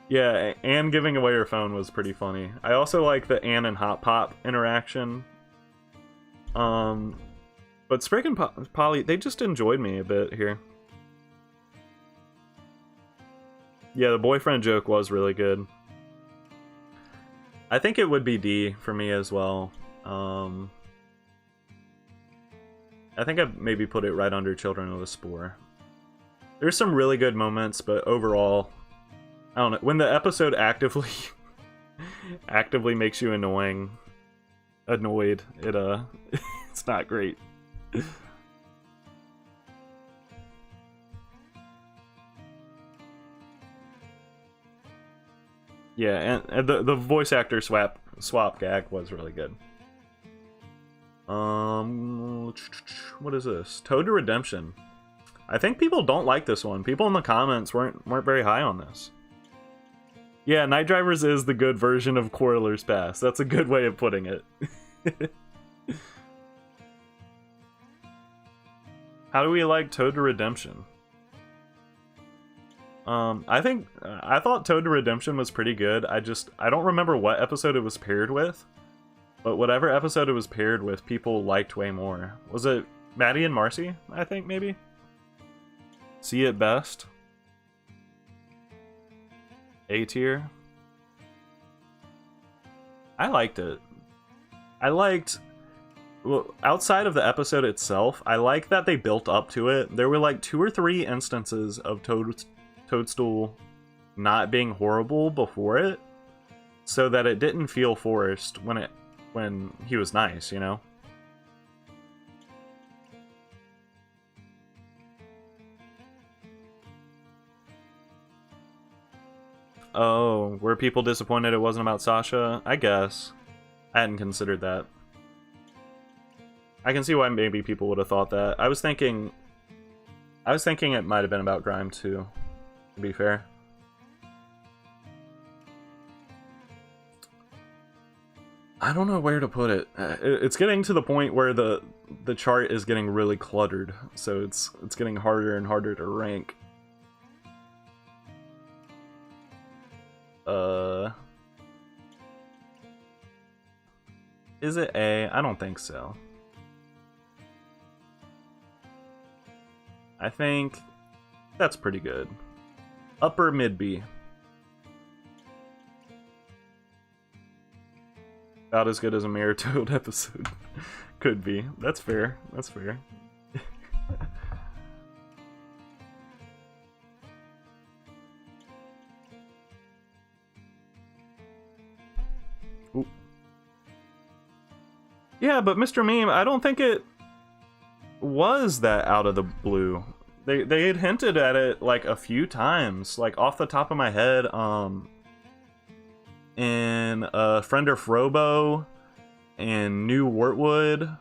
Yeah, Anne giving away her phone was pretty funny. I also like the Anne and Hop Pop interaction. But Sprig and Polly, they just enjoyed me a bit here. Yeah, the boyfriend joke was really good. I think it would be D for me as well. I think I'd maybe put it right under Children of the Spore. There's some really good moments, but overall, I don't know. When the episode actively makes you annoyed, it's not great. Yeah, and the voice actor swap gag was really good. What is this? Toad to Redemption. I think people don't like this one. People in the comments weren't very high on this. Yeah, Night Drivers is the good version of Quarreller's Pass. That's a good way of putting it. How do we like Toad to Redemption? I thought Toad to Redemption was pretty good. I don't remember what episode it was paired with, but whatever episode it was paired with, people liked way more. Was it Maddie and Marcy? I think maybe. See It Best. A tier. I liked it. Well, outside of the episode itself, I like that they built up to it. There were like 2 or 3 instances of Toadstool not being horrible before it, so that it didn't feel forced when he was nice, you know? Oh, were people disappointed it wasn't about Sasha? I guess. I hadn't considered that. I can see why maybe people would have thought that. I was thinking it might have been about Grime too, to be fair. I don't know where to put it. It's getting to the point where the chart is getting really cluttered, so it's getting harder and harder to rank. Is it A? I don't think so. I think that's pretty good. Upper mid B. About as good as a Mirror Toad episode could be. That's fair. That's fair. Ooh. Yeah, but Mr. Meme, I don't think it was that out of the blue. They had hinted at it like a few times, like off the top of my head, in Friend or Frobo and New Wortwood,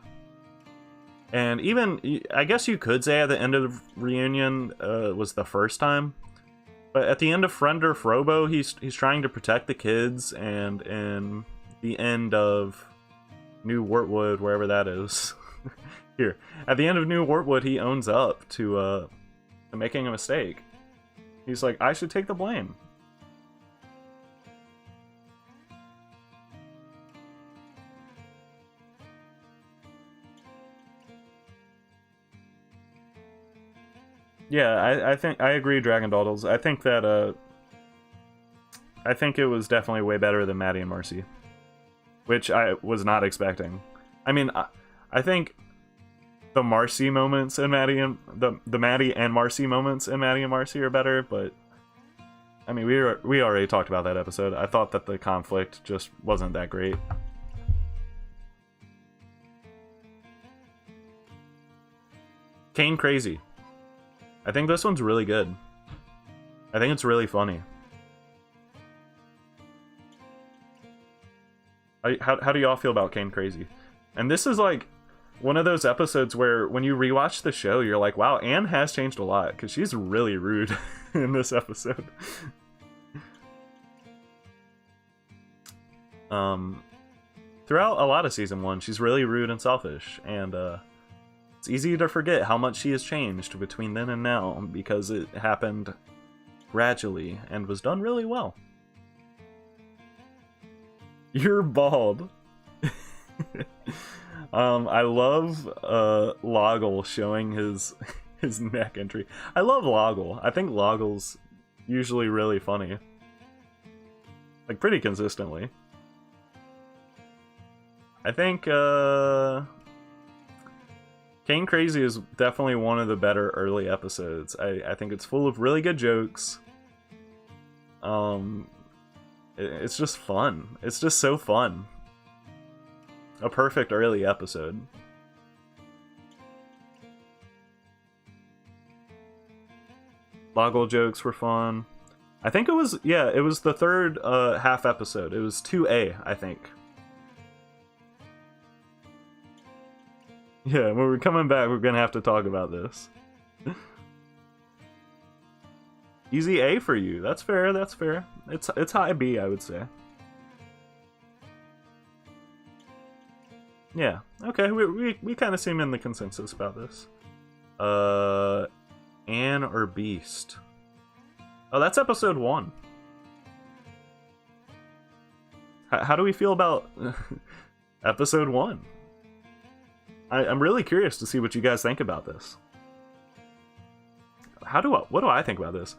and even I guess you could say at the end of the reunion was the first time, But at the end of Friender Frobo, he's trying to protect the kids, and in the end of New Wartwood, wherever that is, here at the end of New Wartwood, he owns up to making a mistake. He's like, I should take the blame. Yeah, I think I agree, Dragon Dawdles. I think that I think it was definitely way better than Maddie and Marcy, which I was not expecting. I mean, I think the Marcy moments in Maddie and the Maddie and Marcy moments in Maddie and Marcy are better, but I mean, we already talked about that episode. I thought that the conflict just wasn't that great. Kane Crazy. I think this one's really good. I think it's really funny. How do y'all feel about Kane Crazy? And this is like one of those episodes where when you rewatch the show, you're like, wow, Anne has changed a lot, because she's really rude in this episode. Throughout a lot of season 1, she's really rude and selfish, and it's easy to forget how much she has changed between then and now, because it happened gradually and was done really well. You're bald. I love Loggle showing his neck entry. I love Loggle. I think Loggle's usually really funny. Like, pretty consistently. I think Kane Crazy is definitely one of the better early episodes. I think it's full of really good jokes. It's just fun. It's just so fun. A perfect early episode. Loggle jokes were fun. I think it was, yeah, it was the third half episode. It was 2A, I think. Yeah, when we're coming back, we're gonna have to talk about this. Easy A for you. That's fair, that's fair. It's high B, I would say. Yeah, okay, we kind of seem in the consensus about this. Anne or Beast? Oh, that's episode 1. How do we feel about episode 1? I'm really curious to see what you guys think about this. What do I think about this?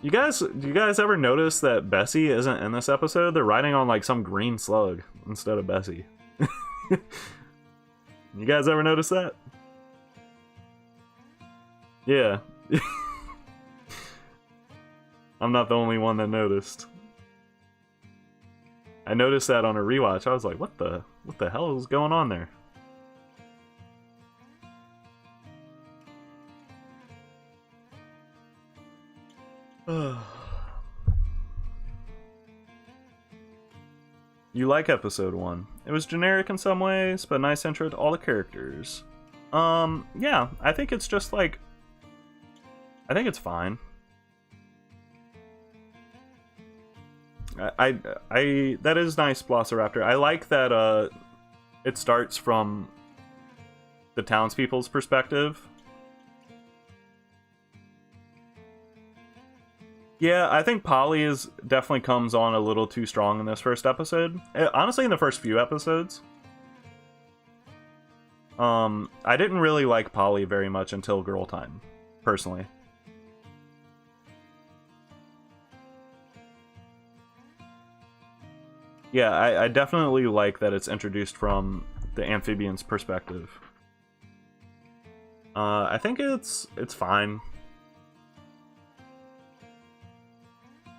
Do you guys ever notice that Bessie isn't in this episode? They're riding on like some green slug instead of Bessie. You guys ever notice that? Yeah. I'm not the only one that noticed. I noticed that on a rewatch. I was like, what the hell is going on there? You like episode 1. It was generic in some ways, but a nice intro to all the characters. Yeah, I think it's just like... I think it's fine. That is nice, Velociraptor. I like that it starts from the townspeople's perspective. Yeah, I think Polly definitely comes on a little too strong in this first episode. Honestly, in the first few episodes. I didn't really like Polly very much until Girl Time, personally. Yeah, I definitely like that it's introduced from the amphibian's perspective. I think it's fine.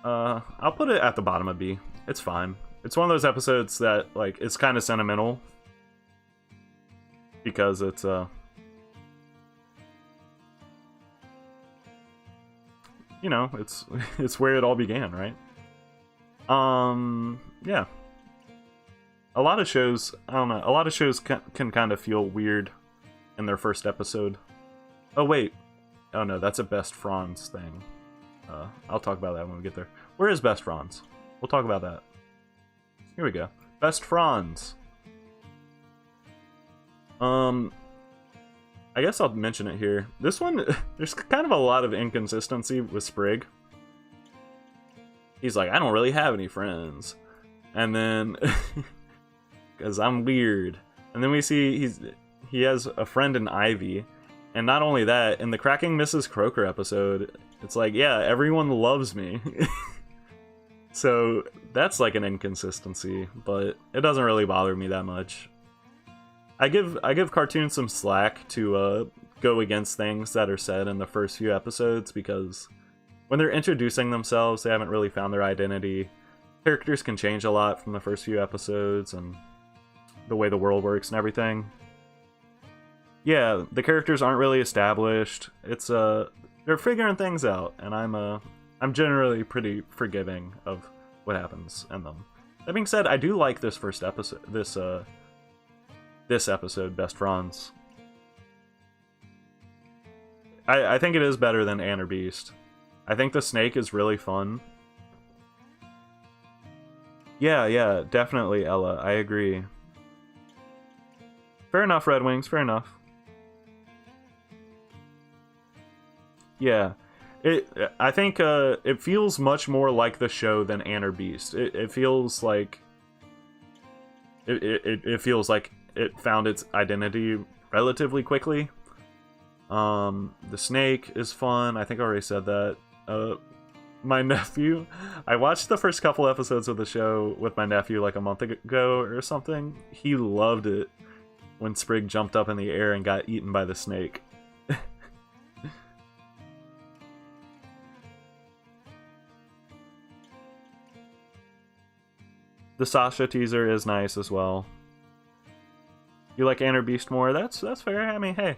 I'll put it at the bottom of B. It's fine. It's one of those episodes that, like, it's kind of sentimental. Because it's, you know, it's where it all began, right? Yeah. A lot of shows, I don't know, a lot of shows can kind of feel weird in their first episode. Oh, wait. Oh, no, that's a Best Franz thing. I'll talk about that when we get there. Where is Best Franz? We'll talk about that. Here we go. Best Franz. I guess I'll mention it here. This one, there's kind of a lot of inconsistency with Sprig. He's like, I don't really have any friends. And then, because I'm weird. And then we see he has a friend in Ivy. And not only that, in the Cracking Mrs. Croaker episode, it's like, yeah, everyone loves me. So that's like an inconsistency, but it doesn't really bother me that much. I give cartoons some slack to go against things that are said in the first few episodes, because when they're introducing themselves, they haven't really found their identity. Characters can change a lot from the first few episodes, and the way the world works and everything. Yeah, the characters aren't really established. It's they're figuring things out, and I'm generally pretty forgiving of what happens in them. That being said, I do like this first episode. This episode, Best Franz. I think it is better than Anne or Beast. I think the snake is really fun. Yeah, definitely, Ella. I agree. Fair enough, Red Wings. Fair enough. Yeah. I think it feels much more like the show than Anne or Beast. It feels like... It feels like it found its identity relatively quickly. The snake is fun. I think I already said that. My nephew... I watched the first couple episodes of the show with my nephew like a month ago or something. He loved it when Sprig jumped up in the air and got eaten by the snake. The Sasha teaser is nice as well. You like Anne or Beast more? That's fair. I mean, hey.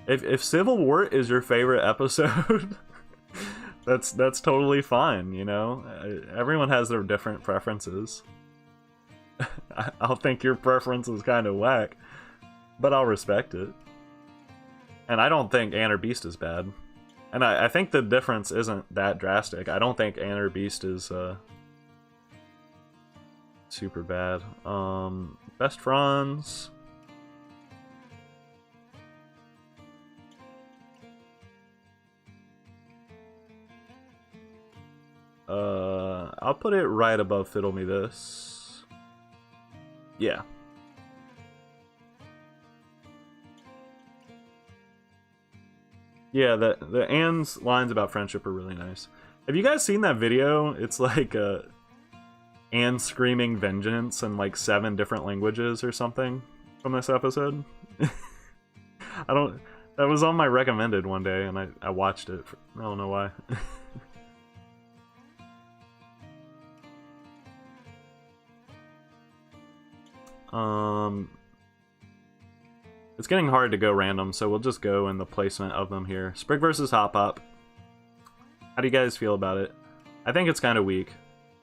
If Civil War is your favorite episode, that's totally fine, you know? Everyone has their different preferences. I'll think your preference is kind of whack, but I'll respect it. And I don't think Anne or Beast is bad. And I think the difference isn't that drastic. I don't think Anne or Beast is super bad. Best Franz. I'll put it right above Fiddle Me This. Yeah. Yeah, the Anne's lines about friendship are really nice. Have you guys seen that video? It's like Anne screaming vengeance in like 7 different languages or something from this episode. That was on my recommended one day, and I watched it. I don't know why. It's getting hard to go random, so we'll just go in the placement of them here. Sprig versus Hop Hop. How do you guys feel about it? I think it's kind of weak.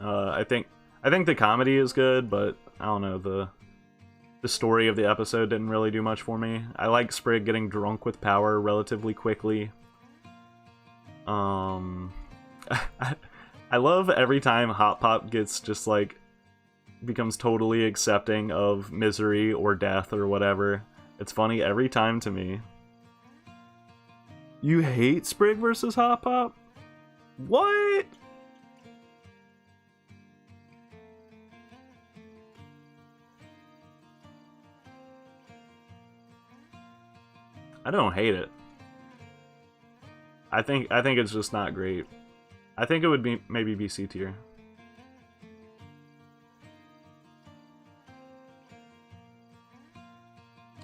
I think the comedy is good, but I don't know, the story of the episode didn't really do much for me. I like Sprig getting drunk with power relatively quickly. I love every time Hop Pop gets just like becomes totally accepting of misery or death or whatever. It's funny every time to me. You hate Sprig versus Hop Pop? What? I don't hate it. I think it's just not great. I think it would be maybe be C tier.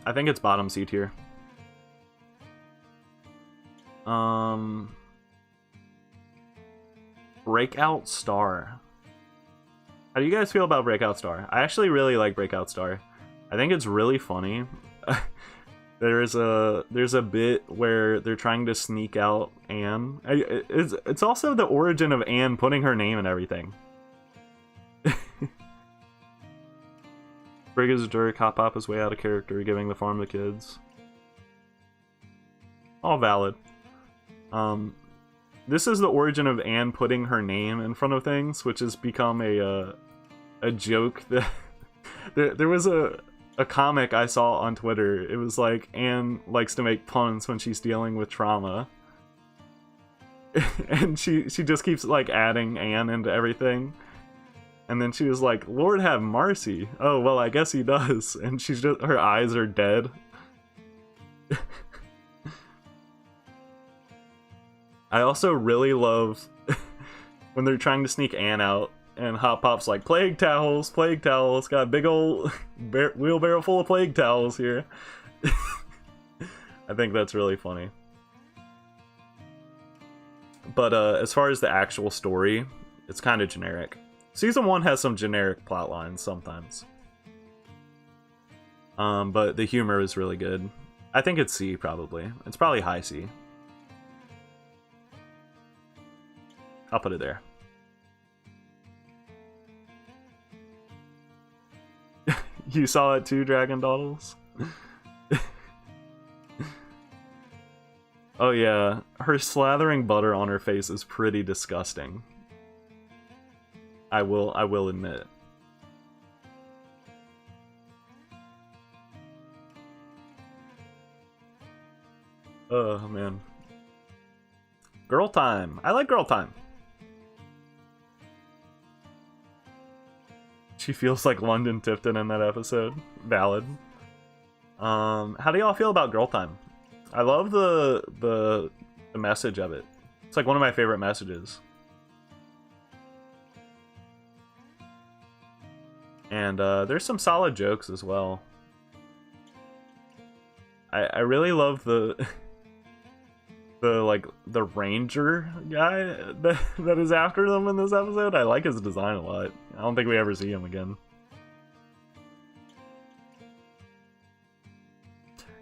I think it's bottom C tier. Breakout Star. How do you guys feel about Breakout Star? I actually really like Breakout Star. I think it's really funny. There's a bit where they're trying to sneak out Anne. It's also the origin of Anne putting her name and everything. Sprig is a jerk, Hop Hop is way out of character, giving the farm to kids. All valid. This is the origin of Anne putting her name in front of things, which has become a joke that there was a comic I saw on Twitter. It was like Anne likes to make puns when she's dealing with trauma. And she just keeps like adding Anne into everything. And then she was like, Lord have Marcy. Oh, well, I guess he does. And she's just, her eyes are dead. I also really love when they're trying to sneak Anne out, and Hot Pop's like, plague towels, got a big old wheelbarrow full of plague towels here. I think that's really funny. But as far as the actual story, it's kind of generic. Season 1 has some generic plot lines sometimes. But the humor is really good. I think it's C, probably. It's probably high C. I'll put it there. You saw it too, Dragon Doddles? Oh yeah, her slathering butter on her face is pretty disgusting. I will admit. Oh man. Girl time. I like girl time. She feels like London Tipton in that episode. Ballad. How do y'all feel about girl time? I love the message of it. It's like one of my favorite messages. And there's some solid jokes as well. I really love the the ranger guy that is after them in this episode. I like his design a lot. I don't think we ever see him again.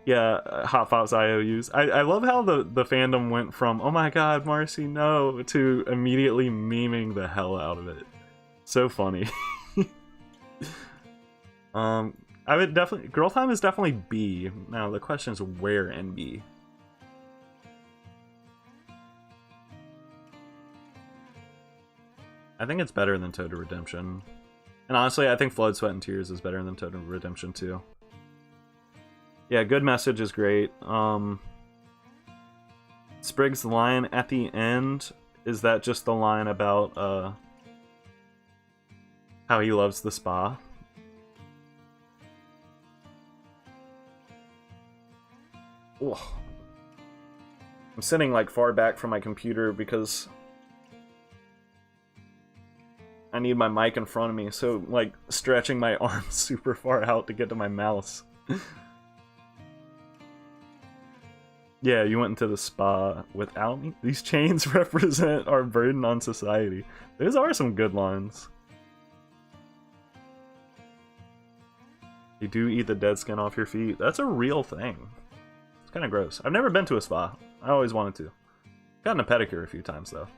Yeah, Hot Fox IOUs. I love how the fandom went from, oh my god, Marcy, no, to immediately memeing the hell out of it. So funny. I would definitely... Girl Time is definitely B. Now, the question is where in B? I think it's better than Toad Redemption. And honestly, I think Flood, Sweat, and Tears is better than Toad Redemption too. Yeah, good message is great. Sprig's line at the end, is that just the line about how he loves the spa? Ugh. I'm sitting like far back from my computer because I need my mic in front of me, so like stretching my arms super far out to get to my mouse. Yeah, you went into the spa without me? These chains represent our burden on society. Those are some good lines. You do eat the dead skin off your feet. That's a real thing. It's kind of gross. I've never been to a spa. I always wanted to. Gotten a pedicure a few times, though.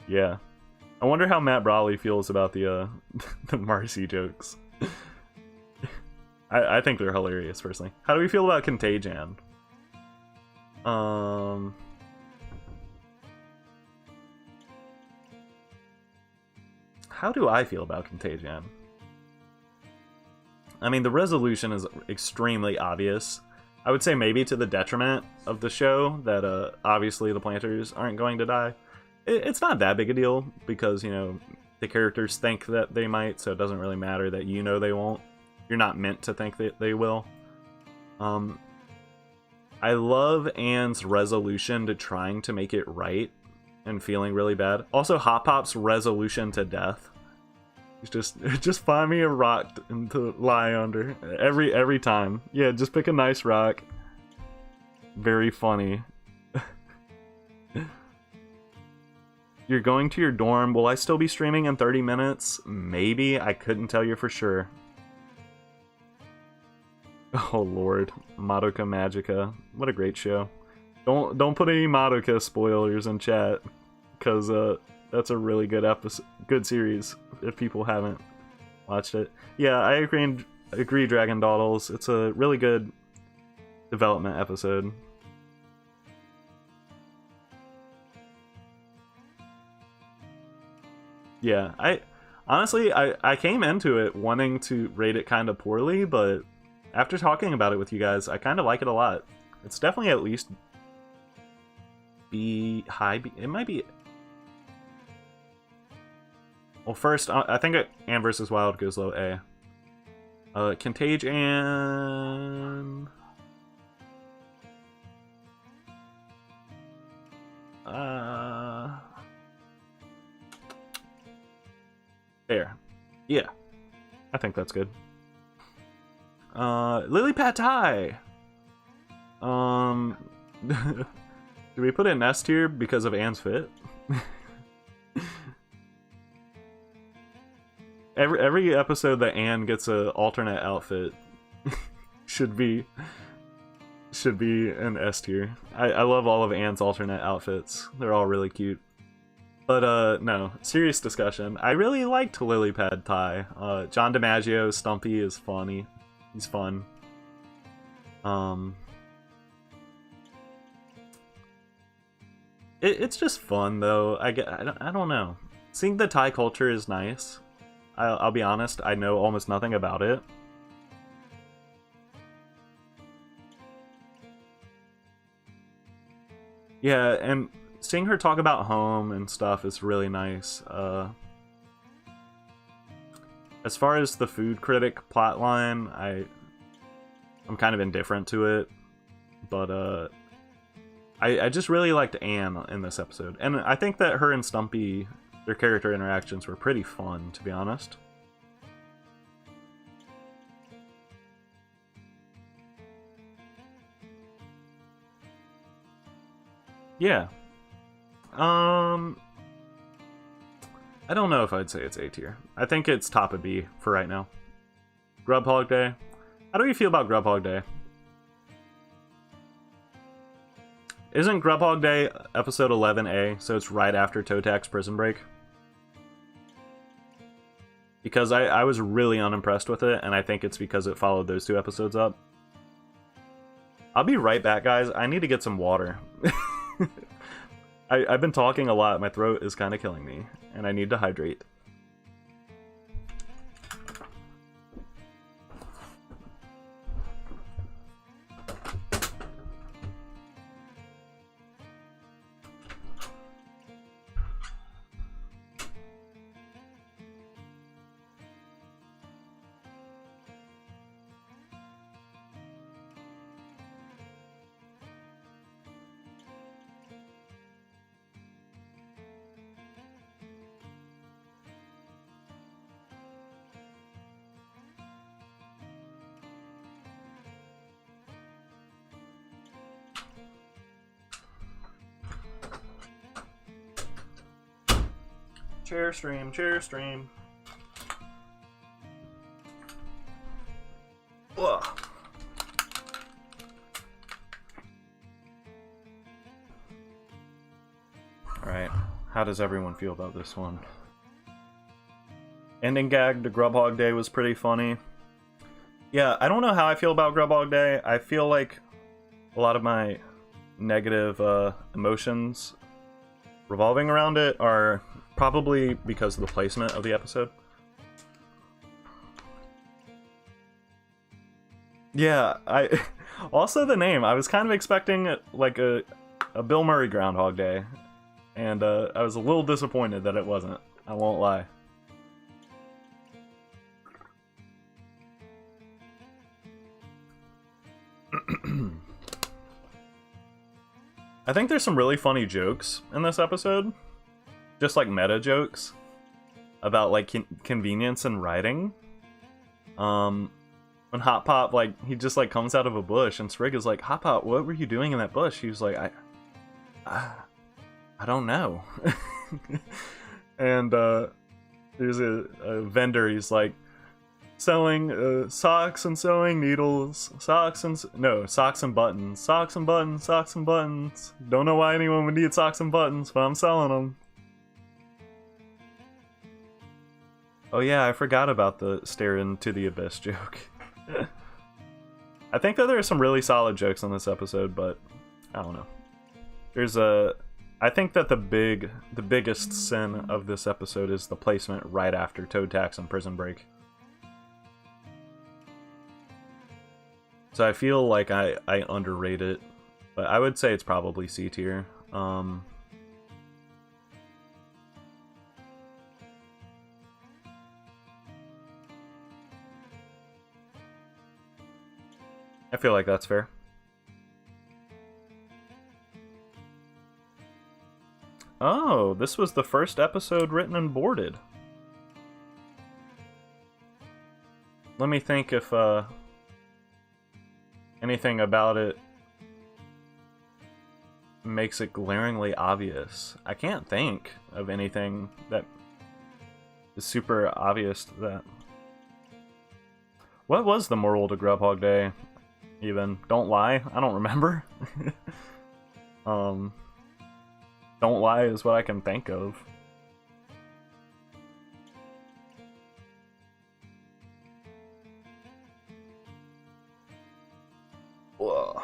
Yeah. I wonder how Matt Brawley feels about the the Marcy jokes. I think they're hilarious, personally. How do we feel about Contagion? How do I feel about Contagion? I mean, the resolution is extremely obvious. I would say maybe to the detriment of the show that obviously the planters aren't going to die. It's not that big a deal because, you know, the characters think that they might, so it doesn't really matter that you know they won't. You're not meant to think that they will. I love Anne's resolution to trying to make it right and feeling really bad. Also, Hot Pop's resolution to death. He's just find me a rock to lie under every time. Yeah, just pick a nice rock. Very funny. You're going to your dorm. Will I still be streaming in 30 minutes? Maybe. I couldn't tell you for sure. Oh lord. Madoka Magica. What a great show. Don't put any Madoka spoilers in chat, because that's a really good episode, good series if people haven't watched it. Yeah, I agree agree, Dragon Dawdles. It's a really good development episode. Yeah, honestly, I came into it wanting to rate it kind of poorly, but after talking about it with you guys, I kind of like it a lot. It's definitely at least B, high B. It might be... Well, first, I think Anne vs. Wild goes low A. Contagion... There. Yeah. I think that's good. Lily Pad Thai! Do we put it in S tier because of Anne's fit? Every episode that Anne gets an alternate outfit should be an S tier. I love all of Anne's alternate outfits. They're all really cute. But no, serious discussion. I really liked Lily Pad Thai. John DiMaggio, Stumpy is funny. He's fun. It's just fun though. I don't know. Seeing the Thai culture is nice. I'll be honest, I know almost nothing about it. Yeah, and seeing her talk about home and stuff is really nice. As far as the food critic plotline, I'm kind of indifferent to it, but I just really liked Anne in this episode, and I think that her and Stumpy, their character interactions were pretty fun, to be honest. Yeah. I don't know if I'd say it's A tier. I think it's top of B for right now. Grub Hog Day. How do you feel about Grub Hog Day? Isn't Grub Hog Day episode 11A, so it's right after Toe Tag's prison break? Because I was really unimpressed with it, and I think it's because it followed those two episodes up. I'll be right back, guys. I need to get some water. I've been talking a lot. My throat is kind of killing me, and I need to hydrate. Chair stream, chair stream. Ugh. Alright, how does everyone feel about this one? Ending gag to Grub Hog Day was pretty funny. Yeah, I don't know how I feel about Grub Hog Day. I feel like a lot of my negative emotions revolving around it are probably because of the placement of the episode. Yeah, also the name. I was kind of expecting like a Bill Murray Groundhog Day, and I was a little disappointed that it wasn't. I won't lie. I think there's some really funny jokes in this episode. Just like meta jokes about like convenience in writing. When Hot Pop, like, he just like comes out of a bush and Sprig is like, Hot Pop, what were you doing in that bush? He was like, I don't know. And there's a vendor, he's like selling socks and sewing needles, socks and buttons, socks and buttons, socks and buttons. Don't know why anyone would need socks and buttons, but I'm selling them. Oh yeah, I forgot about the stare into the abyss joke. I think that there are some really solid jokes in this episode, but I don't know. I think that the biggest sin of this episode is the placement right after Toad Tax and Prison Break. So I feel like I underrate it, but I would say it's probably C tier. I feel like that's fair. Oh, this was the first episode written and boarded. Let me think if anything about it makes it glaringly obvious. I can't think of anything that is super obvious to that. What was the moral to Grub Hog Day? Even don't lie. I don't remember. Don't lie is what I can think of. Whoa.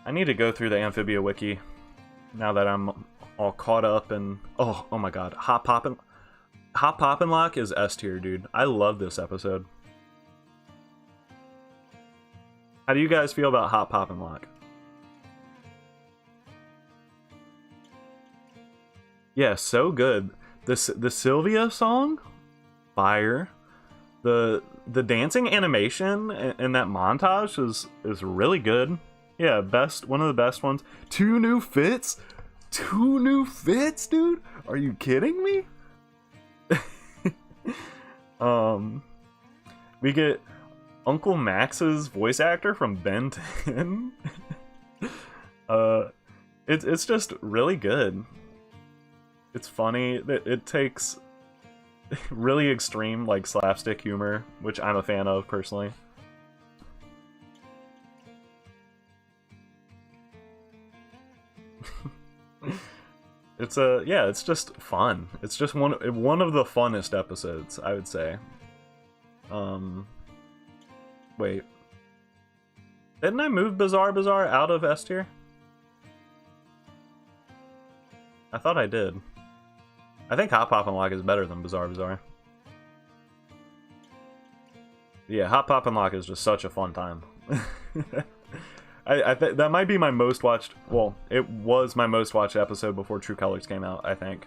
I need to go through the Amphibia wiki now that I'm all caught up and oh my god, Hop Poppin' Lock is S tier, dude. I love this episode. How do you guys feel about Hop Poppin' Lock? Yeah, so good. The Sylvia song, fire. The dancing animation in that montage is really good. Yeah, one of the best ones. 2 new fits? 2 new fits, dude? Are you kidding me? We get Uncle Max's voice actor from Ben 10. It's just really good. It's funny. It takes really extreme, like, slapstick humor, which I'm a fan of, personally. It's just fun. It's just one of the funnest episodes, I would say. Wait. Didn't I move Bizarre Bazaar out of S tier? I thought I did. I think Hop Poppin' Lock is better than Bizarre Bazaar. Yeah, Hop Poppin' Lock is just such a fun time. I think that might be my most watched. Well, it was my most watched episode before True Colors came out, I think.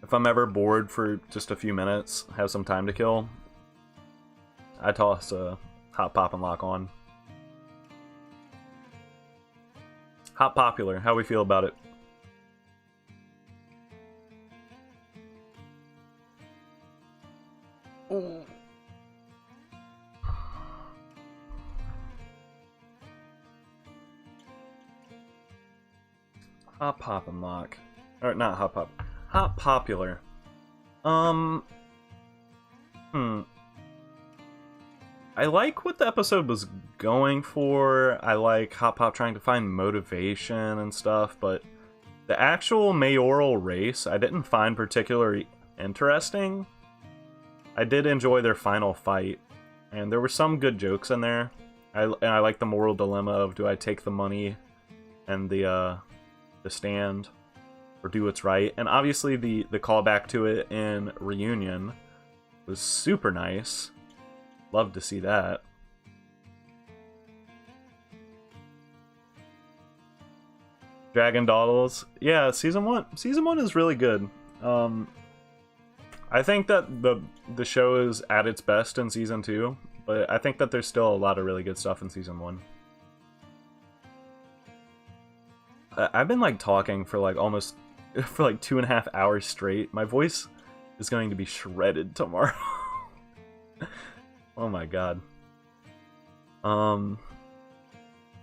If I'm ever bored for just a few minutes, have some time to kill, I toss Hop Poppin' Lock on. Hot Popular, how we feel about it? Ooh. Hot Poppin' Lock. Or not Hot Pop. Hot Popular. I like what the episode was going for. I like Hop Pop trying to find motivation and stuff, but the actual mayoral race I didn't find particularly interesting. I did enjoy their final fight, and there were some good jokes in there. I like the moral dilemma of, do I take the money and the stand, or do what's right? And obviously the callback to it in Reunion was super nice. Love to see that. Dragon Dawdles. Yeah, season one is really good. I think that the show is at its best in season 2, but I think that there's still a lot of really good stuff in season 1. I've been like talking for like almost for like 2.5 hours straight. My voice is going to be shredded tomorrow. Oh my god.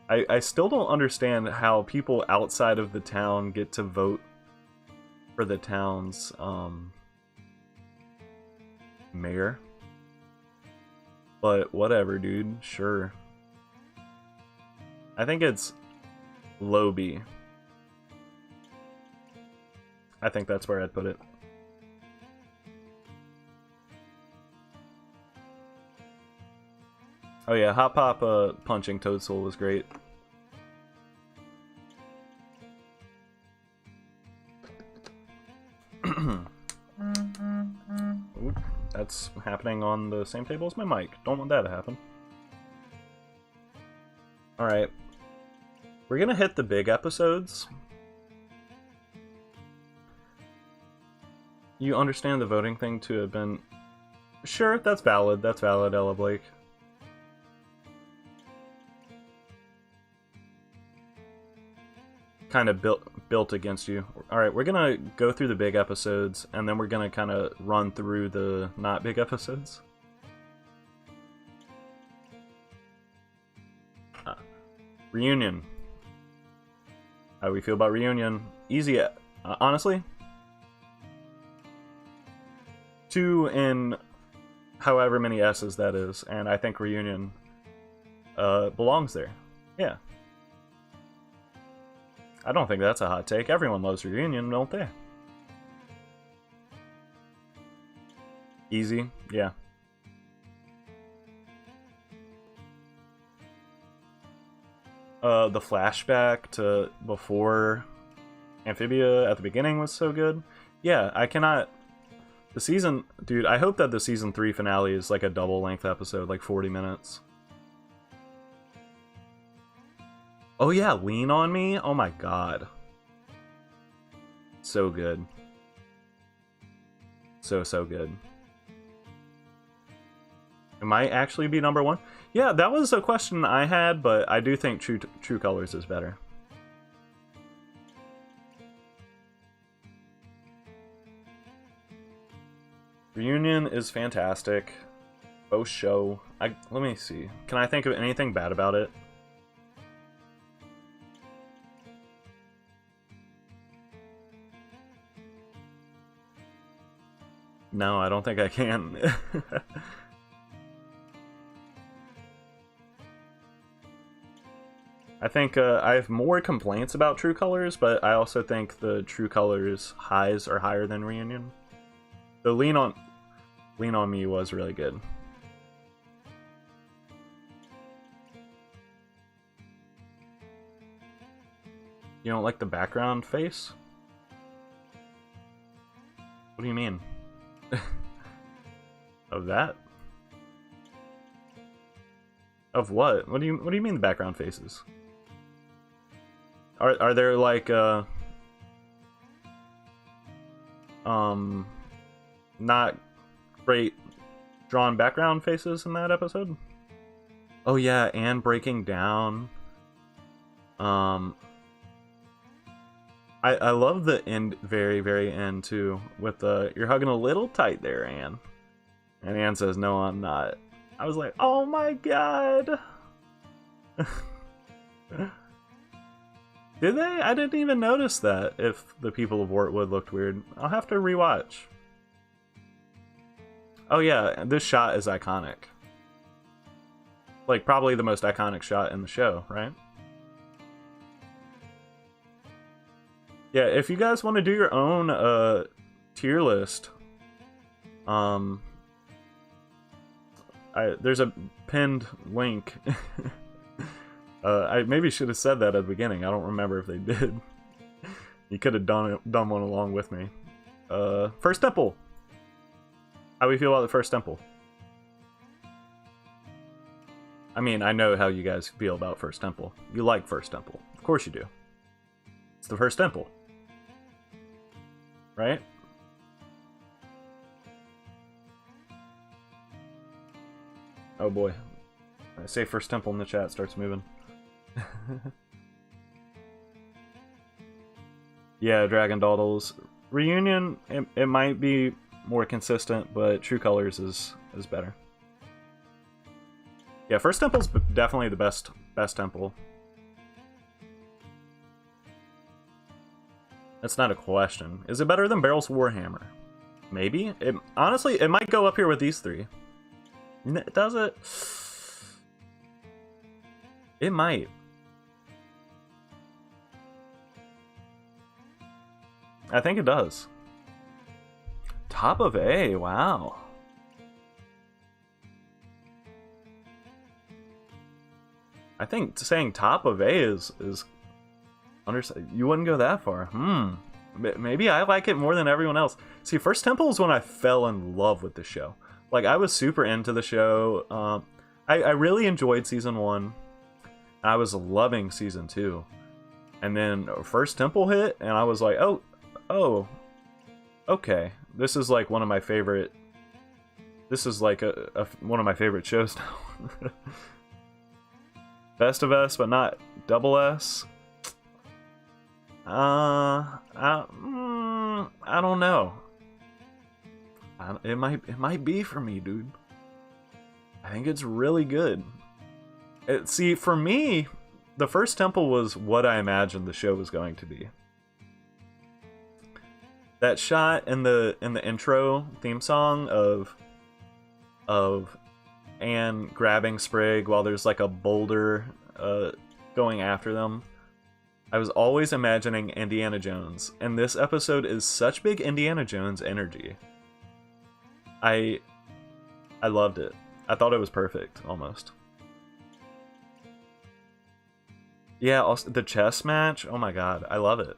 I still don't understand how people outside of the town get to vote for the town's mayor. But whatever, dude. Sure. I think it's low B. I think that's where I'd put it. Oh yeah, Hop Pop punching Toadstool was great. Oop, that's happening on the same table as my mic. Don't want that to happen. Alright. We're gonna hit the big episodes. You understand the voting thing to have been... Sure, that's valid. That's valid, Ella Blake. Kind of built against you. Alright, we're gonna go through the big episodes, and then we're gonna kind of run through the not big episodes. Reunion. How do we feel about Reunion? Easy, honestly. 2 in however many S's that is, and I think Reunion belongs there. Yeah. I don't think that's a hot take. Everyone loves Reunion, don't they? Easy, yeah. The flashback to before Amphibia at the beginning was so good. Yeah, I cannot... The season... Dude, I hope that the season 3 finale is like a double-length episode, like 40 minutes. Oh yeah, Lean on Me? Oh my god. So good. So good. It might actually be number 1. Yeah, that was a question I had, but I do think True Colors is better. Reunion is fantastic. Both show. Let me see. Can I think of anything bad about it? No, I don't think I can. I think I have more complaints about True Colors, but I also think the True Colors highs are higher than Reunion. The Lean on Me was really good. You don't like the background face? What do you mean? Of that? Of what? What do you mean the background faces? Are there like not great drawn background faces in that episode? Oh yeah, and breaking down. I love the end, very end too, with the "you're hugging a little tight there, Anne," and Anne says, "No, I'm not." I was like, oh my god. Did they? I didn't even notice that. If the people of Wartwood looked weird, I'll have to rewatch. Oh yeah, this shot is iconic. Like, probably the most iconic shot in the show, right? Yeah, if you guys want to do your own tier list, there's a pinned link. I maybe should have said that at the beginning. I don't remember if they did. You could have done one along with me. First Temple. How do we feel about the First Temple? I mean, I know how you guys feel about First Temple. You like First Temple. Of course you do. It's the First Temple. Right? Oh boy. I say First Temple in the chat, starts moving. Yeah, Dragon Dawdles. Reunion, it might be more consistent, but True Colors is better. Yeah, First Temple's definitely the best temple. That's not a question. Is it better than Barrel's Warhammer? Maybe. Honestly, it might go up here with these three. Does it? It might. I think it does. Top of A, wow. I think saying top of A is you wouldn't go that far. Maybe I like it more than everyone else. See, First Temple is when I fell in love with the show. Like, I was super into the show. I really enjoyed season 1. I was loving season 2. And then First Temple hit, and I was like, oh, okay. This is like one of my favorite... This is like one of my favorite shows now. Best of S, but not double S. I don't know. It might be for me, dude. I think it's really good. See, for me, the First Temple was what I imagined the show was going to be. That shot in the intro theme song of Anne grabbing Sprig while there's like a boulder going after them. I was always imagining Indiana Jones, and this episode is such big Indiana Jones energy. I loved it. I thought it was perfect, almost. Yeah, also, the chess match, oh my god, I love it.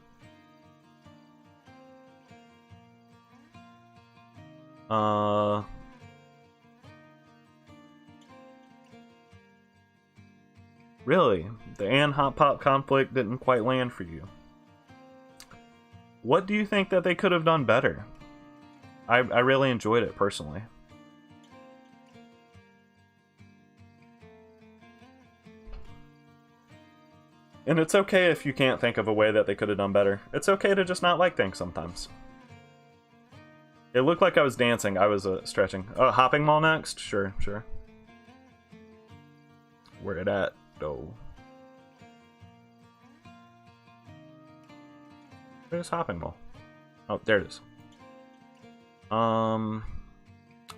Really? The Anne Hot Pop conflict didn't quite land for you. What do you think that they could have done better? I really enjoyed it, personally. And it's okay if you can't think of a way that they could have done better. It's okay to just not like things sometimes. It looked like I was dancing. I was stretching. Hopping Mall next? Sure. Where it at, though? Where's Hopping Mall? Oh, there it is. I'm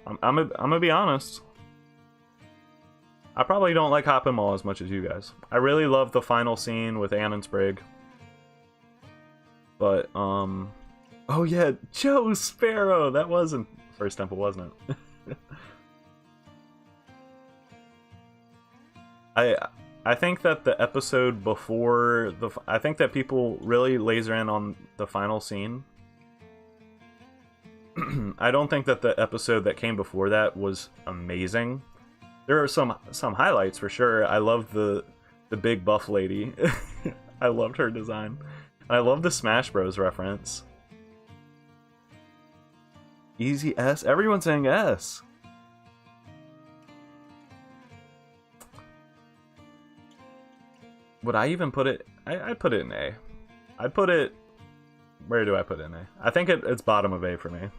gonna be honest. I probably don't like Hopping Mall as much as you guys. I really love the final scene with Anne and Sprig. But, oh yeah, Joe Sparrow! That wasn't First Temple, wasn't it? I think that the episode before I think that people really laser in on the final scene. I don't think that the episode that came before that was amazing. There are some highlights for sure. I love the big buff lady. I loved her design. I love the Smash Bros reference. Easy S? Everyone's saying S. Would I even put it... I'd put it in A. I'd put it... Where do I put it in A? I think it's bottom of A for me.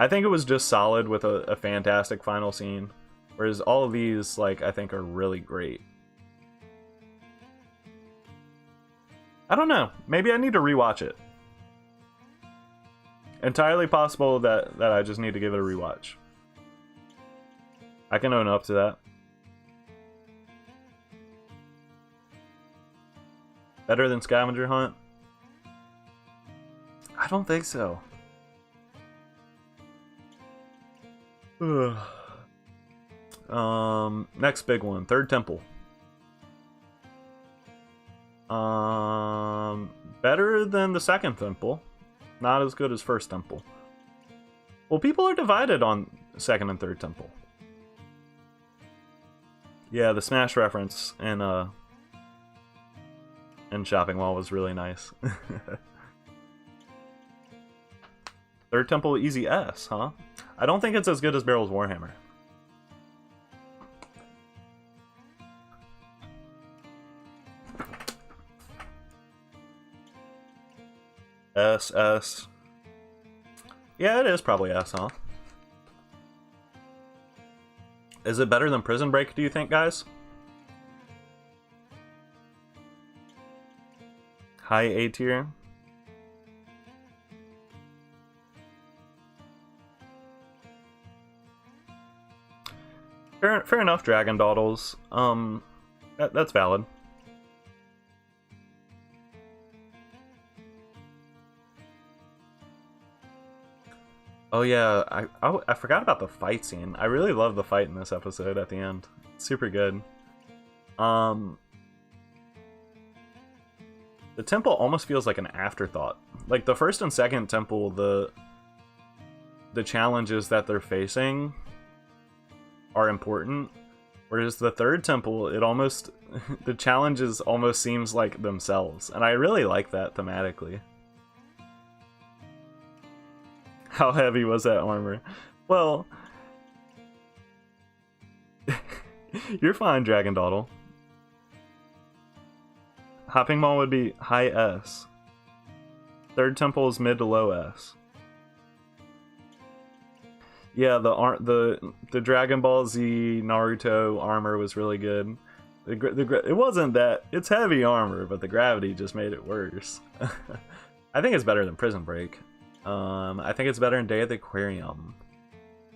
I think it was just solid with a fantastic final scene. Whereas all of these, like, I think are really great. I don't know. Maybe I need to rewatch it. Entirely possible that I just need to give it a rewatch. I can own up to that. Better than Scavenger Hunt? I don't think so. Next big one, Third Temple. Better than the Second Temple. Not as good as First Temple. Well, people are divided on Second and Third Temple. Yeah, the Smash reference in Shopping Mall was really nice. Third Temple easy S, huh? I don't think it's as good as Barrel's Warhammer. S. Yeah, it is probably S, huh? Is it better than Prison Break, do you think, guys? High A tier? Fair enough, Dragon Dawdles. That's valid. Oh yeah, I forgot about the fight scene. I really love the fight in this episode at the end. Super good. The temple almost feels like an afterthought. Like the first and second temple, the challenges that they're facing are important, whereas the third temple, it almost the challenges almost seems like themselves, and I really like that thematically. How heavy was that armor? Well, you're fine, Dragon Dawdle. Hopping Mall would be high S. Third temple is mid to low S. Yeah, the Dragon Ball Z Naruto armor was really good. It wasn't that, it's heavy armor, but the gravity just made it worse. I think it's better than Prison Break. I think it's better than Day at the Aquarium.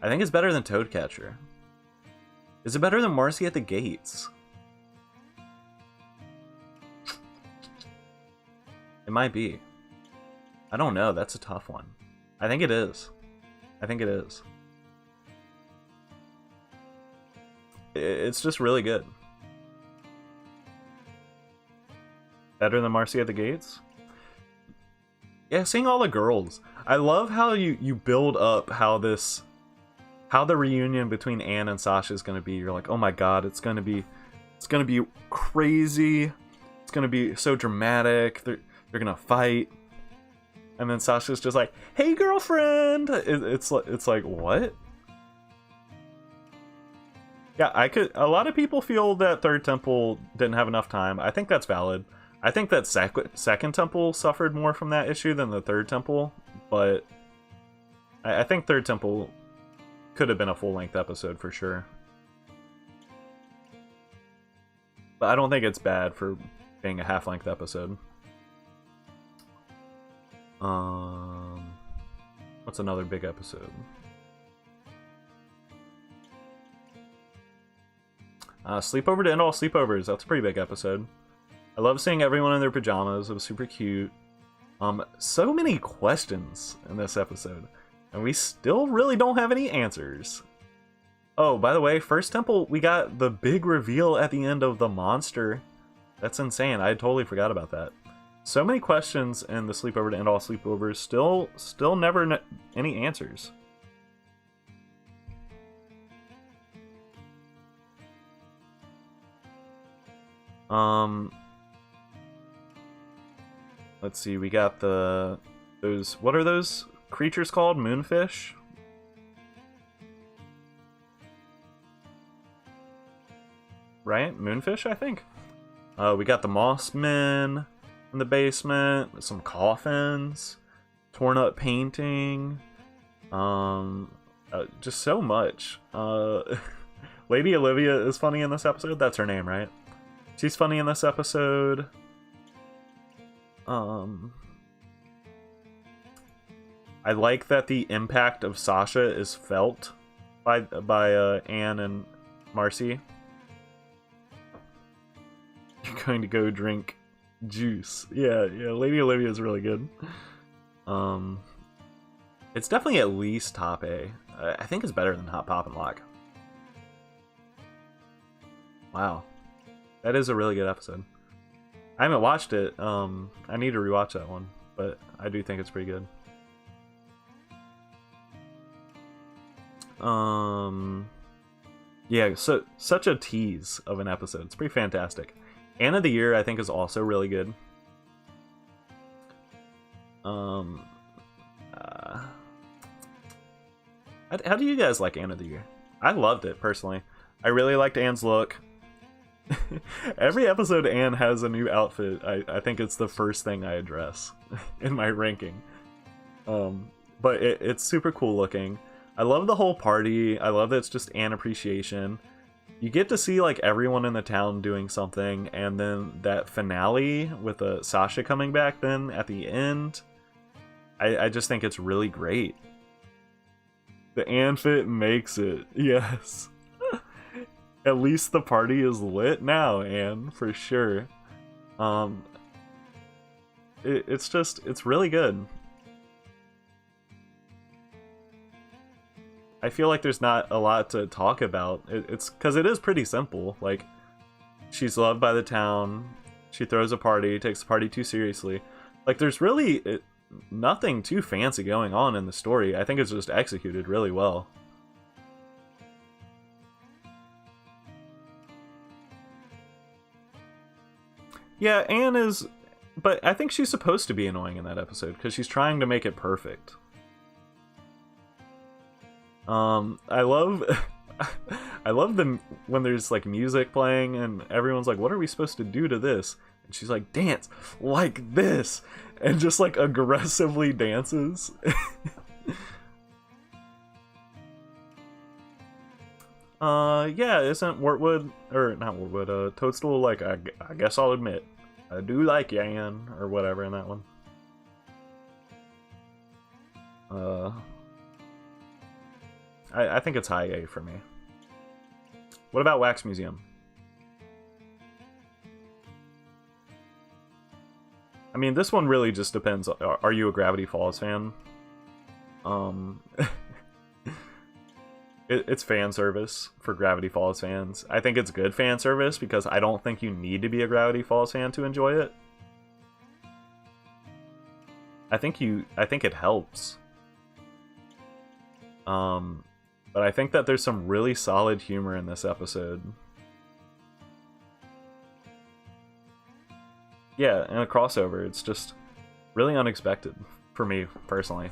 I think it's better than Toadcatcher. Is it better than Marcy at the Gates? It might be. I don't know, that's a tough one. I think it is. I think it is. It's just really good. Better than Marcy at the Gates? Yeah, seeing all the girls. I love how you build up how the reunion between Anne and Sasha is gonna be. You're like, oh my god, it's gonna be crazy. It's gonna be so dramatic. They're gonna fight. And then Sasha's just like, hey girlfriend! It's like, what? Yeah, a lot of people feel that Third Temple didn't have enough time. I think that's valid. I think that Second Temple suffered more from that issue than the Third Temple, but I think Third Temple could have been a full-length episode for sure. But I don't think it's bad for being a half-length episode. What's another big episode? Sleepover to End All Sleepovers. That's a pretty big episode. I love seeing everyone in their pajamas. It was super cute. So many questions in this episode, and we still really don't have any answers. Oh, by the way, First Temple, we got the big reveal at the end of the monster. That's insane. I totally forgot about that. So many questions in the Sleepover to End All Sleepovers. Still never any answers. Let's see, we got those, what are those creatures called? Moonfish? Right? Moonfish, I think? We got the Moss Men in the basement, some coffins, torn up painting, just so much. Lady Olivia is funny in this episode. That's her name, right? She's funny in this episode. I like that the impact of Sasha is felt by Anne and Marcy. You're going to go drink juice. Yeah, Lady Olivia is really good. It's definitely at least top A. I think it's better than Hot Pop and Lock. Wow. That is a really good episode. I haven't watched it. I need to rewatch that one, but I do think it's pretty good. Yeah, so such a tease of an episode. It's pretty fantastic. Anne of the Year, I think, is also really good. How do you guys like Anne of the Year? I loved it personally. I really liked Anne's look. Every episode Anne has a new outfit. I think it's the first thing I address in my ranking. But it's super cool looking. I love the whole party. I love that it's just Anne appreciation. You get to see like everyone in the town doing something, and then that finale with Sasha coming back then at the end. I just think it's really great. The Anne fit makes it. Yes. At least the party is lit now, Anne, for sure. It's really good. I feel like there's not a lot to talk about. It's because it is pretty simple. Like, she's loved by the town. She throws a party, takes the party too seriously. Like, there's really nothing too fancy going on in the story. I think it's just executed really well. Yeah, Anne is... But I think she's supposed to be annoying in that episode, because she's trying to make it perfect. I love... I love when there's, like, music playing, and everyone's like, what are we supposed to do to this? And she's like, dance like this! And just, like, aggressively dances. Yeah, isn't Wartwood... Or, not Wartwood, Toadstool, like, I guess I'll admit, I do like Yan, or whatever in that one. I think it's high A for me. What about Wax Museum? I mean, this one really just depends. Are you a Gravity Falls fan? It's fan service for Gravity Falls fans. I think it's good fan service because I don't think you need to be a Gravity Falls fan to enjoy it. I think it helps. But I think that there's some really solid humor in this episode. Yeah, and a crossover. It's just really unexpected for me personally.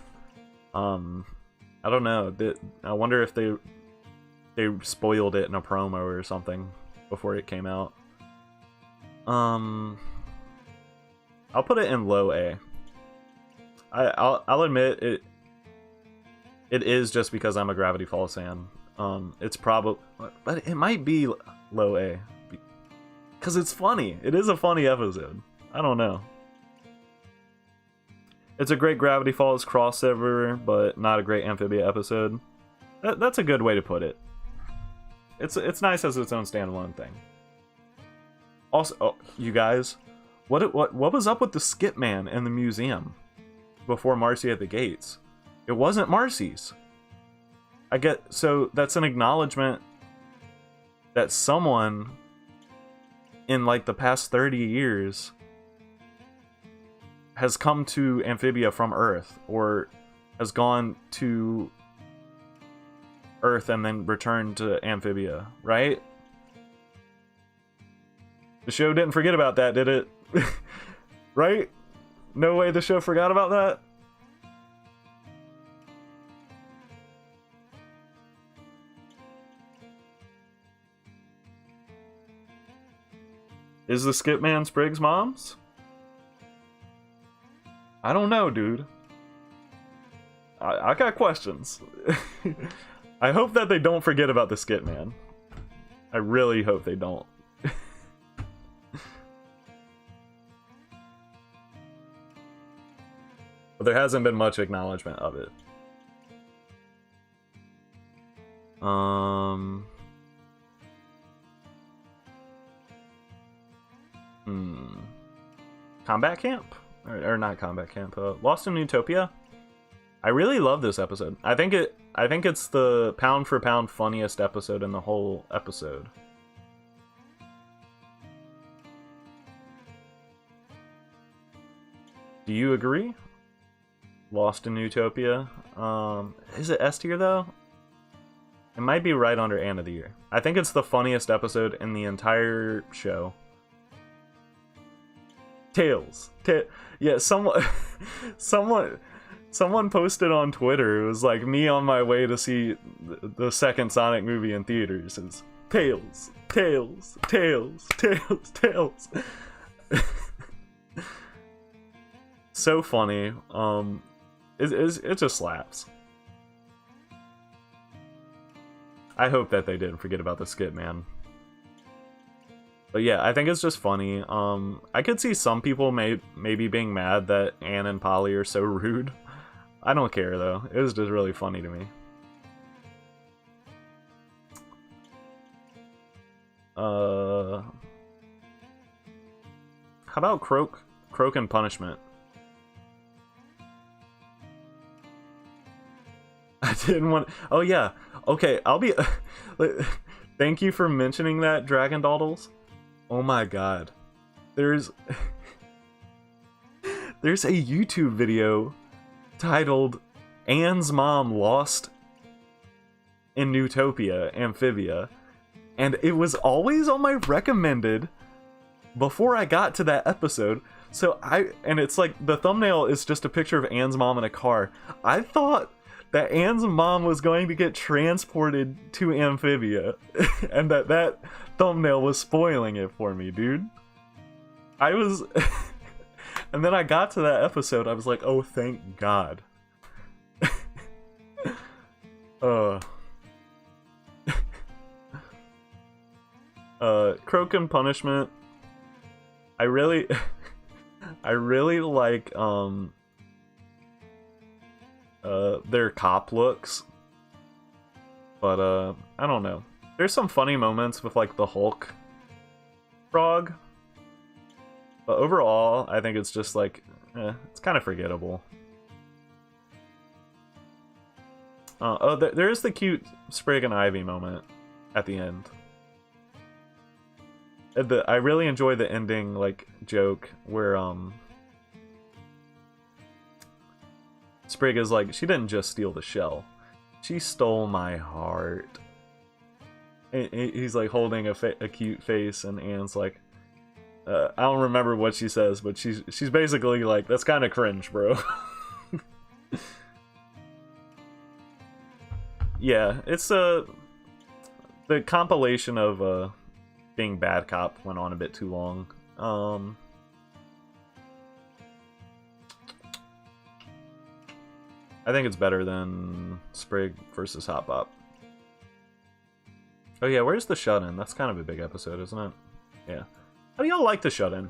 I don't know. I wonder if they spoiled it in a promo or something before it came out. I'll put it in low A. I'll admit it. It is just because I'm a Gravity Falls fan. It's probably, but it might be low A because it's funny. It is a funny episode. I don't know. It's a great Gravity Falls crossover, but not a great Amphibia episode. That's a good way to put it. It's nice as its own standalone thing. Also, oh, you guys, what was up with the Skip Man in the museum before Marcy at the gates? It wasn't Marcy's. So that's an acknowledgement that someone in like the past 30 years has come to Amphibia from Earth, or has gone to Earth and then returned to Amphibia, right? The show didn't forget about that, did it? Right? No way the show forgot about that? Is the Skip Man Sprig's mom's? I don't know, dude. I got questions. I hope that they don't forget about the Skip Man. I really hope they don't. But there hasn't been much acknowledgement of it. Combat Camp? Or not Combat Camp, Lost in Utopia? I really love this episode. I think it's the pound for pound funniest episode in the whole episode. Do you agree? Lost in Utopia. Is it S tier though? It might be right under Anne of the Year. I think it's the funniest episode in the entire show. Tails. Yeah, someone posted on Twitter. It was like me on my way to see the second Sonic movie in theaters. It's Tails, Tails, Tails, Tails, Tails. So funny. It just slaps. I hope that they didn't forget about the Skip Man. But yeah, I think it's just funny. I could see some people maybe being mad that Anne and Polly are so rude. I don't care though. It was just really funny to me. How about Croak and Punishment? I didn't want... Oh yeah. Okay, I'll be... Thank you for mentioning that, Dragon Dawdles. Oh my god. There's there's a YouTube video titled Anne's Mom Lost in Newtopia, Amphibia, and it was always on my recommended before I got to that episode. And it's like the thumbnail is just a picture of Anne's mom in a car. I thought that Anne's mom was going to get transported to Amphibia and that thumbnail was spoiling it for me, dude. I was and then I got to that episode, I was like, oh, thank God. Croak and Punishment. I really like their cop looks, but I don't know. There's some funny moments with like the Hulk frog, but overall I think it's just like it's kind of forgettable. There is the cute Sprig and Ivy moment at the end. I really enjoy the ending like joke where Sprig is like, she didn't just steal the shell, she stole my heart. He's like holding a cute face, and Anne's like, I don't remember what she says, but she's basically like, that's kind of cringe, bro. Yeah, it's the compilation of being bad cop went on a bit too long. I think it's better than Sprig versus Hop Bop. Oh yeah, where's the shut-in? That's kind of a big episode, isn't it? Yeah. How do y'all like the shut-in?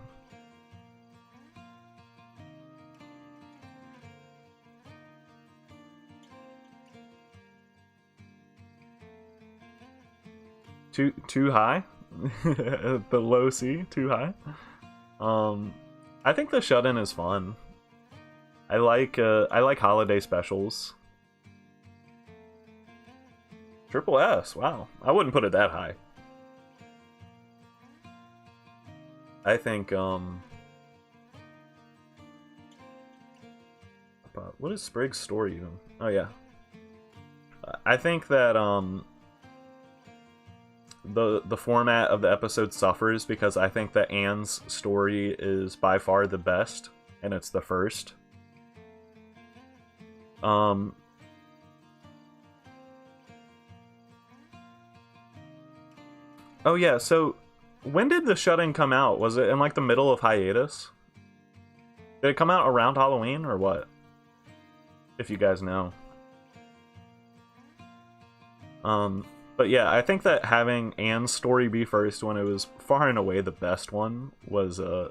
Too high? The low C, too high? I think the shut-in is fun. I like holiday specials. Triple S, wow. I wouldn't put it that high. I think, what is Sprig's story even? Oh yeah. I think that, the format of the episode suffers because I think that Anne's story is by far the best, and it's the first. Oh yeah, so when did the shut-in come out? Was it in like the middle of hiatus? Did it come out around Halloween or what? If you guys know. But yeah, I think that having Anne's story be first when it was far and away the best one was I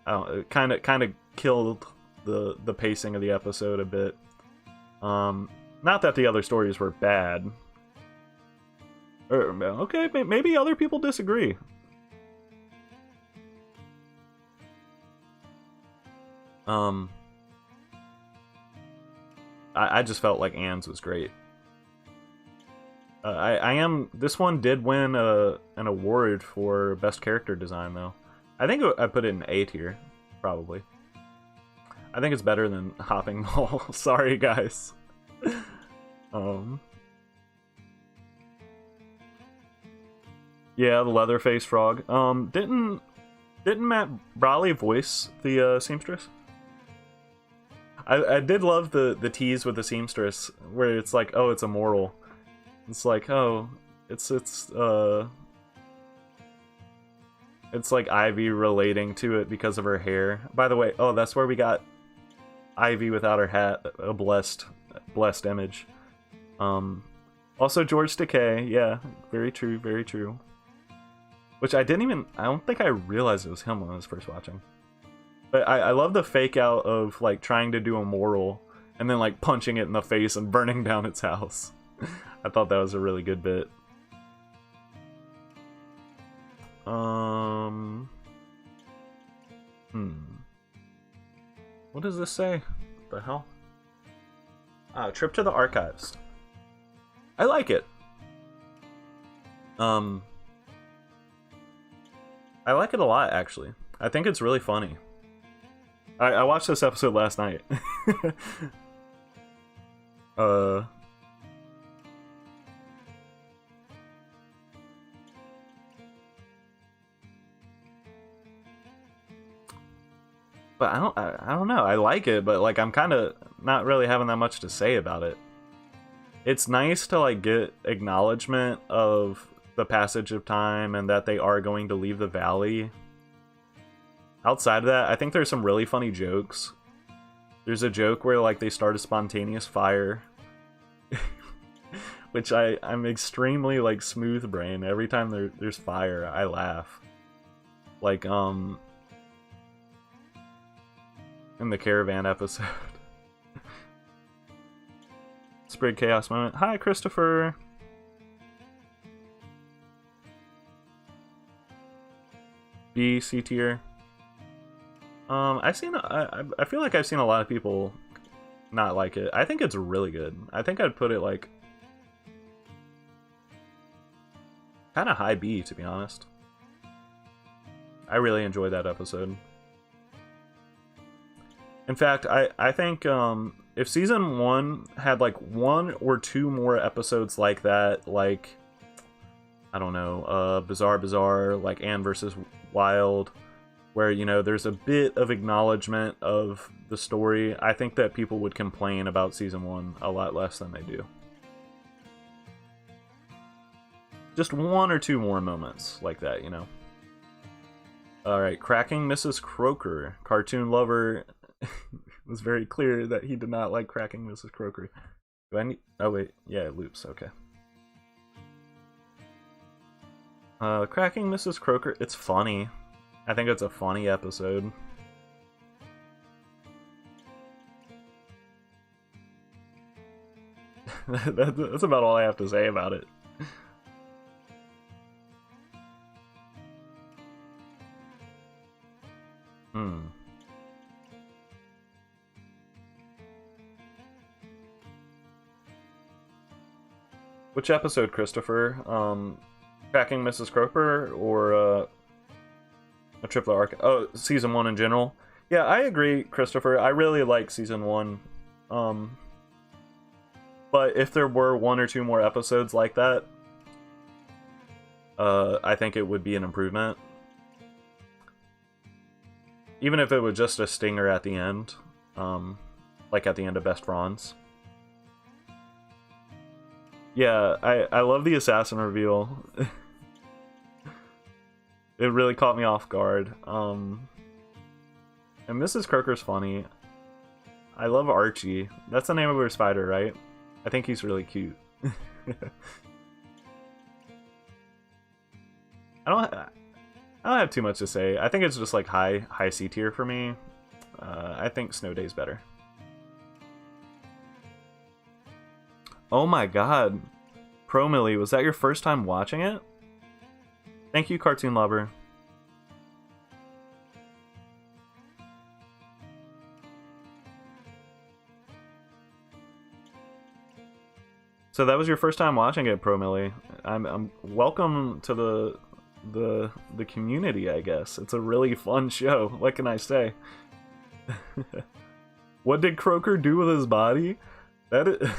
don't know, it kind of killed the pacing of the episode a bit. Not that the other stories were bad. Okay, maybe other people disagree. I just felt like Anne's was great. This one did win an award for best character design though. I think I put it in A tier, probably. I think it's better than Hopping Mall. Sorry guys. Yeah, the Leatherface frog. Didn't Matt Brawley voice the seamstress? I did love the tease with the seamstress where it's like, oh, it's immoral. It's like, oh, it's like Ivy relating to it because of her hair. By the way, oh, that's where we got Ivy without her hat, a blessed image. Also George Takei, yeah, very true, very true. Which I don't think I realized it was him when I was first watching. But I love the fake out of like trying to do a moral and then like punching it in the face and burning down its house. I thought that was a really good bit. What does this say? What the hell? Trip to the archives. I like it. I like it a lot, actually. I think it's really funny. I watched this episode last night. But I don't know. I like it, but like I'm kind of not really having that much to say about it. It's nice to like get acknowledgement of the passage of time and that they are going to leave the valley. Outside of that, I think there's some really funny jokes. There's a joke where like they start a spontaneous fire, which I'm extremely like smooth brain. Every time there's fire, I laugh. Like in the caravan episode. Sprig Chaos moment. Hi, Christopher. B, C tier. I feel like I've seen a lot of people not like it. I think it's really good. I think I'd put it like kind of high B, to be honest. I really enjoyed that episode. In fact, I think if season 1 had like 1 or 2 more episodes like that, like I don't know, Bizarre, like Anne versus Wild, where, you know, there's a bit of acknowledgement of the story, I think that people would complain about season 1 a lot less than they do. Just 1 or 2 more moments like that, you know. Alright, Cracking Mrs. Croaker. Cartoon lover was very clear that he did not like Cracking Mrs. Croaker. Do I need... Oh wait, yeah, it loops, okay. Cracking Mrs. Croaker, it's funny. I think it's a funny episode. That's about all I have to say about it. Which episode, Christopher? Cracking Mrs. Croaker or a triplet arc? Oh, season 1 in general. Yeah, I agree, Christopher. I really like season 1. But if there were 1 or 2 more episodes like that, I think it would be an improvement. Even if it was just a stinger at the end, like at the end of Best Bronze. Yeah, I love the assassin reveal. It really caught me off guard. And Mrs. Croaker's funny. I love Archie. That's the name of her spider, right? I think he's really cute. I don't have too much to say. I think it's just like high C tier for me. I think Snow Day's better. Oh my god. Pro Millie, was that your first time watching it? Thank you, Cartoon Lover. So that was your first time watching it, Pro Millie. I'm welcome to the community, I guess. It's a really fun show. What can I say? What did Croaker do with his body? That is...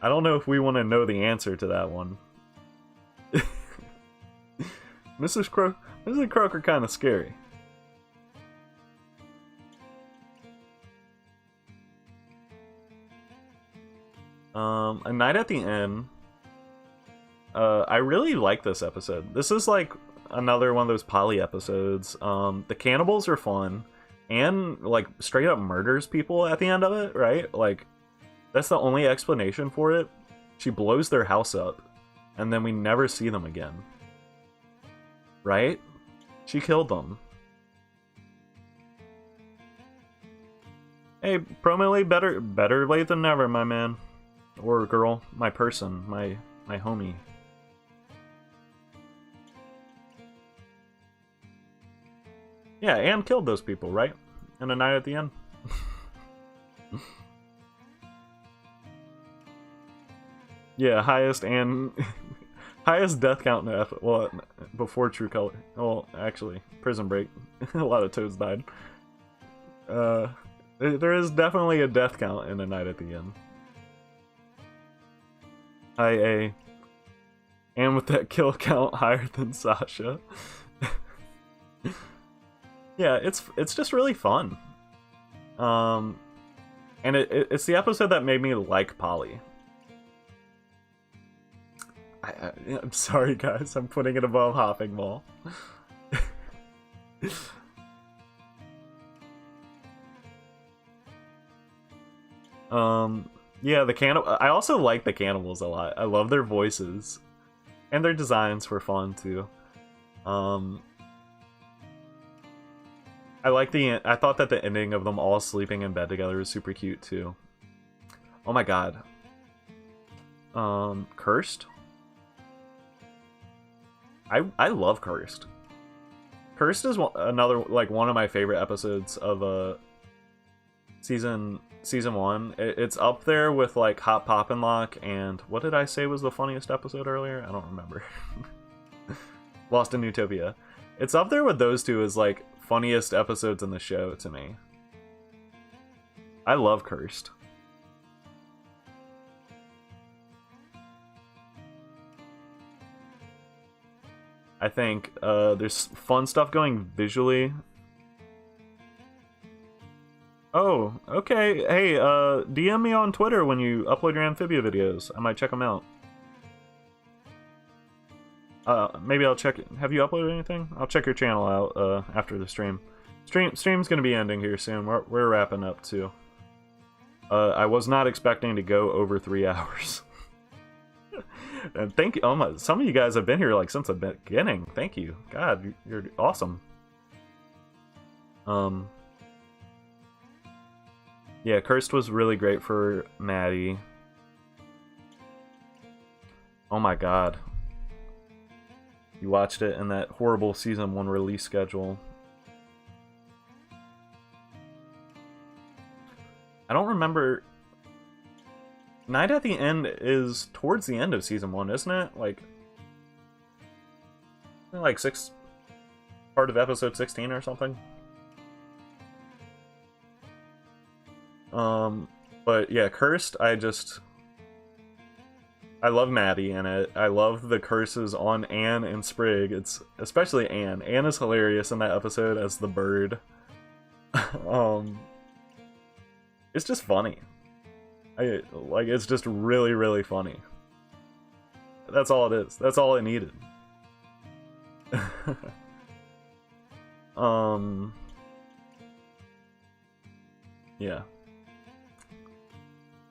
I don't know if we want to know the answer to that one. Mrs. Croaker kind of scary. A Night at the Inn. I really like this episode. This is like another one of those poly episodes. The cannibals are fun, and like straight up murders people at the end of it, right? Like, that's the only explanation for it. She blows their house up, and then we never see them again. Right? She killed them. Hey, Pro Millie, better late than never, my man. Or girl, my person, my homie. Yeah, Anne killed those people, right? In A Night at the End. Yeah, highest death count in before True Color. Well, actually, Prison Break. A lot of toads died. There is definitely a death count in A Night at the Inn. IA. And with that kill count higher than Sasha. Yeah, it's just really fun. And it's the episode that made me like Polly. I'm sorry, guys. I'm putting it above Hopping Mall. Yeah, I also like the cannibals a lot. I love their voices. And their designs were fun, too. I thought that the ending of them all sleeping in bed together was super cute, too. Oh my god. Cursed? I love Cursed. Cursed is another, like, one of my favorite episodes of season 1. It's up there with, like, Hot Poppin' Lock and what did I say was the funniest episode earlier? I don't remember. Lost in Utopia. It's up there with those two as, like, funniest episodes in the show to me. I love Cursed. I think there's fun stuff going visually. Oh, okay. Hey, DM me on Twitter when you upload your Amphibia videos. I might check them out. Maybe I'll check it. Have you uploaded anything? I'll check your channel out after the stream. Stream's gonna be ending here soon. We're wrapping up too. I was not expecting to go over 3 hours. And thank you. Oh my, some of you guys have been here like since the beginning. Thank you. God, you're awesome. Yeah, Cursed was really great for Maddie. Oh my god. You watched it in that horrible season 1 release schedule. I don't remember. Night at the End is towards the end of season 1, isn't it? Like 6 part of episode 16 or something. But yeah, Cursed, I love Maddie in it. I love the curses on Anne and Sprig. It's especially Anne. Anne is hilarious in that episode as the bird. It's just funny. It's just really, really funny. That's all it is. That's all it needed. Yeah.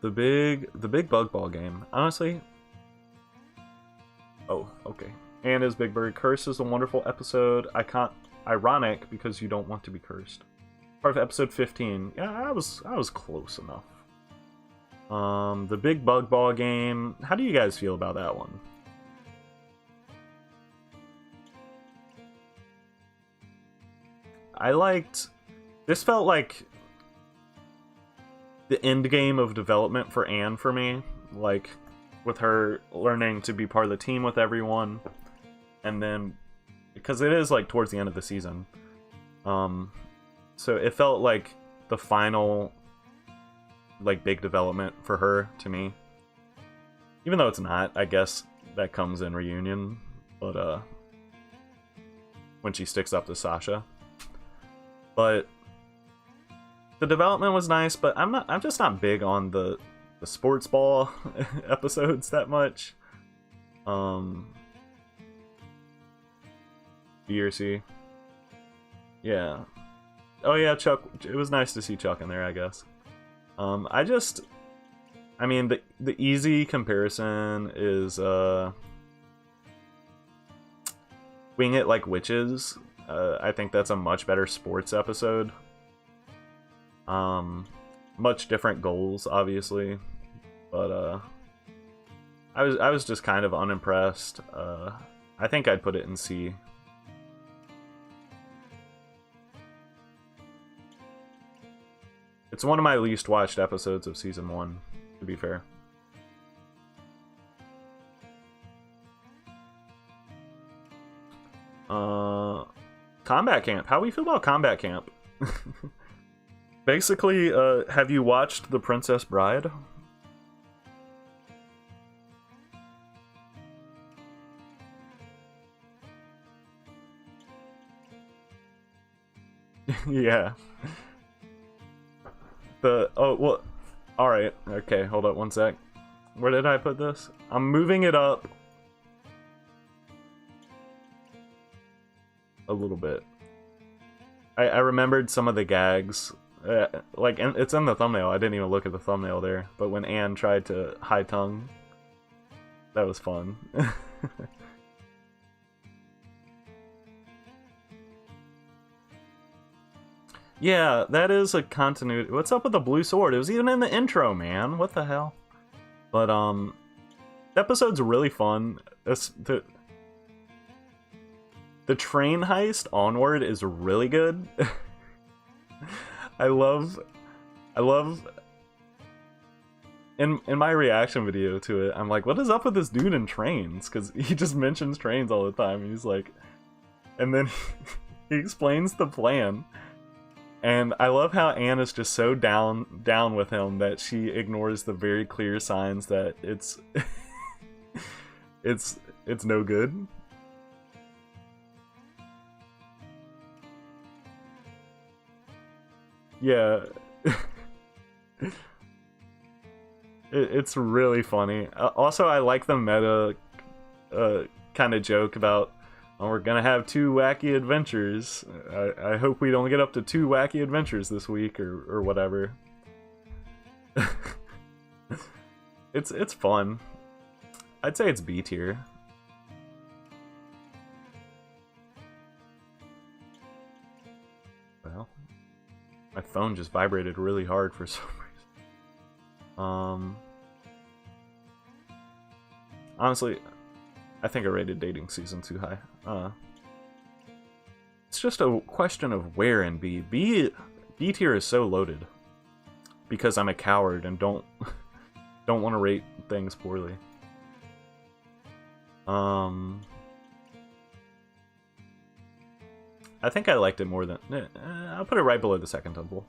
The big bug ball game. Honestly. Oh, okay. And his Big Bird. Curse is a wonderful episode. Ironic because you don't want to be cursed. Part of episode 15. Yeah, I was close enough. The big bug ball game. How do you guys feel about that one? This felt like the end game of development for Anne for me, like with her learning to be part of the team with everyone, and then because it is like towards the end of the season, so it felt like the final like big development for her to me, even though it's not. I guess that comes in Reunion, but when she sticks up to Sasha, but the development was nice. But I'm just not big on the sports ball episodes that much. B or C. Yeah. Oh yeah, Chuck. It was nice to see Chuck in there, I guess. I mean, the easy comparison is Wing It Like Witches. I think that's a much better sports episode. Much different goals, obviously, but I was just kind of unimpressed. I think I'd put it in C. It's one of my least watched episodes of season 1, to be fair. Combat Camp. How do we feel about Combat Camp? Basically, have you watched The Princess Bride? Yeah. Alright. Okay, hold up one sec. Where did I put this? I'm moving it up a little bit. I remembered some of the gags. Like, it's in the thumbnail. I didn't even look at the thumbnail there. But when Anne tried to high tongue, that was fun. Yeah, that is a continuity. What's up with the blue sword? It was even in the intro, man. What the hell? But, the episode's really fun. The train heist onward is really good. I love in my reaction video to it, I'm like, what is up with this dude in trains? Because he just mentions trains all the time. He's like, and then he explains the plan. And I love how Anne is just so down with him that she ignores the very clear signs that it's it's no good. Yeah. It's really funny. Also, I like the meta kind of joke about, oh, we're gonna have 2 wacky adventures. I hope we don't get up to 2 wacky adventures this week or whatever. It's fun. I'd say it's B tier. Well, my phone just vibrated really hard for some reason. Honestly, I think I rated dating season too high. It's just a question of where in B. B tier is so loaded because I'm a coward and don't want to rate things poorly. I think I liked it more than... I'll put it right below the second temple.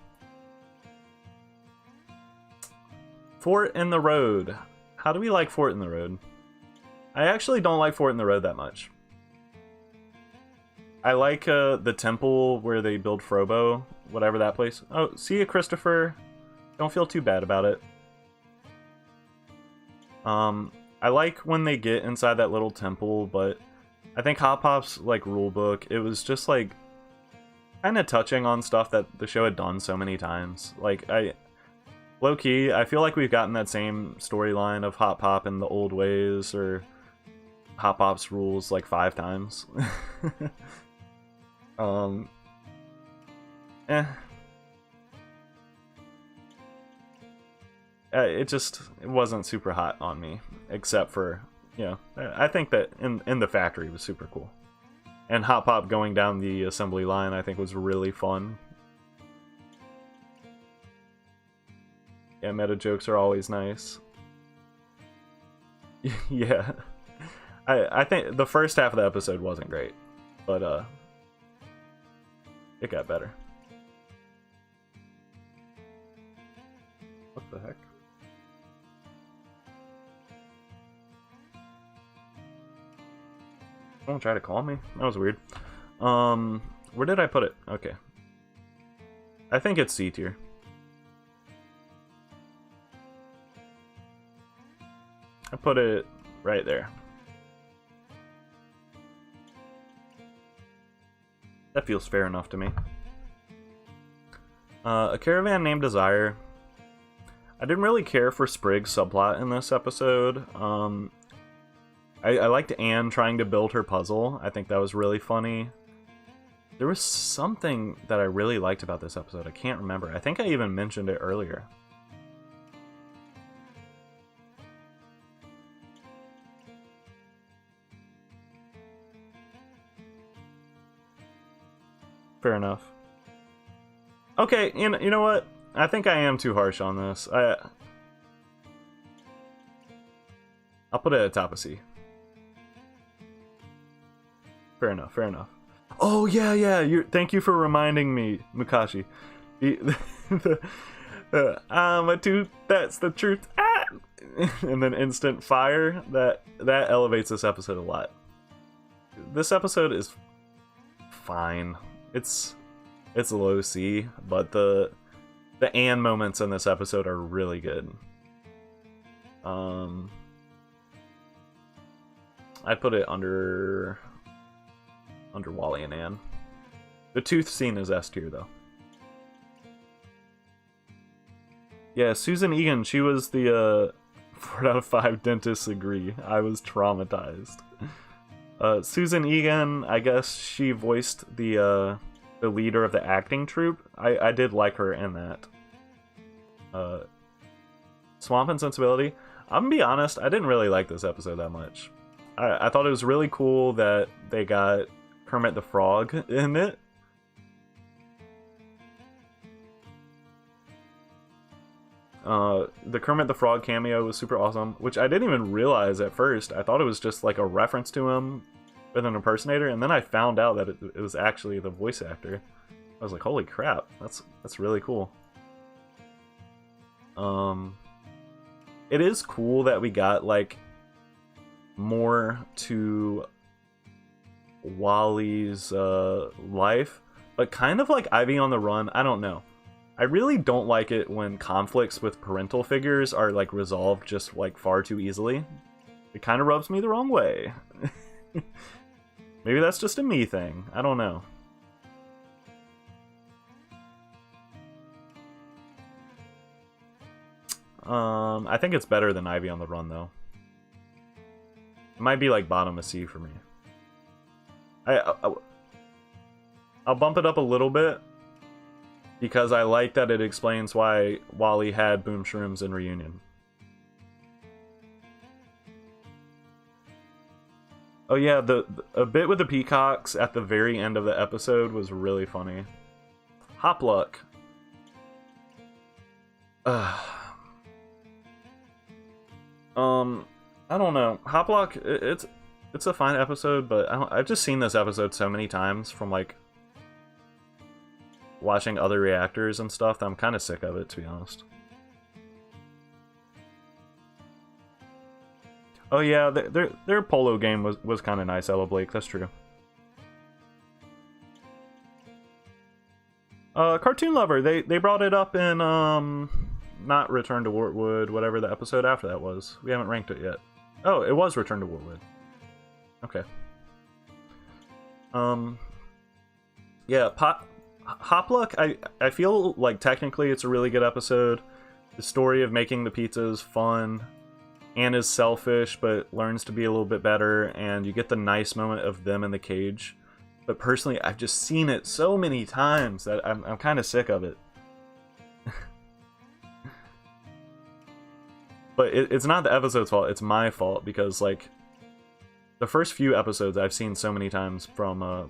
Fort in the Road. How do we like Fort in the Road? I actually don't like Fort in the Road that much. I like the temple where they build Frobo, whatever that place. Oh, see ya, Christopher. Don't feel too bad about it. I like when they get inside that little temple, but I think Hop Pop's like rulebook, it was just like kind of touching on stuff that the show had done so many times. Like, low-key, I feel like we've gotten that same storyline of Hop Pop in the old ways, or Hop Pop's rules like 5 times. It wasn't super hot on me, except for, you know, I think that in the factory was super cool. And Hop Pop going down the assembly line, I think, was really fun. Yeah, meta jokes are always nice. Yeah. I think the first half of the episode wasn't great, but it got better. What the heck? Someone try to call me? That was weird. Where did I put it? Okay. I think it's C tier. I put it right there. That feels fair enough to me. A Caravan Named Desire. I didn't really care for Sprig's subplot in this episode. I liked Anne trying to build her puzzle. I think that was really funny. There was something that I really liked about this episode. I can't remember. I think I even mentioned it earlier. Fair enough. Okay, you know what? I think I am too harsh on this. I'll put it at top of C. Fair enough. Fair enough. Oh yeah. Thank you for reminding me, Mukashi. I'm a tooth. That's the truth. Ah! And then instant fire. That elevates this episode a lot. This episode is fine. It's low C, but the and moments in this episode are really good. I'd put it under Wally and Ann. The tooth scene is S tier though. Yeah, Susan Egan, she was the 4 out of 5 dentists agree. I was traumatized. Susan Egan, I guess she voiced the leader of the acting troupe. I did like her in that. Swamp and Sensibility. I'm gonna be honest, I didn't really like this episode that much. I thought it was really cool that they got Kermit the Frog in it. The Kermit the Frog cameo was super awesome, which I didn't even realize at first. I thought it was just like a reference to him with an impersonator, and then I found out that it was actually the voice actor. I was like, holy crap, that's really cool. It is cool that we got like more to Wally's life, but kind of like Ivy on the Run. I don't know. I really don't like it when conflicts with parental figures are like resolved just like far too easily. It kind of rubs me the wrong way. Maybe that's just a me thing. I don't know. I think it's better than Ivy on the Run though. It might be like bottom of C for me. I'll bump it up a little bit because I like that it explains why Wally had Boom Shrooms in Reunion. Oh yeah, a bit with the peacocks at the very end of the episode was really funny. Hopluck. I don't know. Hopluck, it's a fine episode, but I've just seen this episode so many times from like watching other reactors and stuff that I'm kind of sick of it, to be honest. Oh yeah, their polo game was kind of nice, Ella Blake. That's true. Cartoon Lover. They brought it up in not Return to Wartwood, whatever the episode after that was. We haven't ranked it yet. Oh, it was Return to Wartwood. Okay. Yeah, Hopluck. I feel like technically it's a really good episode. The story of making the pizza is fun. Anne is selfish, but learns to be a little bit better, and you get the nice moment of them in the cage. But personally, I've just seen it so many times that I'm kind of sick of it. But it's not the episode's fault, it's my fault, because, like, the first few episodes I've seen so many times from,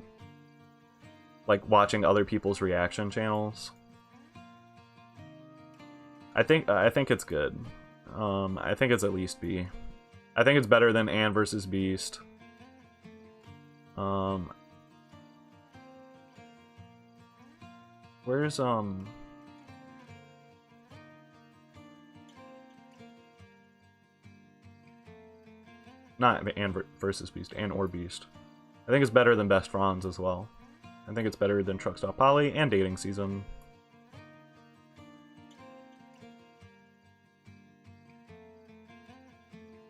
like, watching other people's reaction channels. I think it's good. I think it's at least B. I think it's better than Anne vs. Beast. Where's, not Anne versus Beast, Anne or Beast. I think it's better than Best Franz as well. I think it's better than Truck Stop Polly and Dating Season.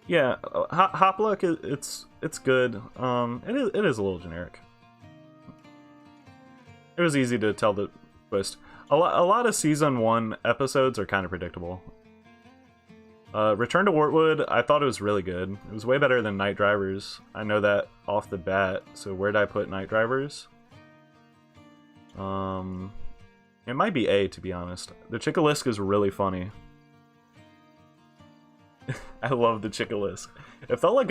Yeah, Hopluck, it's good. It is a little generic. It was easy to tell the twist. A lot of Season 1 episodes are kind of predictable. Return to Wartwood, I thought it was really good. It was way better than Night Drivers. I know that off the bat, so where'd I put Night Drivers? It might be A, to be honest. The Chickalisk is really funny. I love the Chickalisk. It felt like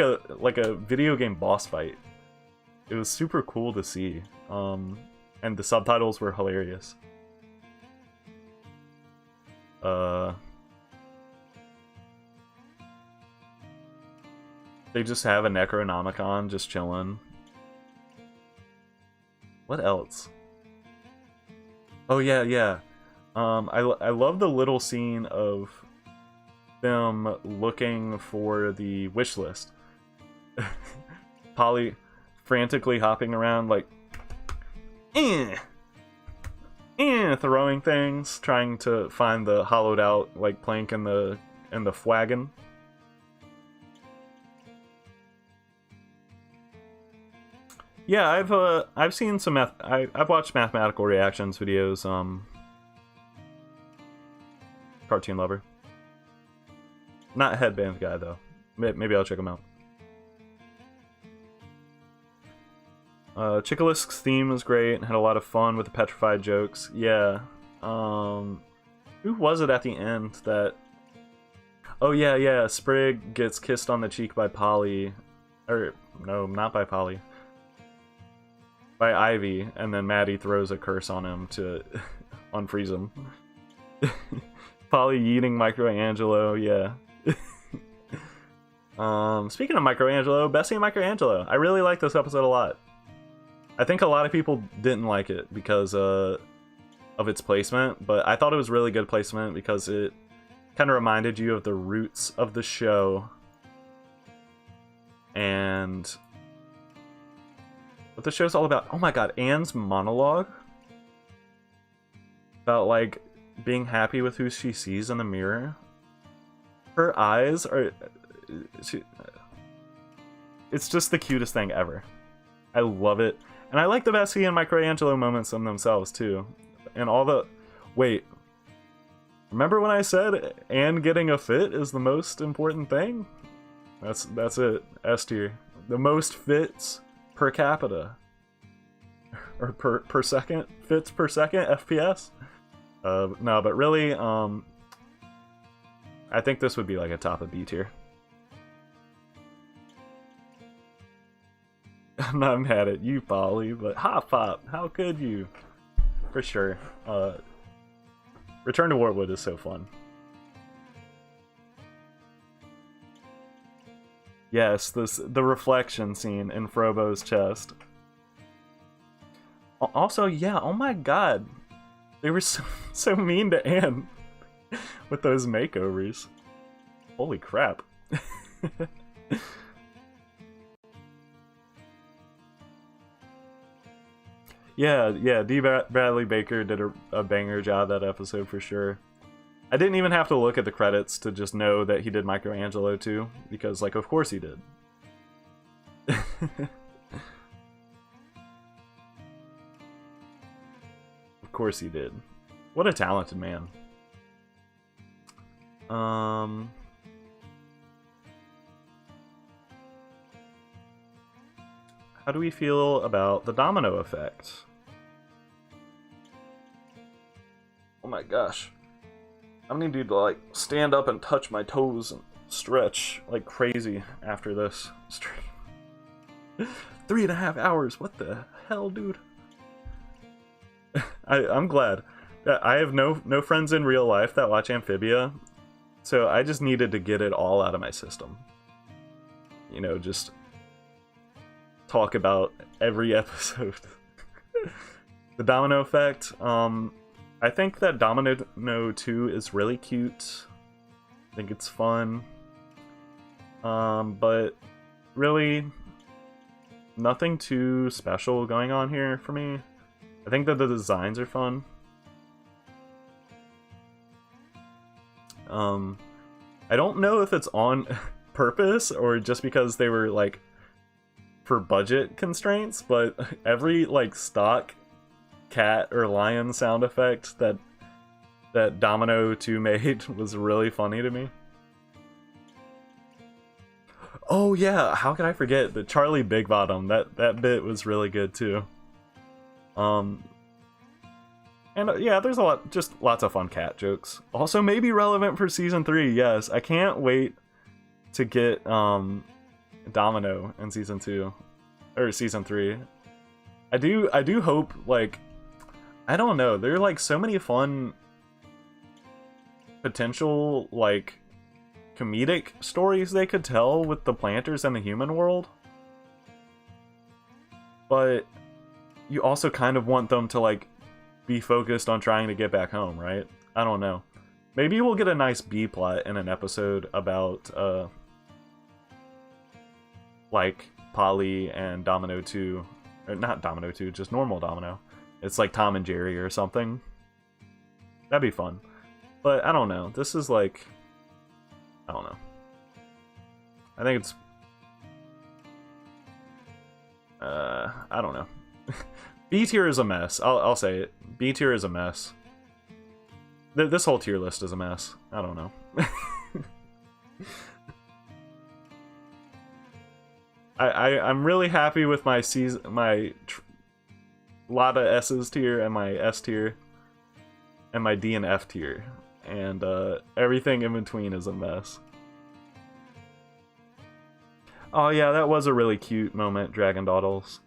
a video game boss fight. It was super cool to see. And the subtitles were hilarious. They just have a Necronomicon just chilling. What else? Oh yeah, yeah. I love the little scene of them looking for the wish list. Polly frantically hopping around like throwing things, trying to find the hollowed out like plank in the fwagon. Yeah, I've seen some I've watched mathematical reactions videos. Cartoon lover, not headband guy though. Maybe I'll check him out. Chickalisk's theme was great and had a lot of fun with the petrified jokes. Yeah. Who was it at the end that... Oh yeah, yeah, Sprig gets kissed on the cheek by Polly. Or, no, not by Polly. By Ivy, and then Maddie throws a curse on him to unfreeze him. Polly yeeting Michelangelo, yeah. Speaking of Michelangelo, Bessie and Michelangelo. I really like this episode a lot. I think a lot of people didn't like it because of its placement, but I thought it was really good placement because it kind of reminded you of the roots of the show and what the show's all about. Oh my god, Anne's monologue about like being happy with who she sees in the mirror. Her eyes are... It's just the cutest thing ever. I love it. And I like the Bessie and Michelangelo moments in themselves, too. And all the... Wait. Remember when I said Anne getting a fit is the most important thing? That's it. S tier. The most fits per capita. Or per second? Fits per second? FPS? No, but really, I think this would be like a top of B tier. I'm not mad at you, Polly, but Hop Pop, how could you? For sure. Return to Wartwood is so fun. Yes, the reflection scene in Frobo's chest. Also, yeah, oh my god. They were so mean to Anne with those makeovers. Holy crap. Yeah, D. Bradley Baker did a banger job that episode for sure. I didn't even have to look at the credits to just know that he did Michelangelo too, because, like, of course he did. Of course he did. What a talented man. How do we feel about the domino effect? Oh my gosh. I'm gonna need to like stand up and touch my toes and stretch like crazy after this stream. 3.5 hours, what the hell, dude? I'm glad. I have no friends in real life that watch Amphibia, so I just needed to get it all out of my system. You know, just talk about every episode. The domino effect. I think that Domino 2 is really cute. I think it's fun. But really, nothing too special going on here for me. I think that the designs are fun. I don't know if it's on purpose or just because they were like for budget constraints, but every like stock cat or lion sound effect that Domino 2 made was really funny to me. Oh yeah, how could I forget the Charlie Big Bottom? That bit was really good too. And yeah, there's lots of fun cat jokes. Also, maybe relevant for season 3. Yes, I can't wait to get Domino in season 2 or season 3. I do hope, like, I don't know, there are like so many fun potential like comedic stories they could tell with the planters and the human world. But you also kind of want them to, like, be focused on trying to get back home, right? I don't know. Maybe we'll get a nice B plot in an episode about, like, Polly and Domino 2. Or not Domino 2, just normal Domino. It's like Tom and Jerry or something. That'd be fun. But I don't know. This is like... I don't know. I think it's... I don't know. B tier is a mess. I'll say it. B tier is a mess. This whole tier list is a mess. I don't know. I'm really happy with my lot of S's tier and my S tier and my D and F tier, and everything in between is a mess. Oh yeah, that was a really cute moment, Dragon Dawdles.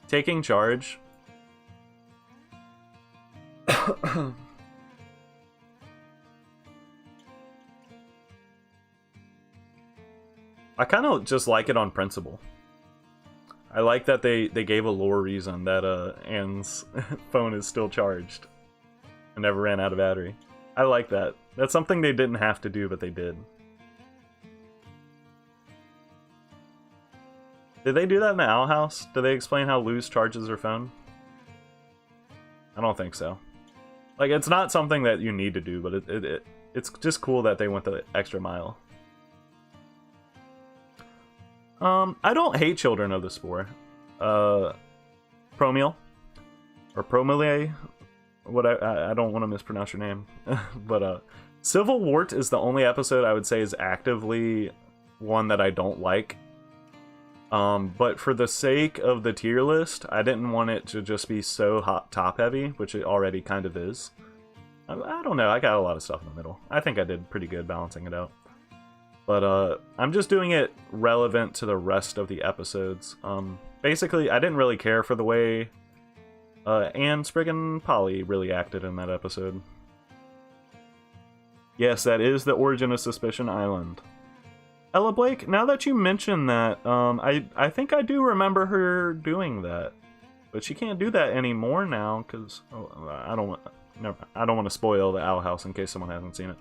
Taking charge. I kind of just like it on principle. I like that they gave a lore reason that Anne's phone is still charged and never ran out of battery. I like that. That's something they didn't have to do, but they did. Did they do that in the Owl House? Did they explain how Luz charges her phone? I don't think so. Like, it's not something that you need to do, but it's just cool that they went the extra mile. I don't hate Children of the Spore. Promiel. Or Promile. What I don't want to mispronounce your name. But, Civil Wart is the only episode I would say is actively one that I don't like. But for the sake of the tier list, I didn't want it to just be so hot top heavy, which it already kind of is. I don't know, I got a lot of stuff in the middle. I think I did pretty good balancing it out. But I'm just doing it relevant to the rest of the episodes. Basically, I didn't really care for the way Anne, Sprig, and Polly really acted in that episode. Yes, that is the origin of Suspicion Island. Ella Blake, now that you mention that, I think I do remember her doing that. But she can't do that anymore now, because I don't want to spoil the Owl House in case someone hasn't seen it.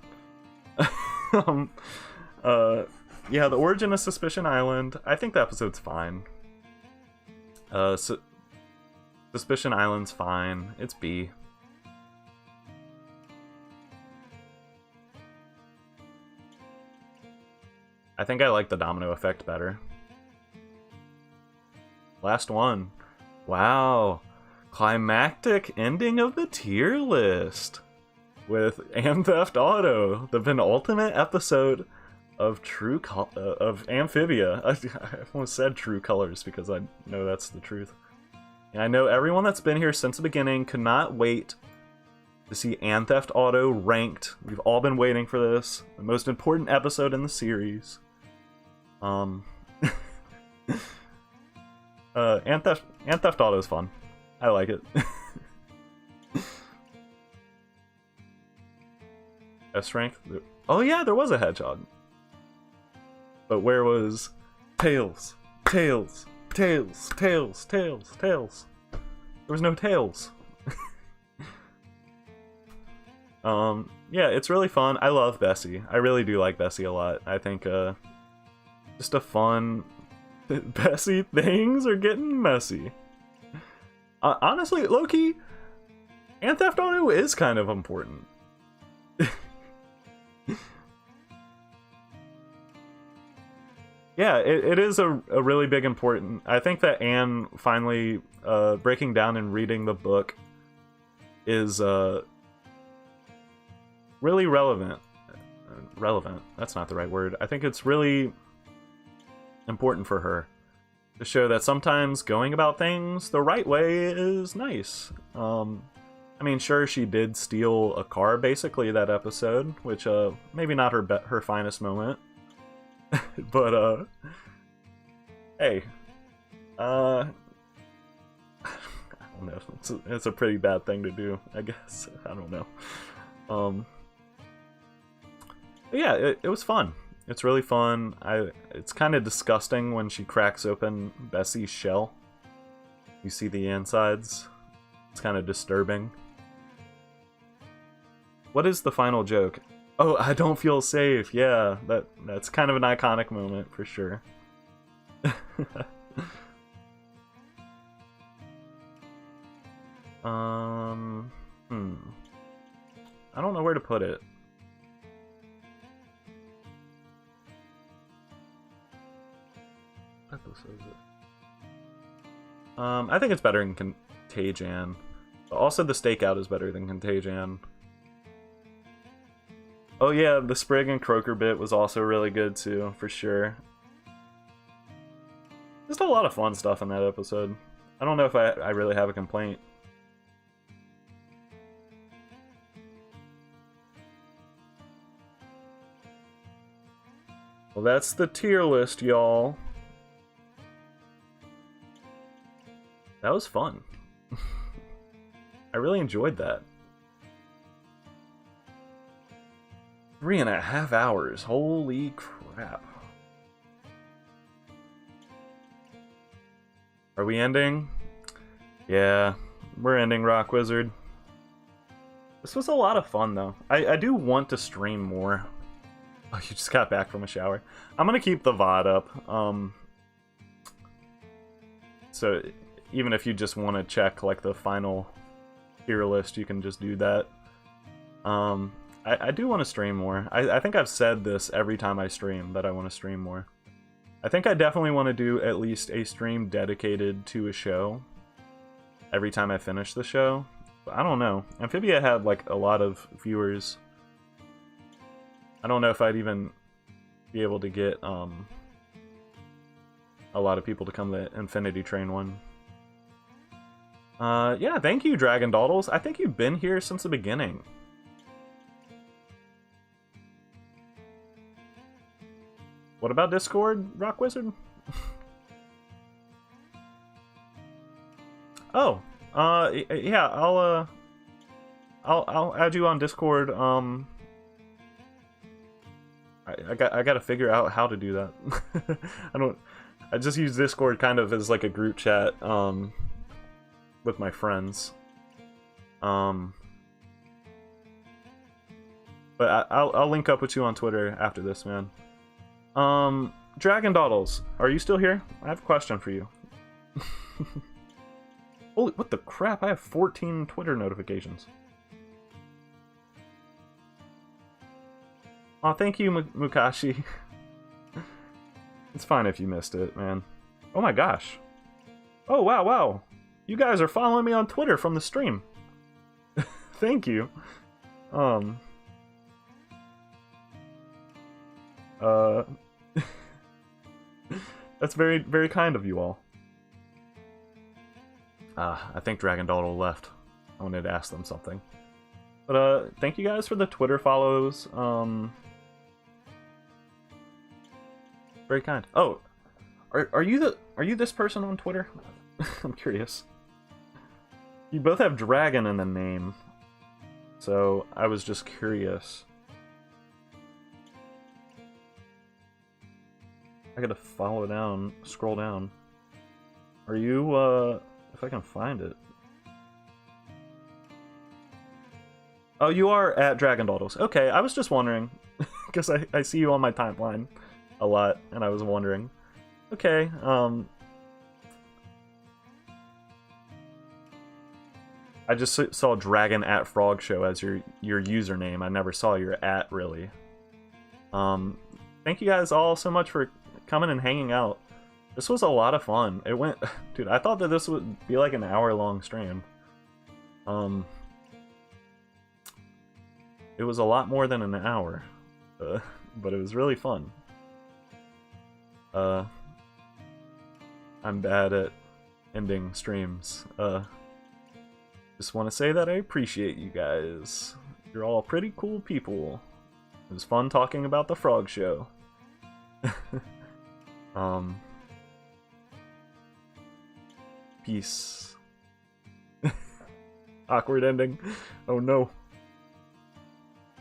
Yeah, the origin of Suspicion Island. I think the episode's fine. Suspicion Island's fine. It's B. I think I like the domino effect better. Last one. Wow. Climactic ending of the tier list. With Am Theft Auto, the penultimate episode of of Amphibia. I almost said True Colors because I know that's the truth. And I know everyone that's been here since the beginning could not wait to see Am Theft Auto ranked. We've all been waiting for this. The most important episode in the series. Am Theft Auto is fun. I like it. S rank? Oh yeah, there was a hedgehog. But where was Tails? Tails. Tails. Tails. Tails. Tails. There was no Tails. Yeah, it's really fun. I love Bessie. I really do like Bessie a lot. I think, just a fun... Bessie, things are getting messy. Honestly, low-key, Am Theft Auto is kind of important. Yeah, it is a really big important... I think that Anne finally breaking down and reading the book is really relevant. Relevant, that's not the right word. I think it's really important for her to show that sometimes going about things the right way is nice. I mean, sure, she did steal a car basically that episode, which maybe not her finest moment. But hey, I don't know. It's a pretty bad thing to do, I guess. I don't know. But yeah, it was fun. It's really fun. It's kind of disgusting when she cracks open Bessie's shell. You see the insides. It's kind of disturbing. What is the final joke? Oh, I don't feel safe. Yeah, that's kind of an iconic moment for sure. I don't know where to put it. What episode is it? I think it's better than Contagion. Also, the Stakeout is better than Contagion. Oh yeah, the Sprig and Croaker bit was also really good too, for sure. Just a lot of fun stuff in that episode. I don't know if I really have a complaint. Well, that's the tier list, y'all. That was fun. I really enjoyed that. 3.5 hours. Holy crap. Are we ending? Yeah, we're ending, Rock Wizard. This was a lot of fun, though. I do want to stream more. Oh, you just got back from a shower. I'm gonna keep the VOD up. So even if you just want to check like the final tier list, you can just do that. I do want to stream more. I think I've said this every time I stream, that I want to stream more. I think I definitely want to do at least a stream dedicated to a show every time I finish the show. But I don't know. Amphibia had like a lot of viewers. I don't know if I'd even be able to get a lot of people to come to the Infinity Train one. Yeah, thank you, Dragon Dawdles. I think you've been here since the beginning. What about Discord, Rock Wizard? Oh, yeah, I'll add you on Discord. I gotta figure out how to do that. I just use Discord kind of as like a group chat with my friends. But I'll link up with you on Twitter after this, man. Dragon Dawdles, are you still here? I have a question for you. Holy, what the crap? I have 14 Twitter notifications. Aw, thank you, Mukashi. It's fine if you missed it, man. Oh my gosh. Oh, wow. You guys are following me on Twitter from the stream. Thank you. That's very, very kind of you all. I think Dragon Dawdle left. I wanted to ask them something. But, thank you guys for the Twitter follows. Very kind. Oh, are you this person on Twitter? I'm curious. You both have dragon in the name, so I was just curious. I gotta follow down, scroll down. Are you, if I can find it. Oh, you are at Dragon Dawdles. Okay, I was just wondering, because I see you on my timeline a lot, and I was wondering. Okay, I just saw Dragon at Frog Show as your username. I never saw your at, really. Thank you guys all so much for coming and hanging out. This was a lot of fun. It went... Dude, I thought that this would be like an hour-long stream. It was a lot more than an hour. But it was really fun. I'm bad at ending streams. Just want to say that I appreciate you guys. You're all pretty cool people. It was fun talking about the Frog Show. Peace. Awkward ending. Oh no.